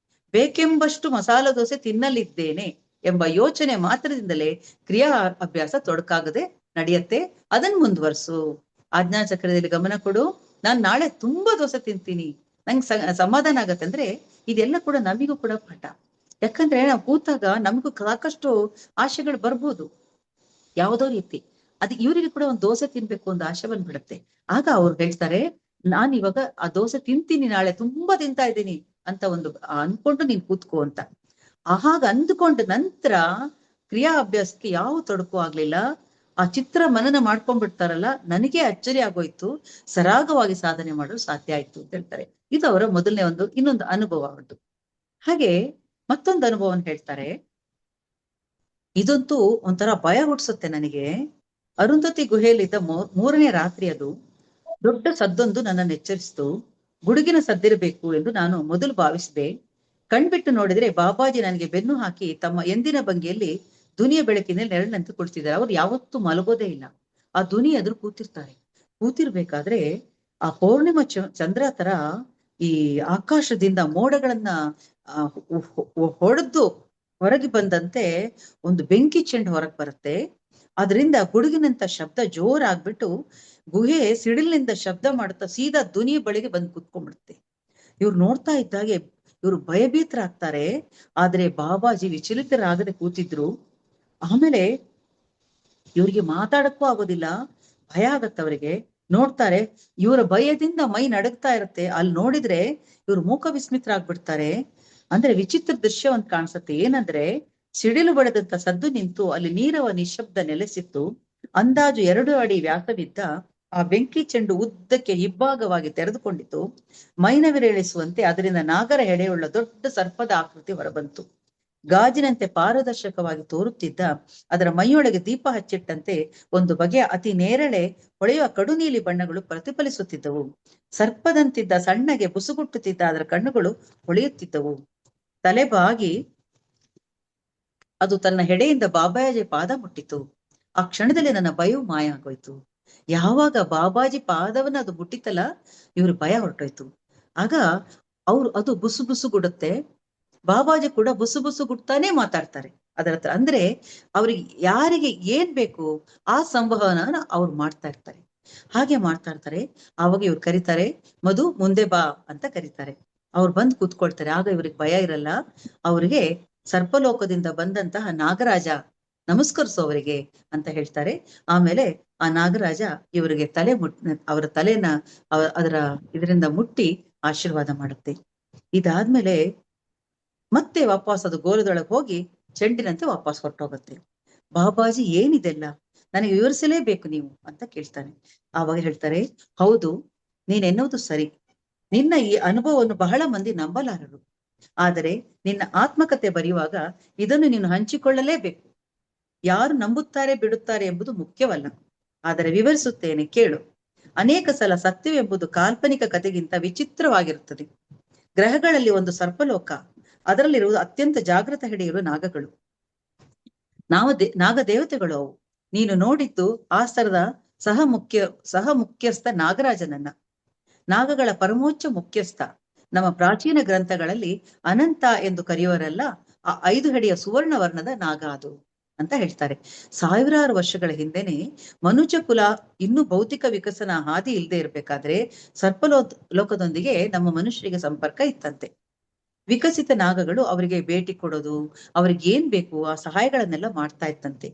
ಬೇಕೆಂಬಷ್ಟು ಮಸಾಲ ದೋಸೆ ತಿನ್ನಲಿದ್ದೇನೆ ಎಂಬ ಯೋಚನೆ ಮಾತ್ರದಿಂದಲೇ ಕ್ರಿಯಾ ಅಭ್ಯಾಸ ತೊಡಕಾಗದೆ ನಡೆಯತ್ತೆ. ಅದನ್ನ ಮುಂದುವರ್ಸು. ಆಜ್ಞಾ ಚಕ್ರದಲ್ಲಿ ಗಮನ ಕೊಡು. ನಾನ್ ನಾಳೆ ತುಂಬಾ ದೋಸೆ ತಿಂತೀನಿ, ನಂಗೆ ಸಮಾಧಾನ ಆಗತ್ತೆ. ಅಂದ್ರೆ ಇದೆಲ್ಲ ಕೂಡ ನಮಿಗೂ ಕೂಡ ಪಾಠ. ಯಾಕಂದ್ರೆ ನಾವು ಕೂತಾಗ ನಮಗೂ ಸಾಕಷ್ಟು ಆಶೆಗಳು ಬರ್ಬೋದು, ಯಾವುದೋ ರೀತಿ. ಅದಕ್ಕೆ ಇವರಿಗೆ ಕೂಡ ಒಂದು ದೋಸೆ ತಿನ್ಬೇಕು ಒಂದು ಆಶೆ ಬಂದ್ಬಿಡುತ್ತೆ. ಆಗ ಅವ್ರು ಹೇಳ್ತಾರೆ, ನಾನ್ ಇವಾಗ ಆ ದೋಸೆ ತಿಂತೀನಿ, ನಾಳೆ ತುಂಬಾ ತಿಂತಾ ಇದ್ದೀನಿ ಅಂತ ಒಂದು ಅನ್ಕೊಂಡು ನೀನ್ ಕೂತ್ಕೋ ಅಂತ. ಹಾಗ ಅಂದ್ಕೊಂಡ ನಂತರ ಕ್ರಿಯಾ ಅಭ್ಯಾಸಕ್ಕೆ ಯಾವ ತೊಡಕು ಆಗ್ಲಿಲ್ಲ. ಆ ಚಿತ್ರ ಮನನ ಮಾಡ್ಕೊಂಡ್ಬಿಡ್ತಾರಲ್ಲ, ನನಗೆ ಅಚ್ಚರಿ ಆಗೋಯ್ತು, ಸರಾಗವಾಗಿ ಸಾಧನೆ ಮಾಡಲು ಸಾಧ್ಯ ಆಯ್ತು ಅಂತ ಹೇಳ್ತಾರೆ. ಇದು ಅವರ ಮೊದಲನೇ ಇನ್ನೊಂದು ಅನುಭವ ಅವ್ರದ್ದು. ಹಾಗೆ ಮತ್ತೊಂದು ಅನುಭವವನ್ನು ಹೇಳ್ತಾರೆ. ಇದಂತೂ ಒಂಥರ ಭಯ ಹುಟ್ಟಿಸುತ್ತೆ ನನಗೆ. ಅರುಂಧತಿ ಗುಹೆಯಲ್ಲಿದ್ದ ಮೂರನೇ ರಾತ್ರಿ ಅದು ದೊಡ್ಡ ಸದ್ದೊಂದು ನನ್ನನ್ನು ಎಚ್ಚರಿಸಿತು. ಗುಡುಗಿನ ಸದ್ದಿರಬೇಕು ಎಂದು ನಾನು ಮೊದಲು ಭಾವಿಸಿದೆ. ಕಣ್ಬಿಟ್ಟು ನೋಡಿದ್ರೆ ಬಾಬಾಜಿ ನನಗೆ ಬೆನ್ನು ಹಾಕಿ ತಮ್ಮ ಎಂದಿನ ಭಂಗಿಯಲ್ಲಿ ದುನಿಯ ಬೆಳಕಿನಲ್ಲಿ ನೆರಳಿನಂತೆ ಕುಳಿತಿದ್ದಾರೆ. ಅವ್ರು ಯಾವತ್ತೂ ಮಲಗೋದೇ ಇಲ್ಲ, ಆ ದುನಿ ಎದುರು ಕೂತಿರ್ತಾರೆ. ಕೂತಿರ್ಬೇಕಾದ್ರೆ ಆ ಪೌರ್ಣಿಮಾ ಚಂದ್ರ ತರ ಈ ಆಕಾಶದಿಂದ ಮೋಡಗಳನ್ನ ಹೊಡೆದು ಹೊರಗೆ ಬಂದಂತೆ ಒಂದು ಬೆಂಕಿ ಚೆಂಡು ಹೊರಗೆ ಬರುತ್ತೆ. ಅದರಿಂದ ಗುಡುಗಿನಂತ ಶಬ್ದ ಜೋರಾಗ್ಬಿಟ್ಟು ಗುಹೆ ಸಿಡಿಲಿನಿಂದ ಶಬ್ದ ಮಾಡುತ್ತಾ ಸೀದಾ ಧ್ವನಿ ಬಳಿಗೆ ಬಂದು ಕುತ್ಕೊಂಡ್ಬಿಡುತ್ತೆ. ಇವ್ರು ನೋಡ್ತಾ ಇದ್ದಾಗೆ ಇವ್ರು ಭಯಭೀತರಾಗ್ತಾರೆ. ಆದ್ರೆ ಬಾಬಾಜಿ ವಿಚಲಿತರಾಗದೆ ಕೂತಿದ್ರು. ಆಮೇಲೆ ಇವ್ರಿಗೆ ಮಾತಾಡಕ್ಕೂ ಆಗೋದಿಲ್ಲ, ಭಯ ಆಗತ್ತೆ ಅವರಿಗೆ. ನೋಡ್ತಾರೆ, ಇವರ ಭಯದಿಂದ ಮೈ ನಡಗ್ತಾ ಇರುತ್ತೆ. ಅಲ್ಲಿ ನೋಡಿದ್ರೆ ಇವ್ರು ಮೂಕ ವಿಸ್ಮಿತರಾಗ್ಬಿಡ್ತಾರೆ. ಅಂದ್ರೆ ವಿಚಿತ್ರ ದೃಶ್ಯ ಒಂದ್ ಕಾಣಿಸುತ್ತೆ. ಏನಂದ್ರೆ ಸಿಡಿಲು ಬಡದಂತ ಸದ್ದು ನಿಂತು ಅಲ್ಲಿ ನೀರವ ನಿಶಬ್ದ ನೆಲೆಸಿತ್ತು. ಅಂದಾಜು 2 ಅಡಿ ವ್ಯಾಸವಿದ್ದ ಆ ಬೆಂಕಿ ಚೆಂಡು ಉದ್ದಕ್ಕೆ ಇಬ್ಬಾಗವಾಗಿ ತೆರೆದುಕೊಂಡಿತು. ಮೈನವಿರೇಳಿಸುವಂತೆ ಅದರಿಂದ ನಾಗರ ಹೆಡೆಯುಳ್ಳ ದೊಡ್ಡ ಸರ್ಪದ ಆಕೃತಿ ಹೊರಬಂತು. ಗಾಜಿನಂತೆ ಪಾರದರ್ಶಕವಾಗಿ ತೋರುತ್ತಿದ್ದ ಅದರ ಮೈಯೊಳಗೆ ದೀಪ ಹಚ್ಚಿಟ್ಟಂತೆ ಒಂದು ಬಗೆಯ ಅತಿ ನೇರಳೆ ಹೊಳೆಯುವ ಕಡು ನೀಲಿ ಬಣ್ಣಗಳು ಪ್ರತಿಫಲಿಸುತ್ತಿದ್ದವು. ಸರ್ಪದಂತಿದ್ದ ಸಣ್ಣಗೆ ಬುಸುಗುಟ್ಟುತ್ತಿದ್ದ ಅದರ ಕಣ್ಣುಗಳು ಹೊಳೆಯುತ್ತಿದ್ದವು. ತಲೆಬಾಗಿ ಅದು ತನ್ನ ಹೆಡೆಯಿಂದ ಬಾಬಾಜಿ ಪಾದ ಮುಟ್ಟಿತು. ಆ ಕ್ಷಣದಲ್ಲಿ ನನ್ನ ಭಯವು ಮಾಯ ಆಗೋಯ್ತು. ಯಾವಾಗ ಬಾಬಾಜಿ ಪಾದವನ್ನ ಅದು ಮುಟ್ಟಿತಲ್ಲ, ಇವ್ರ ಭಯ ಹೊರಟೋಯ್ತು. ಆಗ ಅದು ಬುಸು ಬುಸು ಗುಡುತ್ತೆ. ಬಾಬಾಜಿ ಕೂಡ ಬುಸು ಬುಸು ಗುಡ್ತಾನೆ ಮಾತಾಡ್ತಾರೆ ಅದರ ಹತ್ರ. ಅಂದ್ರೆ ಅವ್ರಿಗೆ ಯಾರಿಗೆ ಏನ್ ಬೇಕು ಆ ಸಂವಹನ ಅವ್ರು ಮಾಡ್ತಾ ಇರ್ತಾರೆ. ಹಾಗೆ ಮಾಡ್ತಾ ಇರ್ತಾರೆ. ಆವಾಗ ಇವ್ರು ಕರೀತಾರೆ, ಮಧು ಮುಂದೆ ಬಾ ಅಂತ ಕರೀತಾರೆ. ಅವ್ರು ಬಂದು ಕೂತ್ಕೊಳ್ತಾರೆ. ಆಗ ಇವ್ರಿಗೆ ಭಯ ಇರಲ್ಲ. ಅವ್ರಿಗೆ ಸರ್ಪಲೋಕದಿಂದ ಬಂದಂತಹ ನಾಗರಾಜ ನಮಸ್ಕರಿಸು ಅವರಿಗೆ ಅಂತ ಹೇಳ್ತಾರೆ. ಆಮೇಲೆ ಆ ನಾಗರಾಜ ಇವರಿಗೆ ಅವರ ತಲೆನ ಅದರ ಇದರಿಂದ ಮುಟ್ಟಿ ಆಶೀರ್ವಾದ ಮಾಡುತ್ತೆ. ಇದಾದ್ಮೇಲೆ ಮತ್ತೆ ವಾಪಸ್ ಅದು ಗೋಲದೊಳಗೆ ಹೋಗಿ ಚೆಂಡಿನಂತೆ ವಾಪಸ್ ಹೊರಟೋಗುತ್ತೆ. ಬಾಬಾಜಿ ಏನಿದೆಲ್ಲ ನನಗೆ ವಿವರಿಸಲೇಬೇಕು ನೀವು ಅಂತ ಕೇಳ್ತಾನೆ. ಆವಾಗ ಹೇಳ್ತಾರೆ, ಹೌದು, ನೀನೆನ್ನುವುದು ಸರಿ. ನಿನ್ನ ಈ ಅನುಭವವನ್ನು ಬಹಳ ಮಂದಿ ನಂಬಲಾರರು. ಆದರೆ ನಿನ್ನ ಆತ್ಮಕತೆ ಬರೆಯುವಾಗ ಇದನ್ನು ನೀನು ಹಂಚಿಕೊಳ್ಳಲೇಬೇಕು. ಯಾರು ನಂಬುತ್ತಾರೆ ಬಿಡುತ್ತಾರೆ ಎಂಬುದು ಮುಖ್ಯವಲ್ಲ. ಆದರೆ ವಿವರಿಸುತ್ತೇನೆ ಕೇಳು. ಅನೇಕ ಸಲ ಸತ್ಯವೆಂಬುದು ಕಾಲ್ಪನಿಕ ಕಥೆಗಿಂತ ವಿಚಿತ್ರವಾಗಿರುತ್ತದೆ. ಗ್ರಹಗಳಲ್ಲಿ ಒಂದು ಸರ್ಪಲೋಕ, ಅದರಲ್ಲಿರುವುದು ಅತ್ಯಂತ ಜಾಗೃತ ಹಿಡಿಯಲು ನಾಗಗಳು. ನಾಗ ದೇವತೆಗಳು ಅವು. ನೀನು ನೋಡಿದ್ದು ಆ ಸ್ತರದ ಸಹ ಮುಖ್ಯಸ್ಥ ನಾಗರಾಜನನ್ನ. ನಾಗಗಳ ಪರಮೋಚ್ಚ ಮುಖ್ಯಸ್ಥ. ನಮ್ಮ ಪ್ರಾಚೀನ ಗ್ರಂಥಗಳಲ್ಲಿ ಅನಂತ ಎಂದು ಕರೆಯುವರೆಲ್ಲ ಆ 5 ಅಡಿಯ ಸುವರ್ಣ ವರ್ಣದ ನಾಗ ಅದು ಅಂತ ಹೇಳ್ತಾರೆ. ಸಾವಿರಾರು ವರ್ಷಗಳ ಹಿಂದೆನೆ ಮನುಜ ಕುಲ ಇನ್ನೂ ಭೌತಿಕ ವಿಕಸನ ಹಾದಿ ಇಲ್ಲದೆ ಇರ್ಬೇಕಾದ್ರೆ ಲೋಕದೊಂದಿಗೆ ನಮ್ಮ ಮನುಷ್ಯರಿಗೆ ಸಂಪರ್ಕ ಇತ್ತಂತೆ. ವಿಕಸಿತ ನಾಗಗಳು ಅವರಿಗೆ ಭೇಟಿ ಕೊಡೋದು, ಅವ್ರಿಗೆ ಏನ್ ಬೇಕು ಆ ಸಹಾಯಗಳನ್ನೆಲ್ಲ ಮಾಡ್ತಾ ಇತ್ತಂತೆ.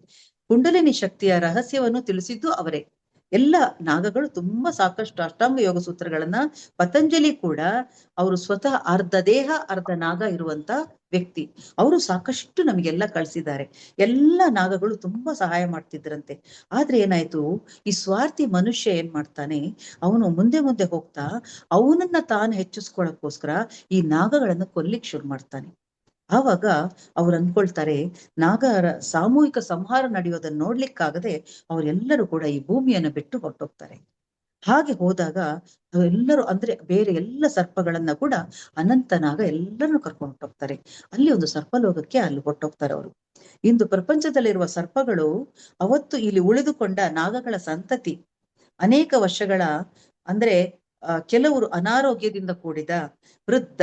ಕುಂಡಲಿನಿ ಶಕ್ತಿಯ ರಹಸ್ಯವನ್ನು ತಿಳಿಸಿದ್ದು ಅವರೇ. ಎಲ್ಲ ನಾಗಗಳು ತುಂಬಾ ಸಾಕಷ್ಟು ಅಷ್ಟಾಂಗ ಯೋಗ ಸೂತ್ರಗಳನ್ನ, ಪತಂಜಲಿ ಕೂಡ ಅವರು ಸ್ವತಃ ಅರ್ಧ ದೇಹ ಅರ್ಧ ನಾಗ ಇರುವಂತ ವ್ಯಕ್ತಿ. ಅವರು ಸಾಕಷ್ಟು ನಮಗೆಲ್ಲ ಕಳಿಸಿದ್ದಾರೆ. ಎಲ್ಲ ನಾಗಗಳು ತುಂಬಾ ಸಹಾಯ ಮಾಡ್ತಿದ್ರಂತೆ. ಆದ್ರೆ ಏನಾಯ್ತು, ಈ ಸ್ವಾರ್ಥಿ ಮನುಷ್ಯ ಏನ್ ಮಾಡ್ತಾನೆ, ಅವನು ಮುಂದೆ ಮುಂದೆ ಹೋಗ್ತಾ ಅವನನ್ನ ತಾನು ಹೆಚ್ಚಿಸ್ಕೊಳಕ್ಕೋಸ್ಕರ ಈ ನಾಗಗಳನ್ನು ಕೊಲ್ಲಿಕ್ ಶುರು ಮಾಡ್ತಾನೆ. ಆವಾಗ ಅವ್ರು ಅಂದ್ಕೊಳ್ತಾರೆ, ನಾಗರ ಸಾಮೂಹಿಕ ಸಂಹಾರ ನಡೆಯೋದನ್ನ ನೋಡ್ಲಿಕ್ಕಾಗದೆ ಅವರೆಲ್ಲರೂ ಕೂಡ ಈ ಭೂಮಿಯನ್ನು ಬಿಟ್ಟು ಹೊರಟೋಗ್ತಾರೆ. ಹಾಗೆ ಹೋದಾಗ ಎಲ್ಲರೂ ಅಂದ್ರೆ ಬೇರೆ ಎಲ್ಲ ಸರ್ಪಗಳನ್ನ ಕೂಡ ಅನಂತನಾಗ ಎಲ್ಲರನ್ನು ಕರ್ಕೊಂಡು ಹೊರಟೋಗ್ತಾರೆ. ಅಲ್ಲಿ ಒಂದು ಸರ್ಪಲೋಕಕ್ಕೆ ಅಲ್ಲಿ ಹೊರಟೋಗ್ತಾರೆ ಅವರು. ಇಂದು ಪ್ರಪಂಚದಲ್ಲಿರುವ ಸರ್ಪಗಳು ಅವತ್ತು ಇಲ್ಲಿ ಉಳಿದುಕೊಂಡ ನಾಗಗಳ ಸಂತತಿ. ಅನೇಕ ವರ್ಷಗಳ ಅಂದ್ರೆ ಕೆಲವರು ಅನಾರೋಗ್ಯದಿಂದ ಕೂಡಿದ ವೃದ್ಧ,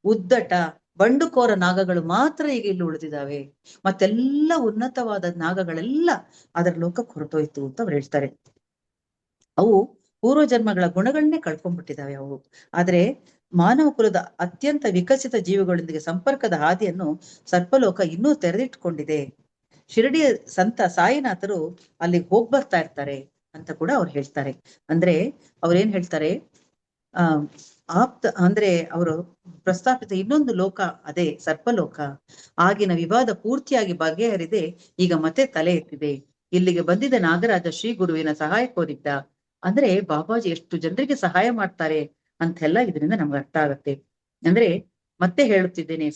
ಉದ್ದಟ, ಬಂಡುಕೋರ ನಾಗಗಳು ಮಾತ್ರ ಈಗ ಇಲ್ಲಿ ಉಳಿದಿದ್ದಾವೆ. ಮತ್ತೆಲ್ಲ ಉನ್ನತವಾದ ನಾಗಗಳೆಲ್ಲ ಅದರ ಲೋಕಕ್ಕೆ ಹೊರಟೋಯ್ತು ಅಂತ ಅವ್ರು ಹೇಳ್ತಾರೆ. ಅವು ಪೂರ್ವ ಜನ್ಮಗಳ ಗುಣಗಳನ್ನೇ ಕಳ್ಕೊಂಡ್ಬಿಟ್ಟಿದ್ದಾವೆ ಅವು. ಆದ್ರೆ ಮಾನವ ಕುಲದ ಅತ್ಯಂತ ವಿಕಸಿತ ಜೀವಿಗಳೊಂದಿಗೆ ಸಂಪರ್ಕದ ಹಾದಿಯನ್ನು ಸರ್ಪಲೋಕ ಇನ್ನೂ ತೆರೆದಿಟ್ಕೊಂಡಿದೆ. ಶಿರಡಿಯ ಸಂತ ಸಾಯಿನಾಥರು ಅಲ್ಲಿಗೆ ಹೋಗ್ಬರ್ತಾ ಇರ್ತಾರೆ ಅಂತ ಕೂಡ ಅವ್ರು ಹೇಳ್ತಾರೆ. ಅಂದ್ರೆ ಅವ್ರೇನ್ ಹೇಳ್ತಾರೆ, ಅಂದ್ರೆ ಅವರು ಪ್ರಸ್ತಾಪಿತ ಇನ್ನೊಂದು ಲೋಕ ಅದೇ ಸರ್ಪಲೋಕ. ಆಗಿನ ವಿವಾದ ಪೂರ್ತಿಯಾಗಿ ಬಗೆಹರಿದೆ, ಈಗ ಮತ್ತೆ ತಲೆ ಎತ್ತಿದೆ. ಇಲ್ಲಿಗೆ ಬಂದಿದ್ದ ನಾಗರಾಜ ಶ್ರೀ ಗುರುವಿನ ಸಹಾಯ ಕೋರಿದ್ದ. ಅಂದ್ರೆ ಬಾಬಾಜಿ ಎಷ್ಟು ಜನರಿಗೆ ಸಹಾಯ ಮಾಡ್ತಾರೆ ಅಂತೆಲ್ಲ ಇದರಿಂದ ನಮ್ಗೆ ಅರ್ಥ ಆಗತ್ತೆ. ಅಂದ್ರೆ ಮತ್ತೆ ಹೇಳುತ್ತಿದ್ದೇನೆ,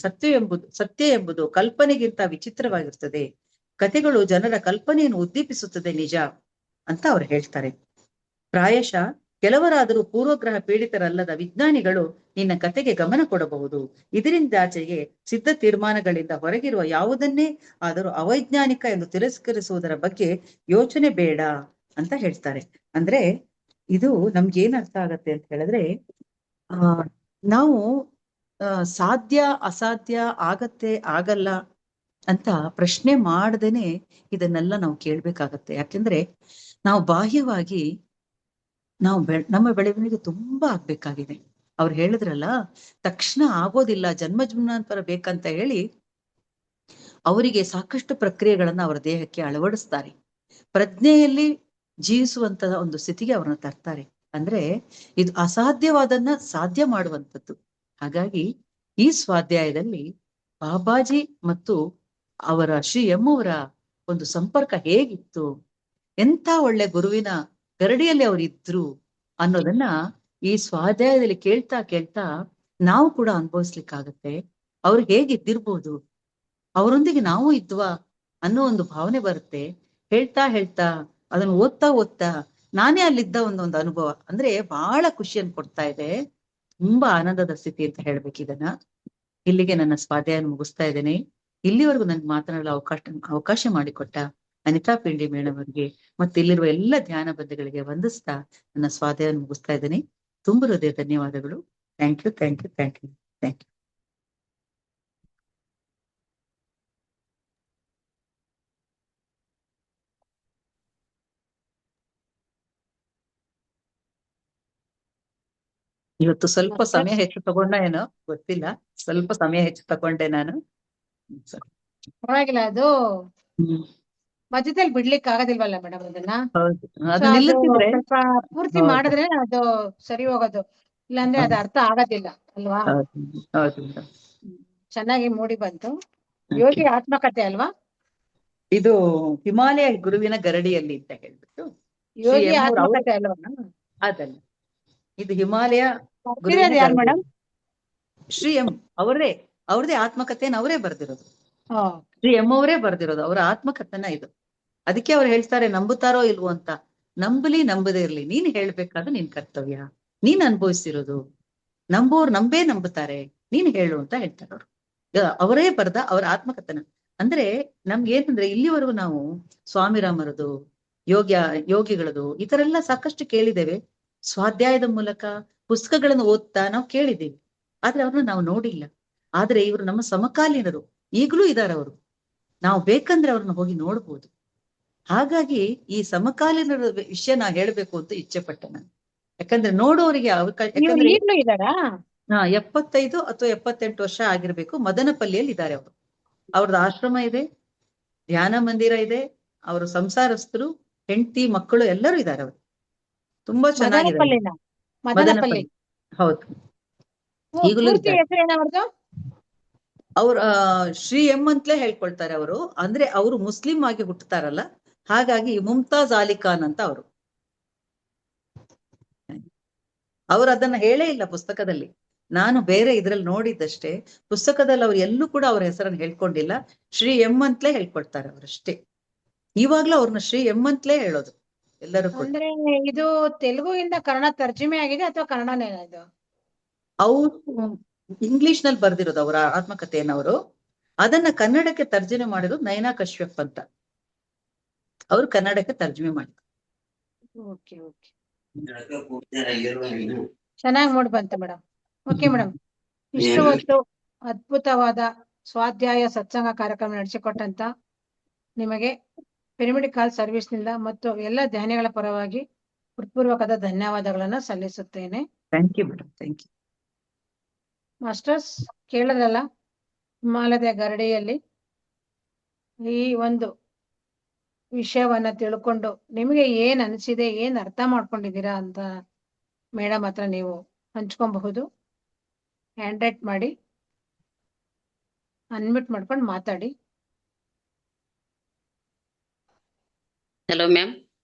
ಸತ್ಯ ಎಂಬುದು ಕಲ್ಪನೆಗಿಂತ ವಿಚಿತ್ರವಾಗಿರ್ತದೆ. ಕಥೆಗಳು ಜನರ ಕಲ್ಪನೆಯನ್ನು ಉದ್ದೀಪಿಸುತ್ತದೆ, ನಿಜ ಅಂತ ಅವ್ರು ಹೇಳ್ತಾರೆ. ಪ್ರಾಯಶಃ ಕೆಲವರಾದರೂ ಪೂರ್ವಗ್ರಹ ಪೀಡಿತರಲ್ಲದ ವಿಜ್ಞಾನಿಗಳು ನಿನ್ನ ಕತೆಗೆ ಗಮನ ಕೊಡಬಹುದು. ಇದರಿಂದಾಚೆಗೆ ಸಿದ್ಧ ತೀರ್ಮಾನಗಳಿಂದ ಹೊರಗಿರುವ ಯಾವುದನ್ನೇ ಆದರೂ ಅವೈಜ್ಞಾನಿಕ ಎಂದು ತಿರಸ್ಕರಿಸುವುದರ ಬಗ್ಗೆ ಯೋಚನೆ ಬೇಡ ಅಂತ ಹೇಳ್ತಾರೆ. ಅಂದ್ರೆ ಇದು ನಮ್ಗೆ ಏನ್ ಅರ್ಥ ಆಗತ್ತೆ ಅಂತ ಹೇಳಿದ್ರೆ, ನಾವು ಸಾಧ್ಯ ಅಸಾಧ್ಯ ಆಗತ್ತೆ ಆಗಲ್ಲ ಅಂತ ಪ್ರಶ್ನೆ ಮಾಡ್ದೇನೆ ಇದನ್ನೆಲ್ಲ ನಾವು ಕೇಳ್ಬೇಕಾಗತ್ತೆ. ಯಾಕೆಂದ್ರೆ ನಾವು ಬಾಹ್ಯವಾಗಿ ನಮ್ಮ ಬೆಳವಣಿಗೆ ತುಂಬಾ ಆಗ್ಬೇಕಾಗಿದೆ. ಅವ್ರು ಹೇಳಿದ್ರಲ್ಲ, ತಕ್ಷಣ ಆಗೋದಿಲ್ಲ, ಜನ್ಮ ಜನ್ಮಾಂತರ ಬೇಕಂತ ಹೇಳಿ ಅವರಿಗೆ ಸಾಕಷ್ಟು ಪ್ರಕ್ರಿಯೆಗಳನ್ನ ಅವರ ದೇಹಕ್ಕೆ ಅಳವಡಿಸ್ತಾರೆ. ಪ್ರಜ್ಞೆಯಲ್ಲಿ ಜೀವಿಸುವಂತಹ ಒಂದು ಸ್ಥಿತಿಗೆ ಅವ್ರನ್ನ ತರ್ತಾರೆ. ಅಂದ್ರೆ ಇದು ಅಸಾಧ್ಯವಾದನ್ನ ಸಾಧ್ಯ ಮಾಡುವಂಥದ್ದು. ಹಾಗಾಗಿ ಈ ಸ್ವಾಧ್ಯಾಯದಲ್ಲಿ ಬಾಬಾಜಿ ಮತ್ತು ಅವರ ಶ್ರೀ ಅವರ ಒಂದು ಸಂಪರ್ಕ ಹೇಗಿತ್ತು, ಎಂಥ ಒಳ್ಳೆ ಗುರುವಿನ ಗರಡಿಯಲ್ಲಿ ಅವರಿದ್ರು ಅನ್ನೋದನ್ನ ಈ ಸ್ವಾಧ್ಯಾಯದಲ್ಲಿ ಕೇಳ್ತಾ ಕೇಳ್ತಾ ನಾವು ಕೂಡ ಅನುಭವಿಸ್ಲಿಕ್ಕಾಗತ್ತೆ. ಅವ್ರು ಹೇಗಿದ್ದಿರ್ಬೋದು, ಅವರೊಂದಿಗೆ ನಾವು ಇದ್ವಾ ಅನ್ನೋ ಒಂದು ಭಾವನೆ ಬರುತ್ತೆ. ಹೇಳ್ತಾ ಹೇಳ್ತಾ ಅದನ್ನು ಓದ್ತಾ ನಾನೇ ಅಲ್ಲಿದ್ದ ಒಂದೊಂದು ಅನುಭವ ಅಂದ್ರೆ ಬಹಳ ಖುಷಿಯನ್ನು ಕೊಡ್ತಾ ಇದೆ. ತುಂಬಾ ಆನಂದದ ಸ್ಥಿತಿ ಅಂತ ಹೇಳ್ಬೇಕು ಇದನ್ನ. ಇಲ್ಲಿಗೆ ನನ್ನ ಸ್ವಾಧ್ಯಾಯ ಮುಗಿಸ್ತಾ ಇದ್ದೇನೆ. ಇಲ್ಲಿವರೆಗೂ ನನ್ಗೆ ಮಾತನಾಡಲು ಅವಕಾಶ ಮಾಡಿಕೊಟ್ಟ ಅನಿತಾ ಪಿಂಡಿ ಮೇಡಮ್ ಅವರಿಗೆ ಮತ್ತೆ ಇಲ್ಲಿರುವ ಎಲ್ಲ ಧ್ಯಾನ ಬಂಧುಗಳಿಗೆ ವಂದಿಸ್ತಾ ನನ್ನ ಸ್ವಾಧ್ಯಾಯ ಮುಗಿಸ್ತಾ ಇದ್ದೇನೆ. ತುಂಬ ಹೃದಯ ಧನ್ಯವಾದಗಳು. Thank you, thank you, thank you, thank you. ಇವತ್ತು ಸ್ವಲ್ಪ ಸಮಯ ಹೆಚ್ಚು ತಗೊಂಡ ಏನೋ ಗೊತ್ತಿಲ್ಲ, ಸ್ವಲ್ಪ ಸಮಯ ಹೆಚ್ಚು ತಗೊಂಡೆ ನಾನು. ಪರವಾಗಿಲ್ಲ, ಅದು ಮಧ್ಯದಲ್ಲಿ ಬಿಡ್ಲಿಕ್ಕೆ ಆಗೋದಿಲ್ವಲ್ಲ ಮೇಡಮ್ ಅದನ್ನ. ಹೌದು, ಅದು ನಿಲ್ಲಿಸಿದ್ರೆ ಸ್ವಲ್ಪ ಪೂರ್ತಿ ಮಾಡಿದ್ರೆ ಅದು ಸರಿ ಹೋಗೋದು, ಇಲ್ಲಾಂದ್ರೆ ಅದು ಅರ್ಥ ಆಗೋದಿಲ್ಲ ಅಲ್ವಾ. ಹೌದು, ಚೆನ್ನಾಗಿ ಮೂಡಿ ಬಂತು. ಯೋಗಿ ಆತ್ಮಕಥೆ ಅಲ್ವಾ ಇದು? ಹಿಮಾಲಯ ಗುರುವಿನ ಗರಡಿಯಲ್ಲಿ ಅಂತ ಹೇಳ್ಬಿಟ್ಟು ಯೋಗಿ ಆತ್ಮಕಥೆ ಅಲ್ವಾ? ಅದಲ್ಲ, ಇದು ಹಿಮಾಲಯ ಯಾರು ಮೇಡಮ್? ಶ್ರೀ ಅವ್ರದೇ ಆತ್ಮಕಥೆನ ಅವರೇ ಬರ್ದಿರೋದು. ಶ್ರೀ ಅವರೇ ಬರ್ದಿರೋದು ಅವರ ಆತ್ಮಕಥನ ಇದು. ಅದಕ್ಕೆ ಅವ್ರು ಹೇಳ್ತಾರೆ, ನಂಬುತ್ತಾರೋ ಇಲ್ವೋ ಅಂತ. ನಂಬಲಿ ನಂಬದೇ ಇರ್ಲಿ, ನೀನ್ ಹೇಳ್ಬೇಕಾದ ನಿನ್ ಕರ್ತವ್ಯ, ನೀನ್ ಅನುಭವಿಸಿರೋದು. ನಂಬೋರು ನಂಬುತ್ತಾರೆ, ನೀನ್ ಹೇಳು ಅಂತ ಹೇಳ್ತಾರೆ ಅವರು. ಅವರೇ ಬರೆದ ಅವರ ಆತ್ಮಕಥನ. ಅಂದ್ರೆ ನಮ್ಗೆ ಏನಂದ್ರೆ ಇಲ್ಲಿವರೆಗೂ ನಾವು ಸ್ವಾಮಿರಾಮರದು, ಯೋಗಿಗಳದು ಈ ತರ ಎಲ್ಲ ಸಾಕಷ್ಟು ಕೇಳಿದ್ದೇವೆ. ಸ್ವಾಧ್ಯಾಯದ ಮೂಲಕ ಪುಸ್ತಕಗಳನ್ನು ಓದ್ತಾ ನಾವು ಕೇಳಿದ್ದೀವಿ, ಆದ್ರೆ ಅವ್ರನ್ನ ನಾವು ನೋಡಿಲ್ಲ. ಆದ್ರೆ ಇವರು ನಮ್ಮ ಸಮಕಾಲೀನರು, ಈಗಲೂ ಇದ್ದಾರೆ ಅವರು. ನಾವು ಬೇಕಂದ್ರೆ ಅವ್ರನ್ನ ಹೋಗಿ ನೋಡ್ಬೋದು. ಹಾಗಾಗಿ ಈ ಸಮಕಾಲೀನರ ವಿಷಯ ನಾ ಹೇಳ್ಬೇಕು ಅಂತ ಇಚ್ಛೆ ಪಟ್ಟೆ ನಾನು. ಯಾಕಂದ್ರೆ ನೋಡೋರಿಗೆ ಅವಕಾಶ, ಇವ್ರು ಯಾಕಂದ್ರೆ ಈಗ್ಲೂ ಇದ್ದಾರಾ? 75 ಅಥವಾ 78 ವರ್ಷ ಆಗಿರ್ಬೇಕು. ಮದನಪಲ್ಲಿಯಲ್ಲಿ ಇದ್ದಾರೆ ಅವರು. ಅವ್ರದ್ದು ಆಶ್ರಮ ಇದೆ, ಧ್ಯಾನ ಮಂದಿರ ಇದೆ, ಅವರು ಸಂಸಾರಸ್ಥರು, ಹೆಂಡತಿ ಮಕ್ಕಳು ಎಲ್ಲರೂ ಇದ್ದಾರೆ ಅವರು. ತುಂಬಾ ಚೆನ್ನಾಗಿದೆ. ಮದನಪಲ್ಲಿನ? ಮದನಪಲ್ಲಿ. ಮದನಪಲ್ಲಿ, ಹೌದು. ಓ, ಈಗಲೂ ಪೂರ್ತಿ ಇದ್ದಾರೆ ಹೆಸರೇನ ಅವ್ರದ್ದು? ಅವ್ರ ಶ್ರೀ ಎಂ ಅಂತಲೇ ಹೇಳ್ಕೊಳ್ತಾರೆ ಅವರು. ಅಂದ್ರೆ ಅವರು ಮುಸ್ಲಿಂ ಆಗಿ ಹುಟ್ಟುತ್ತಾರಲ್ಲ, ಹಾಗಾಗಿ ಮುಮ್ತಾಜ್ ಅಲಿ ಖಾನ್ ಅಂತ ಅವರು. ಅವ್ರು ಅದನ್ನ ಹೇಳೇ ಇಲ್ಲ ಪುಸ್ತಕದಲ್ಲಿ. ನಾನು ಬೇರೆ ಇದ್ರಲ್ಲಿ ನೋಡಿದ್ದಷ್ಟೇ. ಪುಸ್ತಕದಲ್ಲಿ ಅವ್ರು ಎಲ್ಲೂ ಕೂಡ ಅವ್ರ ಹೆಸರನ್ನು ಹೇಳ್ಕೊಂಡಿಲ್ಲ. ಶ್ರೀ ಎಂ ಅಂತಲೇ ಹೇಳ್ಕೊಡ್ತಾರೆ ಅವರಷ್ಟೇ. ಇವಾಗ್ಲೂ ಅವ್ರನ್ನ ಶ್ರೀ ಎಂ ಅಂತಲೇ ಹೇಳೋದು ಎಲ್ಲರೂ ಕೂಡ. ಅಂದ್ರೆ ಇದು ತೆಲುಗು ಇಂದ ಕನ್ನಡ ತರ್ಜುಮೆ ಆಗಿದೆ ಅಥವಾ ಕನ್ನಡನೇ ಇದು? ಅವರು ಇಂಗ್ಲಿಷ್ ನಲ್ಲಿ ಬರ್ದಿರೋದು ಅವರ ಆತ್ಮಕಥೆಯನ್ನವರು. ಅದನ್ನ ಕನ್ನಡಕ್ಕೆ ತರ್ಜುಮೆ ಮಾಡಿರೋದು ನಯನಾ ಕಶ್ಯಪ್ ಅಂತ. ಅವರು ಕನ್ನಡಕ್ಕೆ ತರ್ಜುಮೆ ಮಾಡಿದ್ರು. ಓಕೆ ಓಕೆ, ಚೆನ್ನಾಗಿ ಮೂಡ್ ಬಂತು ಮೇಡಮ್. ಓಕೆ ಮೇಡಮ್, ಇಷ್ಟು ಹೊತ್ತು ಅದ್ಭುತವಾದ ಸ್ವಾಧ್ಯಾಯ ಸತ್ಸಂಗ ಕಾರ್ಯಕ್ರಮ ನಡೆಸಿಕೊಟ್ಟಂತ ನಿಮಗೆ ಪಿರಮಿಡ್ ಕಾಲ್ ಸರ್ವಿಸ್ ನಿಂದ ಮತ್ತು ಎಲ್ಲ ಧ್ಯಾನಿಗಳ ಪರವಾಗಿ ಹೃತ್ಪೂರ್ವಕದ ಧನ್ಯವಾದಗಳನ್ನ ಸಲ್ಲಿಸುತ್ತೇನೆ. Thank you madam, thank you. Masters, ಕೇಳದಲ್ಲ, ಹಿಮಾಲಯದ ಗರಡಿಯಲ್ಲಿ ಈ ಒಂದು ವಿಷಯವನ್ನ ತಿಳ್ಕೊಂಡು ನಿಮಗೆ ಏನ್ ಅನಿಸಿದೆ, ಏನ್ ಅರ್ಥ ಮಾಡ್ಕೊಂಡಿದ್ದೀರಾ ಅಂತ ಮೇಡಮ್ ಹತ್ರ ನೀವು ಹಂಚ್ಕೊಬಹುದು. ಹ್ಯಾಂಡ್ ರೈಟ್ ಮಾಡಿ, ಅನ್ಮ್ಯೂಟ್ ಮಾಡ್ಕೊಂಡು ಮಾತಾಡಿ. Hello ma'am.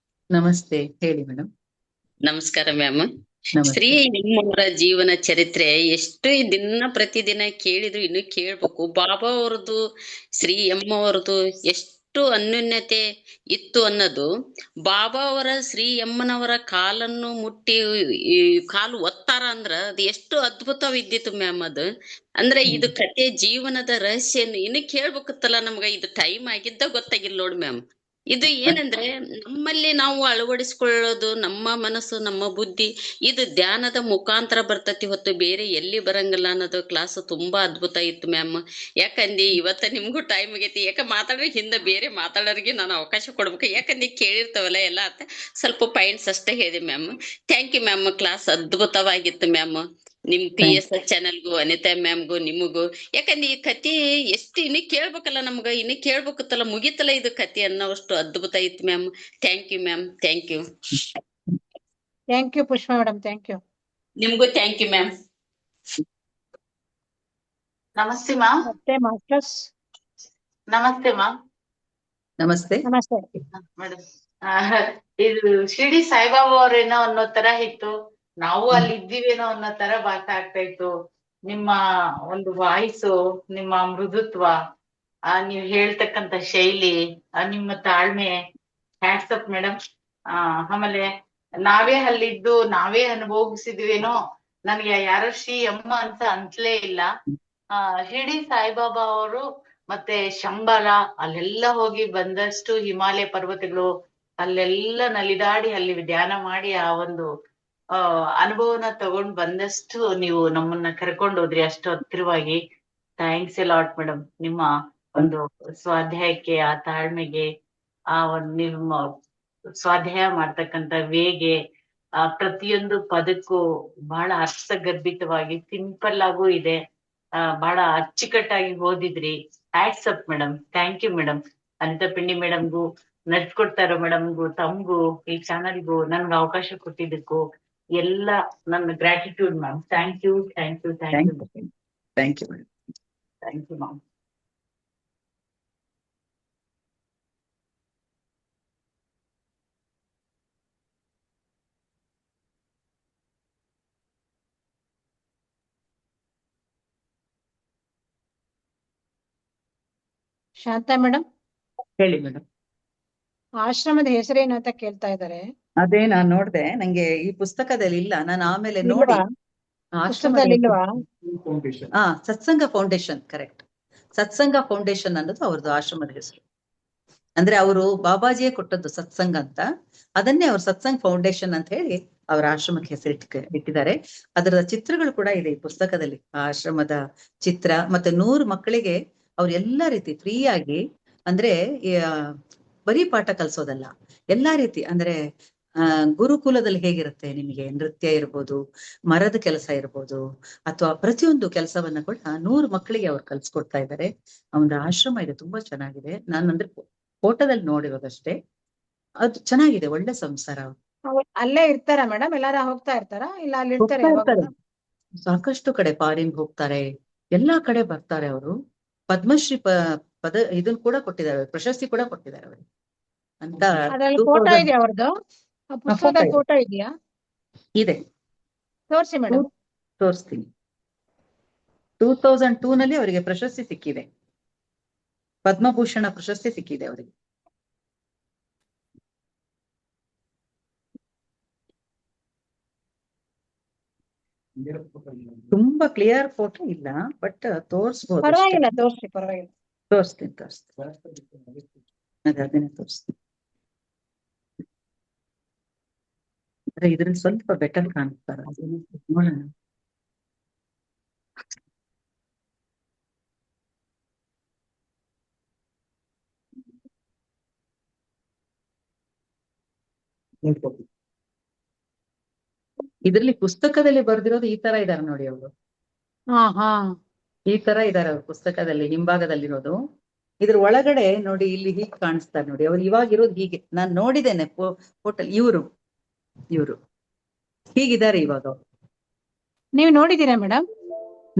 ನಮಸ್ತೆ, ಹೇಳಿ ಮೇಡಮ್. ನಮಸ್ಕಾರ ಮ್ಯಾಮ್. ನಮಸ್ತೆ. ಶ್ರೀ ಎಮ್ಮವರ ಜೀವನ ಚರಿತ್ರೆ ಎಷ್ಟು ದಿನ ಪ್ರತಿದಿನ ಕೇಳಿದ್ರು ಇನ್ನು ಕೇಳ್ಬೇಕು. ಬಾಬಾ ಅವ್ರದ್ದು, ಶ್ರೀ ಎಮ್ಮವರದು ಎಷ್ಟು ಅನ್ಯೋನ್ಯತೆ ಇತ್ತು ಅನ್ನೋದು, ಬಾಬಾ ಅವರ ಶ್ರೀ ಎಮ್ಮನವರ ಕಾಲನ್ನು ಮುಟ್ಟಿ ಈ ಕಾಲು ಒತ್ತಾರ ಅಂದ್ರ ಅದು ಎಷ್ಟು ಅದ್ಭುತವಿದ್ದಿತ್ತು ಮ್ಯಾಮ್. ಅದು ಅಂದ್ರೆ ಇದು ಕತೆ ಜೀವನದ ರಹಸ್ಯ ಇನ್ನು ಕೇಳ್ಬೇಕತ್ತಲ್ಲ, ನಮ್ಗ ಇದು ಟೈಮ್ ಆಗಿದ್ದ ಗೊತ್ತಾಗಿಲ್ಲ ನೋಡಿ ಮ್ಯಾಮ್. ಇದು ಏನಂದ್ರೆ ನಮ್ಮಲ್ಲಿ ನಾವು ಅಳವಡಿಸ್ಕೊಳ್ಳೋದು, ನಮ್ಮ ಮನಸ್ಸು ನಮ್ಮ ಬುದ್ಧಿ ಇದು ಧ್ಯಾನದ ಮುಖಾಂತರ ಬರ್ತತಿ, ಹೊತ್ತು ಬೇರೆ ಎಲ್ಲಿ ಬರಂಗಿಲ್ಲ ಅನ್ನೋದು ಕ್ಲಾಸ್ ತುಂಬಾ ಅದ್ಭುತ ಇತ್ತು ಮ್ಯಾಮ್. ಯಾಕಂದಿ ಇವತ್ತ ನಿಮ್ಗೂ ಟೈಮ್ ಆಗೈತಿ, ಯಾಕ ಮಾತಾಡ್ರಿ ಹಿಂದೆ ಬೇರೆ ಮಾತಾಡೋರಿಗೆ ನಾನು ಅವಕಾಶ ಕೊಡ್ಬೇಕು, ಯಾಕಂದ್ರೆ ಕೇಳಿರ್ತವಲ್ಲ ಎಲ್ಲ ಅಂತ ಸ್ವಲ್ಪ ಪಾಯಿಂಟ್ಸ್ ಅಷ್ಟೇ ಹೇಳಿದೆ ma'am. Thank you ma'am, class ಅದ್ಭುತವಾಗಿತ್ತು ಮ್ಯಾಮ್. ನಿಮ್ PSS ಚಾನೆಲ್ಗೂ, ಅನಿತಾ ಮ್ಯಾಮ್ಗೂ, ನಿಮಗೂ. ಯಾಕಂದ್ರೆ ಈ ಕತಿ ಎಷ್ಟು ಇನ್ನು ಕೇಳ್ಬೇಕಲ್ಲ, ನಮ್ಗ ಇನ್ನು ಕೇಳ್ಬೇಕತ್ತಲ್ಲ, ಮುಗಿತಲ್ಲ ಇದು ಕತಿ ಅನ್ನೋಷ್ಟು ಅದ್ಭುತ ಇತ್ತು ma'am. Thank you ma'am, thank you. Thank you Pushpa madam, thank you. ನಿಮ್ಗೂ ಥ್ಯಾಂಕ್ ಯು ಮ್ಯಾಮ್. ನಮಸ್ತೆ ಮ್ಯಾಮ್. ಮತ್ತೆ ಮಾಸ್ಟರ್ಸ್. ನಮಸ್ತೆ ಮ್ಯಾಮ್. ನಮಸ್ತೆ. ನಮಸ್ತೆ ಮೇಡಮ್. ಇದು ಶಿರ್ಡಿ ಸಾಯಿಬಾಬಾ ಅವ್ರೇನೋ ಅನ್ನೋ ತರ ಇತ್ತು, ನಾವು ಅಲ್ಲಿ ಇದ್ದೀವೇನೋ ಅನ್ನೋ ತರ ಭಾಸ ಆಗ್ತಾ ಇತ್ತು. ನಿಮ್ಮ ಒಂದು ವಾಯ್ಸು, ನಿಮ್ಮ ಮೃದುತ್ವ, ನೀವ್ ಹೇಳ್ತಕ್ಕಂತ ಶೈಲಿ, ನಿಮ್ಮ ತಾಳ್ಮೆ, ಹ್ಯಾಟ್ಸಪ್ ಮೇಡಮ್. ಆಮೇಲೆ ನಾವೇ ಅಲ್ಲಿದ್ದು ನಾವೇ ಅನುಭವಿಸಿದ್ವೇನೋ, ನನ್ಗೆ ಯಾರೋ ಶ್ರೀ ಅಮ್ಮ ಅಂತ ಅನ್ಸ್ಲೇ ಇಲ್ಲ. ಶಿರ್ಡಿ ಸಾಯಿಬಾಬಾ ಅವರು ಮತ್ತೆ ಶಂಬಾಲ ಅಲ್ಲೆಲ್ಲ ಹೋಗಿ ಬಂದಷ್ಟು ಹಿಮಾಲಯ ಪರ್ವತಗಳು ಅಲ್ಲೆಲ್ಲ ನಲಿದಾಡಿ ಅಲ್ಲಿ ಧ್ಯಾನ ಮಾಡಿ ಆ ಒಂದು ಅನುಭವನ ತಗೊಂಡ್ ಬಂದಷ್ಟು ನೀವು ನಮ್ಮನ್ನ ಕರ್ಕೊಂಡು ಹೋದ್ರಿ ಅಷ್ಟು ಹತ್ತಿರವಾಗಿ. Thanks a lot madam. ನಿಮ್ಮ ಒಂದು ಸ್ವಾಧ್ಯಾಯಕ್ಕೆ, ಆ ತಾಳ್ಮೆಗೆ, ಆ ಒಂದು ನಿಮ್ಮ ಸ್ವಾಧ್ಯಾಯ ಮಾಡ್ತಕ್ಕಂತ ವೇಗೆ, ಆ ಪ್ರತಿಯೊಂದು ಪದಕ್ಕೂ ಬಹಳ ಅರ್ಥಗರ್ಭಿತವಾಗಿ ಸಿಂಪಲ್ ಆಗೂ ಇದೆ. ಬಹಳ ಅಚ್ಚುಕಟ್ಟಾಗಿ ಓದಿದ್ರಿ. Hats off madam. Thank you madam. Anitha Pindi ಮೇಡಮ್ಗೂ, ನಡ್ಸ್ಕೊಡ್ತಾ ಇರೋ ಮೇಡಮ್ಗೂ, ತಮ್ಗೂ, ಈ ಚಾನಲ್ಗೂ ನನ್ಗೆ ಅವಕಾಶ ಕೊಟ್ಟಿದ್ದಕ್ಕೂ ಎಲ್ಲ ನನ್ನ gratitude ma'am. Thank you, thank you, thank you, thank you madam. Thank you ma'am. Shanta madam, ಹೇಳಿ ಮೇಡಮ್. ಆಶ್ರಮದ ಹೆಸರೇನು ಅಂತ ಕೇಳ್ತಾ ಇದ್ದಾರೆ. ಅದೇ ನಾನ್ ನೋಡ್ದೆ, ನಂಗೆ ಈ ಪುಸ್ತಕದಲ್ಲಿ ಇಲ್ಲ, ನಾನು ಆಮೇಲೆ ನೋಡಿ ಇಲ್ವಾ? ಆಶ್ರಮದ ಪುಸ್ತಕದಲ್ಲಿ ಇಲ್ವಾ? ಸತ್ಸಂಗ ಫೌಂಡೇಶನ್, ಕರೆಕ್ಟ್. ಸತ್ಸಂಗ ಫೌಂಡೇಶನ್ ಅನ್ನೋದು ಅವ್ರದ್ದು ಆಶ್ರಮದ ಹೆಸರು. ಅಂದ್ರೆ ಅವರು ಬಾಬಾಜಿಯೇ ಕೊಟ್ಟದ್ದು ಸತ್ಸಂಗ ಅಂತ, ಅದನ್ನೇ ಅವ್ರು ಸತ್ಸಂಗ್ ಫೌಂಡೇಶನ್ ಅಂತ ಹೇಳಿ ಅವರ ಆಶ್ರಮಕ್ಕೆ ಇಟ್ಟಿದ್ದಾರೆ. ಅದರ ಚಿತ್ರಗಳು ಕೂಡ ಇದೆ ಈ ಪುಸ್ತಕದಲ್ಲಿ, ಆ ಆಶ್ರಮದ ಚಿತ್ರ. ಮತ್ತೆ 100 ಮಕ್ಕಳಿಗೆ ಅವ್ರು ಎಲ್ಲಾ ರೀತಿ ಫ್ರೀ ಆಗಿ, ಅಂದ್ರೆ ಬರೀ ಪಾಠ ಕಲಿಸೋದಲ್ಲ, ಎಲ್ಲಾ ರೀತಿ, ಅಂದ್ರೆ ಗುರುಕುಲದಲ್ಲಿ ಹೇಗಿರುತ್ತೆ ನಿಮಗೆ, ನೃತ್ಯ ಇರ್ಬೋದು, ಮರದ ಕೆಲಸ ಇರ್ಬೋದು, ಅಥವಾ ಪ್ರತಿಯೊಂದು ಕೆಲಸವನ್ನ ಕೂಡ 100 ಮಕ್ಕಳಿಗೆ ಅವ್ರು ಕಲ್ಸ್ಕೊಡ್ತಾ ಇದ್ದಾರೆ. ಒಂದು ಆಶ್ರಮ ಇದೆ, ತುಂಬಾ ಚೆನ್ನಾಗಿದೆ. ನಾನು ಅಂದ್ರೆ ಫೋಟೋದಲ್ಲಿ ನೋಡಿರೋದಷ್ಟೇ. ಅದು ಚೆನ್ನಾಗಿದೆ, ಒಳ್ಳೆ ಸಂಸಾರ. ಅಲ್ಲೇ ಇರ್ತಾರ ಮೇಡಮ್? ಎಲ್ಲಾರ ಹೋಗ್ತಾ ಇರ್ತಾರ, ಇಲ್ಲ ಅಲ್ಲಿ ಇರ್ತಾರೆ ಹೋಗ್ತಾ ಯಾವಾಗ? ಇರ್ತಾರೆ, ಸಾಕಷ್ಟು ಕಡೆ ಫಾರಿನ್ ಹೋಗ್ತಾರೆ, ಎಲ್ಲಾ ಕಡೆ ಬರ್ತಾರೆ ಅವರು. ಪದ್ಮಶ್ರೀ ಪದ ಇದನ್ನ ಕೂಡ ಕೊಟ್ಟಿದ್ದಾರೆ, ಪ್ರಶಸ್ತಿ ಕೂಡ ಕೊಟ್ಟಿದ್ದಾರೆ ಅವರಿಗೆ ಅಂತ. ಅದ್ರಲ್ಲಿ ಫೋಟೋ ಇದೆ ಅವ್ರದ್ದು? ಆ ಪುಸ್ತಕದಲ್ಲಿ ಫೋಟೋ ಇದೆಯಾ? ಇದೆ, ತೋರ್ಸಿ ಮೇಡಮ್. ತೋರಿಸ್ತೀನಿ. 2002 ನಲ್ಲಿ ಅವರಿಗೆ ಪ್ರಶಸ್ತಿ ಸಿಕ್ಕಿದೆ, ಪದ್ಮಭೂಷಣ ಪ್ರಶಸ್ತಿ ಸಿಕ್ಕಿದೆ ಅವರಿಗೆ. ತುಂಬಾ ಕ್ಲಿಯರ್ ಫೋಟೋ ಇಲ್ಲ, ಬಟ್ ತೋರಿಸ್ಬೋದು. ಪರವಾಗಿಲ್ಲ, ತೋರ್ಸಿ, ಪರವಾಗಿಲ್ಲ. ತೋರಿಸ್ತೀನಿ ಅದನ್ನೇ ತೋರಿಸ್ತೀನಿ. ಇದ್ರಲ್ಲಿ ಸ್ವಲ್ಪ ಬೆಟರ್ ಕಾಣಿಸ್ತಾರ, ನೋಡೋಣ. ಇದ್ರಲ್ಲಿ ಪುಸ್ತಕದಲ್ಲಿ ಬರ್ದಿರೋದು ಈ ತರ ಇದಾರೆ ನೋಡಿ ಅವರು. ಈ ತರ ಇದಾರೆ ಅವ್ರು ಪುಸ್ತಕದಲ್ಲಿ ಹಿಂಭಾಗದಲ್ಲಿರೋದು. ಇದ್ರ ಒಳಗಡೆ ನೋಡಿ, ಇಲ್ಲಿ ಹೀಗೆ ಕಾಣಿಸ್ತಾರೆ ನೋಡಿ, ಅವ್ರು ಇವಾಗ ಇರೋದು ಹೀಗೆ. ನಾನ್ ನೋಡಿದ್ದೇನೆ ಫೋಟೋ. ಇವರು ಹೀಗಿದ್ದಾರೆ ಇವಾಗ. ನೀವ್ ನೋಡಿದೀರಾ ಮೇಡಮ್?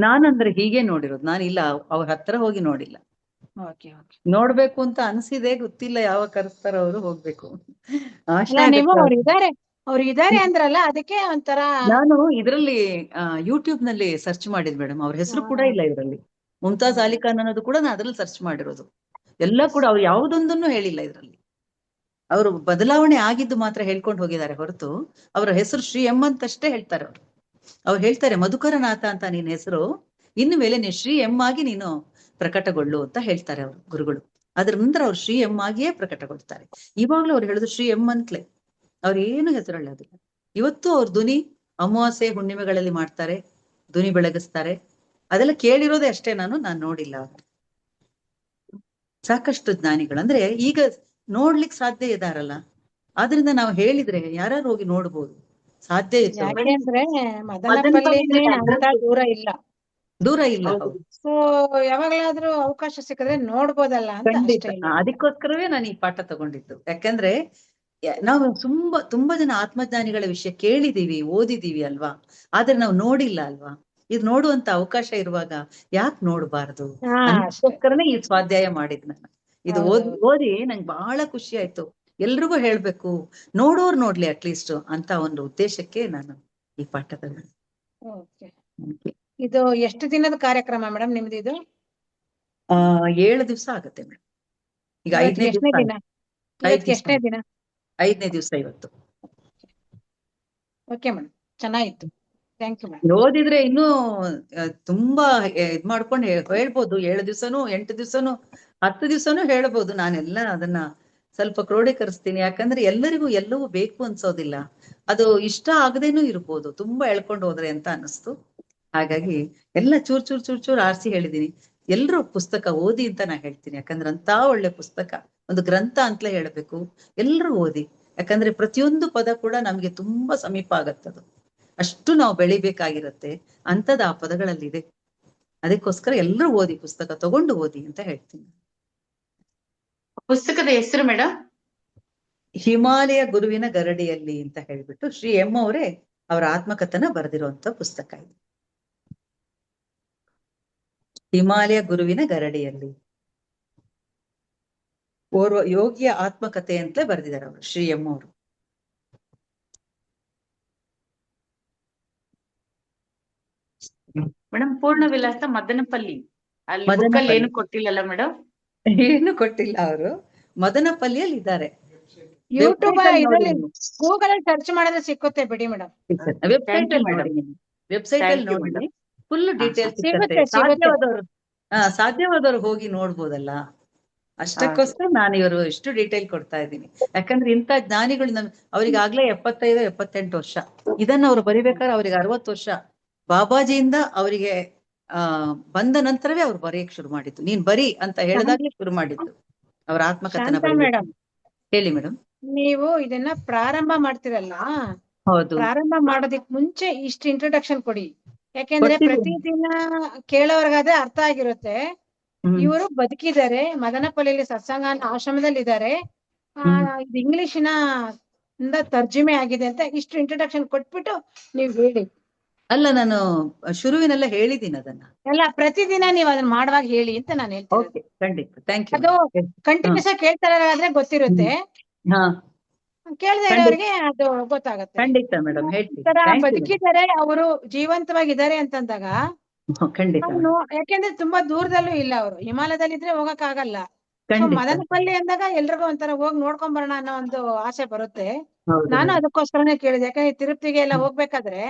ನಾನಂದ್ರೆ ಹೀಗೆ ನೋಡಿರೋದು, ನಾನಿಲ್ಲ ಅವ್ರ ಹತ್ರ ಹೋಗಿ ನೋಡಿಲ್ಲ. ನೋಡ್ಬೇಕು ಅಂತ ಅನ್ಸಿದೆ, ಗೊತ್ತಿಲ್ಲ ಯಾವಾಗ ಕರೆಸ್ತಾರ ಅವರು, ಹೋಗ್ಬೇಕು. ನೀವು ಅವ್ರು ಇದಾರೆ ಅಂದ್ರಲ್ಲ, ಅದಕ್ಕೆ ಒಂಥರ. ನಾನು ಇದ್ರಲ್ಲಿ ಯೂಟ್ಯೂಬ್ ನಲ್ಲಿ ಸರ್ಚ್ ಮಾಡಿದ್ ಮೇಡಮ್, ಅವ್ರ ಹೆಸರು ಕೂಡ ಇಲ್ಲ ಇದ್ರಲ್ಲಿ. ಮುಮ್ತಾಜ್ ಅಲಿ ಖಾನ್ ಅನ್ನೋದು ಕೂಡ ನಾನು ಅದ್ರಲ್ಲಿ ಸರ್ಚ್ ಮಾಡಿರೋದು. ಎಲ್ಲ ಕೂಡ ಅವ್ರು ಯಾವುದೊಂದನ್ನು ಹೇಳಿಲ್ಲ ಇದ್ರಲ್ಲಿ. ಅವರು ಬದಲಾವಣೆ ಆಗಿದ್ದು ಮಾತ್ರ ಹೇಳ್ಕೊಂಡು ಹೋಗಿದ್ದಾರೆ ಹೊರತು, ಅವರ ಹೆಸರು ಶ್ರೀ ಎಂ ಅಂತಷ್ಟೇ ಹೇಳ್ತಾರೆ ಅವರು. ಅವ್ರು ಹೇಳ್ತಾರೆ, ಮಧುಕರನಾಥ ಅಂತ ನಿನ್ನ ಹೆಸರು, ಇನ್ನು ಮೇಲೆ ನೀನು ಶ್ರೀ ಎಂ ಆಗಿ ನೀನು ಪ್ರಕಟಗೊಳ್ಳು ಅಂತ ಹೇಳ್ತಾರೆ ಅವರು ಗುರುಗಳು. ಅದ್ರ ನಂತರ ಅವ್ರು ಶ್ರೀ ಎಂ ಆಗಿಯೇ ಪ್ರಕಟಗೊಳ್ತಾರೆ. ಇವಾಗ್ಲೂ ಅವ್ರು ಹೇಳುದು ಶ್ರೀ ಎಂ ಅಂತಲೇ, ಅವ್ರೇನು ಹೆಸರಳ್ಳೋದಿಲ್ಲ. ಇವತ್ತು ಅವ್ರ ಧ್ವನಿ ಅಮಾವಾಸ್ಯೆ ಹುಣ್ಣಿಮೆಗಳಲ್ಲಿ ಮಾಡ್ತಾರೆ, ಧ್ವನಿ ಬೆಳಗಿಸ್ತಾರೆ. ಅದೆಲ್ಲ ಕೇಳಿರೋದೇ ಅಷ್ಟೇ, ನಾನು ನೋಡಿಲ್ಲ. ಸಾಕಷ್ಟು ಜ್ಞಾನಿಗಳು ಅಂದ್ರೆ ಈಗ ನೋಡ್ಲಿಕ್ಕೆ ಸಾಧ್ಯ ಇದಾರಲ್ಲ, ಆದ್ರಿಂದ ನಾವು ಹೇಳಿದ್ರೆ ಯಾರು ಹೋಗಿ ನೋಡ್ಬೋದು, ಸಾಧ್ಯ ಇತ್ತು. ಯಾಕೆಂದ್ರೆ ಮದನಪಲ್ಲಿ ಅಂತ ದೂರ ಇಲ್ಲ. ಸೊ ಯಾವಾಗ್ಲಾದ್ರೂ ಅವಕಾಶ ಸಿಕ್ಕಿದ್ರೆ ನೋಡ್ಬೋದಲ್ಲ ಅಂತ ಅಷ್ಟೇ. ಅದಕ್ಕೋಸ್ಕರವೇ ನಾನು ಈ ಪಾಠ ತಗೊಂಡಿದ್ದು. ಯಾಕಂದ್ರೆ ನಾವು ತುಂಬಾ ಜನ ಆತ್ಮಜ್ಞಾನಿಗಳ ವಿಷಯ ಕೇಳಿದೀವಿ, ಓದಿದೀವಿ ಅಲ್ವಾ, ಆದ್ರೆ ನಾವು ನೋಡಿಲ್ಲ ಅಲ್ವಾ. ಇದು ನೋಡುವಂತ ಅವಕಾಶ ಇರುವಾಗ ಯಾಕೆ ನೋಡ್ಬಾರ್ದು ಅದಕ್ಕೋಸ್ಕರನೇ ಈ ಸ್ವಾಧ್ಯಾಯ ಮಾಡಿದ್ ನಾನು. ಇದು ಓದಿ ನಂಗೆ ಬಹಳ ಖುಷಿ ಆಯ್ತು. ಎಲ್ರಿಗೂ ಹೇಳ್ಬೇಕು, ನೋಡೋರ್ ನೋಡ್ಲಿ ಅಟ್ಲೀಸ್ಟ್ ಅಂತ ಒಂದು ಉದ್ದೇಶಕ್ಕೆ ನಾನು ಈ ಪಾಠ ತಗೊಂಡೆ. ಇದು ಎಷ್ಟು ದಿನದ ಕಾರ್ಯಕ್ರಮ ಮೇಡಮ್ ನಿಮ್ದು ಇದು? 7 ದಿವಸ ಆಗುತ್ತೆ ಮೇಡಮ್. ಈಗ 5ನೇ ದಿನ. 5ನೇ ದಿವಸ ಇವತ್ತು. ಓಕೆ ಮೇಡಮ್, ಚೆನ್ನಾಗಿತ್ತು. Thank you madam. ಓದಿದ್ರೆ ಇನ್ನೂ ತುಂಬಾ ಇದ್ ಮಾಡ್ಕೊಂಡು ಹೇಳ್ಬೋದು. 7 ದಿವಸನೂ 8 ದಿವಸನೂ 10 ದಿವಸನೂ ಹೇಳ್ಬೋದು. ನಾನೆಲ್ಲ ಅದನ್ನ ಸ್ವಲ್ಪ ಕ್ರೋಢೀಕರಿಸ್ತೀನಿ. ಯಾಕಂದ್ರೆ ಎಲ್ಲರಿಗೂ ಎಲ್ಲವೂ ಬೇಕು ಅನ್ಸೋದಿಲ್ಲ, ಅದು ಇಷ್ಟ ಆಗದೇನೂ ಇರ್ಬೋದು, ತುಂಬಾ ಎಳ್ಕೊಂಡು ಹೋದ್ರೆ ಅಂತ ಅನಿಸ್ತು. ಹಾಗಾಗಿ ಎಲ್ಲ ಚೂರ್ ಆರಿಸಿ ಹೇಳಿದೀನಿ. ಎಲ್ರೂ ಪುಸ್ತಕ ಓದಿ ಅಂತ ನಾ ಹೇಳ್ತೀನಿ. ಯಾಕಂದ್ರೆ ಅಂತ ಒಳ್ಳೆ ಪುಸ್ತಕ, ಒಂದು ಗ್ರಂಥ ಅಂತಲೇ ಹೇಳ್ಬೇಕು. ಎಲ್ರೂ ಓದಿ, ಯಾಕಂದ್ರೆ ಪ್ರತಿಯೊಂದು ಪದ ಕೂಡ ನಮ್ಗೆ ತುಂಬಾ ಸಮೀಪ ಆಗತ್ತದು. ಅಷ್ಟು ನಾವು ಬೆಳಿಬೇಕಾಗಿರತ್ತೆ ಅಂತದ್ ಆ ಪದಗಳಲ್ಲಿದೆ. ಅದಕ್ಕೋಸ್ಕರ ಎಲ್ಲರೂ ಓದಿ, ಪುಸ್ತಕ ತಗೊಂಡು ಓದಿ ಅಂತ ಹೇಳ್ತೀನಿ. ಪುಸ್ತಕದ ಹೆಸರು ಮೇಡಮ್? ಹಿಮಾಲಯ ಗುರುವಿನ ಗರಡಿಯಲ್ಲಿ ಅಂತ ಹೇಳ್ಬಿಟ್ಟು ಶ್ರೀ ಎಂ ಅವರೇ ಅವರ ಆತ್ಮಕಥನ ಬರೆದಿರುವಂತ ಪುಸ್ತಕ ಇದು. ಹಿಮಾಲಯ ಗುರುವಿನ ಗರಡಿಯಲ್ಲಿ ಓರ್ವ ಯೋಗಿಯ ಆತ್ಮಕಥೆ ಅಂತಲೇ ಬರೆದಿದ್ದಾರೆ ಅವರು, ಶ್ರೀ ಎಂ ಅವರು. ಮೇಡಮ್ ಪೂರ್ಣ ವಿಲಾಸ ಮದನಪಲ್ಲಿ, ಅಲ್ಲಿ ಏನು ಕೊಟ್ಟಿಲ್ಲಲ್ಲ ಮೇಡಮ್? ಏನು ಕೊಟ್ಟಿಲ್ಲ ಅವರು, ಮದನಪಲ್ಲಿಯಲ್ಲಿ ಇದ್ದಾರೆ. ಯೂಟ್ಯೂಬ್ ವೆಬ್ಸೈಟ್ ಅಲ್ಲಿ ನೋಡಿ ಇದರಲ್ಲಿ ನೀವು. ಗೂಗಲ್ ಅಲ್ಲಿ ಸರ್ಚ್ ಮಾಡಿದ್ರೆ ಸಿಕ್ಕುತ್ತೆ ಬಿಡಿ ಮೇಡಮ್. ವೆಬ್ಸೈಟ್ Thank you, ಅಲ್ಲಿ madam. ನೋಡಿ ನೀವು. ವೆಬ್ಸೈಟ್ ಅಲ್ಲಿ Thank you, ನೋಡಿ madam. ಫುಲ್ ಹಾ, ಡೀಟೇಲ್ಸ್ ಸಿಕ್ಕತ್ತೆ. ಸಿಗುತ್ತೆ ಸಿಗುತ್ತೆ. ಸಾಧ್ಯವಾದವ್ರು ಹೋಗಿ ನೋಡ್ಬೋದಲ್ಲ. ಅಷ್ಟಕ್ಕೋಸ್ಕರ ನಾನು ಇವರು ಎಷ್ಟು ಡೀಟೇಲ್ ಕೊಡ್ತಾ ಇದ್ದೀನಿ. ಯಾಕಂದ್ರೆ ಇಂಥ ಜ್ಞಾನಿಗಳು ಅವ್ರಿಗೆ ಆಗ್ಲೇ 75-78 ವರ್ಷ. ಇದನ್ನ ಅವ್ರು ಬರಿಬೇಕಾದ್ರೆ ಅವ್ರಿಗೆ 60 ವರ್ಷ. ಬಾಬಾಜಿಯಿಂದ ಅವರಿಗೆ ಬಂದ ನಂತರವೇ ಅವ್ರು ಬರೆಯಕ್ ಶುರು ಮಾಡಿದ್ದು. ನೀನ್ ಬರಿ ಅಂತ ಹೇಳಿದಾಗ್ಲೇ ಶುರು ಮಾಡಿದ್ದು ಅವ್ರ ಆತ್ಮಕಥನ ಶಾಂತಾ ಬರೀ. ಮೇಡಮ್, ಹೇಳಿ ಮೇಡಮ್. ನೀವು ಇದನ್ನ ಪ್ರಾರಂಭ ಮಾಡ್ತಿರಲ್ಲ, ಹೌದು, ಪ್ರಾರಂಭ ಮಾಡೋದಕ್ ಮುಂಚೆ ಇಷ್ಟು ಇಂಟ್ರೊಡಕ್ಷನ್ ಕೊಡಿ. ಯಾಕೆಂದ್ರೆ ಕೊಡ್ತೀವಿ. ಪ್ರತಿದಿನ ಕೇಳೋರ್ಗಾದ್ರೆ ಅರ್ಥ ಆಗಿರುತ್ತೆ. ಇವರು ಬದುಕಿದ್ದಾರೆ, ಮದನಪಲ್ಲಿಯಲ್ಲಿ ಸತ್ಸಂಗ ಆಶ್ರಮದಲ್ಲಿ ಇದ್ದಾರೆ. ಇದು ಇಂಗ್ಲಿಷಿನ ತರ್ಜುಮೆ ಆಗಿದೆ ಅಂತ ಇಷ್ಟು ಇಂಟ್ರೊಡಕ್ಷನ್ ಕೊಟ್ಬಿಟ್ಟು ನೀವ್ ಹೇಳಿ. ಅಲ್ಲ, ನಾನು ಶುರುವಿನೆಲ್ಲ ಹೇಳಿದ್ದೀನಿ ಅದನ್ನ. ಎಲ್ಲ ಪ್ರತಿದಿನ ನೀವು ಅದನ್ನ ಮಾಡುವಾಗ ಹೇಳಿ ಅಂತ ನಾನು ಹೇಳ್ತೀನಿ. ಓಕೆ, ಖಂಡಿತ. Thank you. ಅದು ಕಂಟಿನ್ಯೂಸ್ ಆಗಿ ಕೇಳ್ತಾರಾದ್ರೆ ಗೊತ್ತಿರುತ್ತೆ, ಹಾ, ಕೇಳದೆ ಇರೋರಿಗೆ ಅದು ಗೊತ್ತಾಗತ್ತೆ. ಖಂಡಿತ ಮೇಡಮ್, ಹೇಳ್ತೀನಿ. ತರ Thank you, madam. ಬದುಕಿದ್ದಾರೆ, ಅವರು ಜೀವಂತವಾಗಿದ್ದಾರೆ ಅಂತಂದಾಗ ಖಂಡಿತ ಅವನು, ಯಾಕೆಂದ್ರೆ ತುಂಬಾ ದೂರದಲ್ಲೂ ಇಲ್ಲ, ಅವರು ಹಿಮಾಲಯದಲ್ಲಿ ಇದ್ರೆ ಹೋಗಕ್ ಆಗಲ್ಲ. ಸೊ ಖಂಡಿತ. ಮದನಪಲ್ಲಿ ಅಂದಾಗ ಎಲ್ರಿಗೂ ಒಂಥರ ಹೋಗಿ ನೋಡ್ಕೊಂಡ್ ಬರೋಣ ಅನ್ನೋ ಒಂದು ಆಸೆ ಬರುತ್ತೆ. ಹೌದು ನಾನು madam. ಅದಕ್ಕೋಸ್ಕರನೇ ಕೇಳಿದೆ. ಯಾಕಂದ್ರೆ ತಿರುಪತಿಗೆ ಎಲ್ಲ ಹೋಗ್ಬೇಕಾದ್ರೆ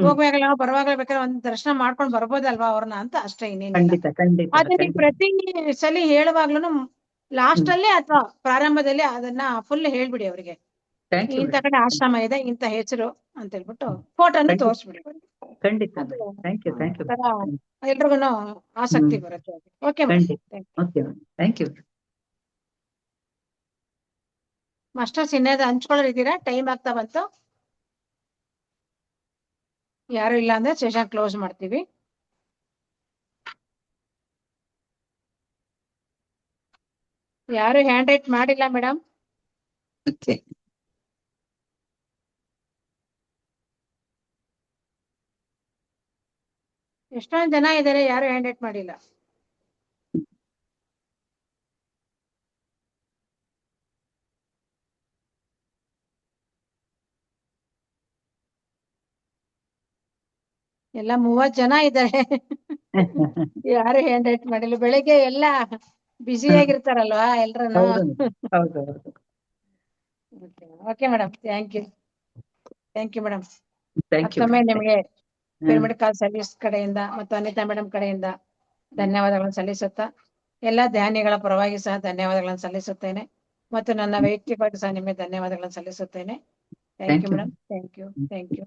ಹೋಗ್ಬೇಕಾಗಲ್ಲ, ಬರುವಾಗಲೇ ಬೇಕಾದ್ರೆ ಒಂದ್ ದರ್ಶನ ಮಾಡ್ಕೊಂಡ್ ಬರ್ಬೋದಲ್ವಾ ಅವ್ರನ್ನ ಅಂತ ಅಷ್ಟೇ, ಇನ್ನೇನಿಲ್ಲ. ಖಂಡಿತ ಖಂಡಿತ ಅದನ್ನ ಖಂಡಿತ. ಪ್ರತಿ ಸಲಿ ಹೇಳುವಾಗ್ಲೂ ಲಾಸ್ಟ್ ಅಲ್ಲೇ ಅಥವಾ ಪ್ರಾರಂಭದಲ್ಲಿ ಅದನ್ನ ಫುಲ್ ಹೇಳ್ಬಿಡಿ ಅವರಿಗೆ. ಥ್ಯಾಂಕ್ ಯು ಇಂಥ ಕಡೆ ಆಶ್ರಮ ಇದೆ, ಇಂಥ ಹೆಸರು ಅಂತ ಹೇಳ್ಬಿಟ್ಟು ಫೋಟೋನು ತೋರಿಸ್ಬಿಡಿ. ಖಂಡಿತ. Thank you. Thank you. ಎಲ್ರಿಗೂ ಆಸಕ್ತಿ ಬರುತ್ತೆ. ಓಕೆ ಖಂಡಿತ. Okay, thank you. ಮಾಸ್ಟರ್ಸ್ ಇನ್ನೇದು ಹಂಚ್ಕೊಳ್ಳೋರಿದ್ದೀರಾ? ಟೈಮ್ ಆಗ್ತಾ ಬಂತು. ಯಾರು ಇಲ್ಲ ಅಂದ್ರೆ ಸೆಷನ್ ಕ್ಲೋಸ್ ಮಾಡ್ತೀವಿ. ಯಾರು ಹ್ಯಾಂಡ್ ರೈಟ್ ಮಾಡಿಲ್ಲ ಮೇಡಮ್. ಓಕೆ. ಎಷ್ಟೊಂದು ಜನ ಇದ್ದಾರೆ, ಯಾರು ಹ್ಯಾಂಡ್ ರೈಟ್ ಮಾಡಿಲ್ಲ. ಎಲ್ಲ 30 ಜನ ಇದ್ದಾರೆ, ಯಾರು ಹ್ಯಾಂಡ್ ರೈಟ್ ಮಾಡಿಲ್ಲ. ಬೆಳಿಗ್ಗೆ ಎಲ್ಲ ಬ್ಯುಸಿ ಆಗಿರ್ತಾರಲ್ವಾ ಎಲ್ರು. ಹೌದು. Okay madam, thank you. Thank you madam. Thank you. ಮತ್ತೊಮ್ಮೆ ನಿಮಗೆ ಪಿರಮಿಡ್ ಕಾಲ್ ಸರ್ವಿಸ್ ಕಡೆಯಿಂದ ಮತ್ತು ಅನಿತಾ ಮೇಡಮ್ ಕಡೆಯಿಂದ ಧನ್ಯವಾದಗಳನ್ನು ಸಲ್ಲಿಸುತ್ತಾ, ಎಲ್ಲ ಧ್ಯಾನಿಗಳ ಪರವಾಗಿ ಸಹ ಧನ್ಯವಾದಗಳನ್ನು ಸಲ್ಲಿಸುತ್ತೇನೆ ಮತ್ತು ನನ್ನ ವೈಯಕ್ತಿಕವಾಗಿ ಸಹ ನಿಮಗೆ ಧನ್ಯವಾದಗಳನ್ನು ಸಲ್ಲಿಸುತ್ತೇನೆ. Thank you madam. Thank you.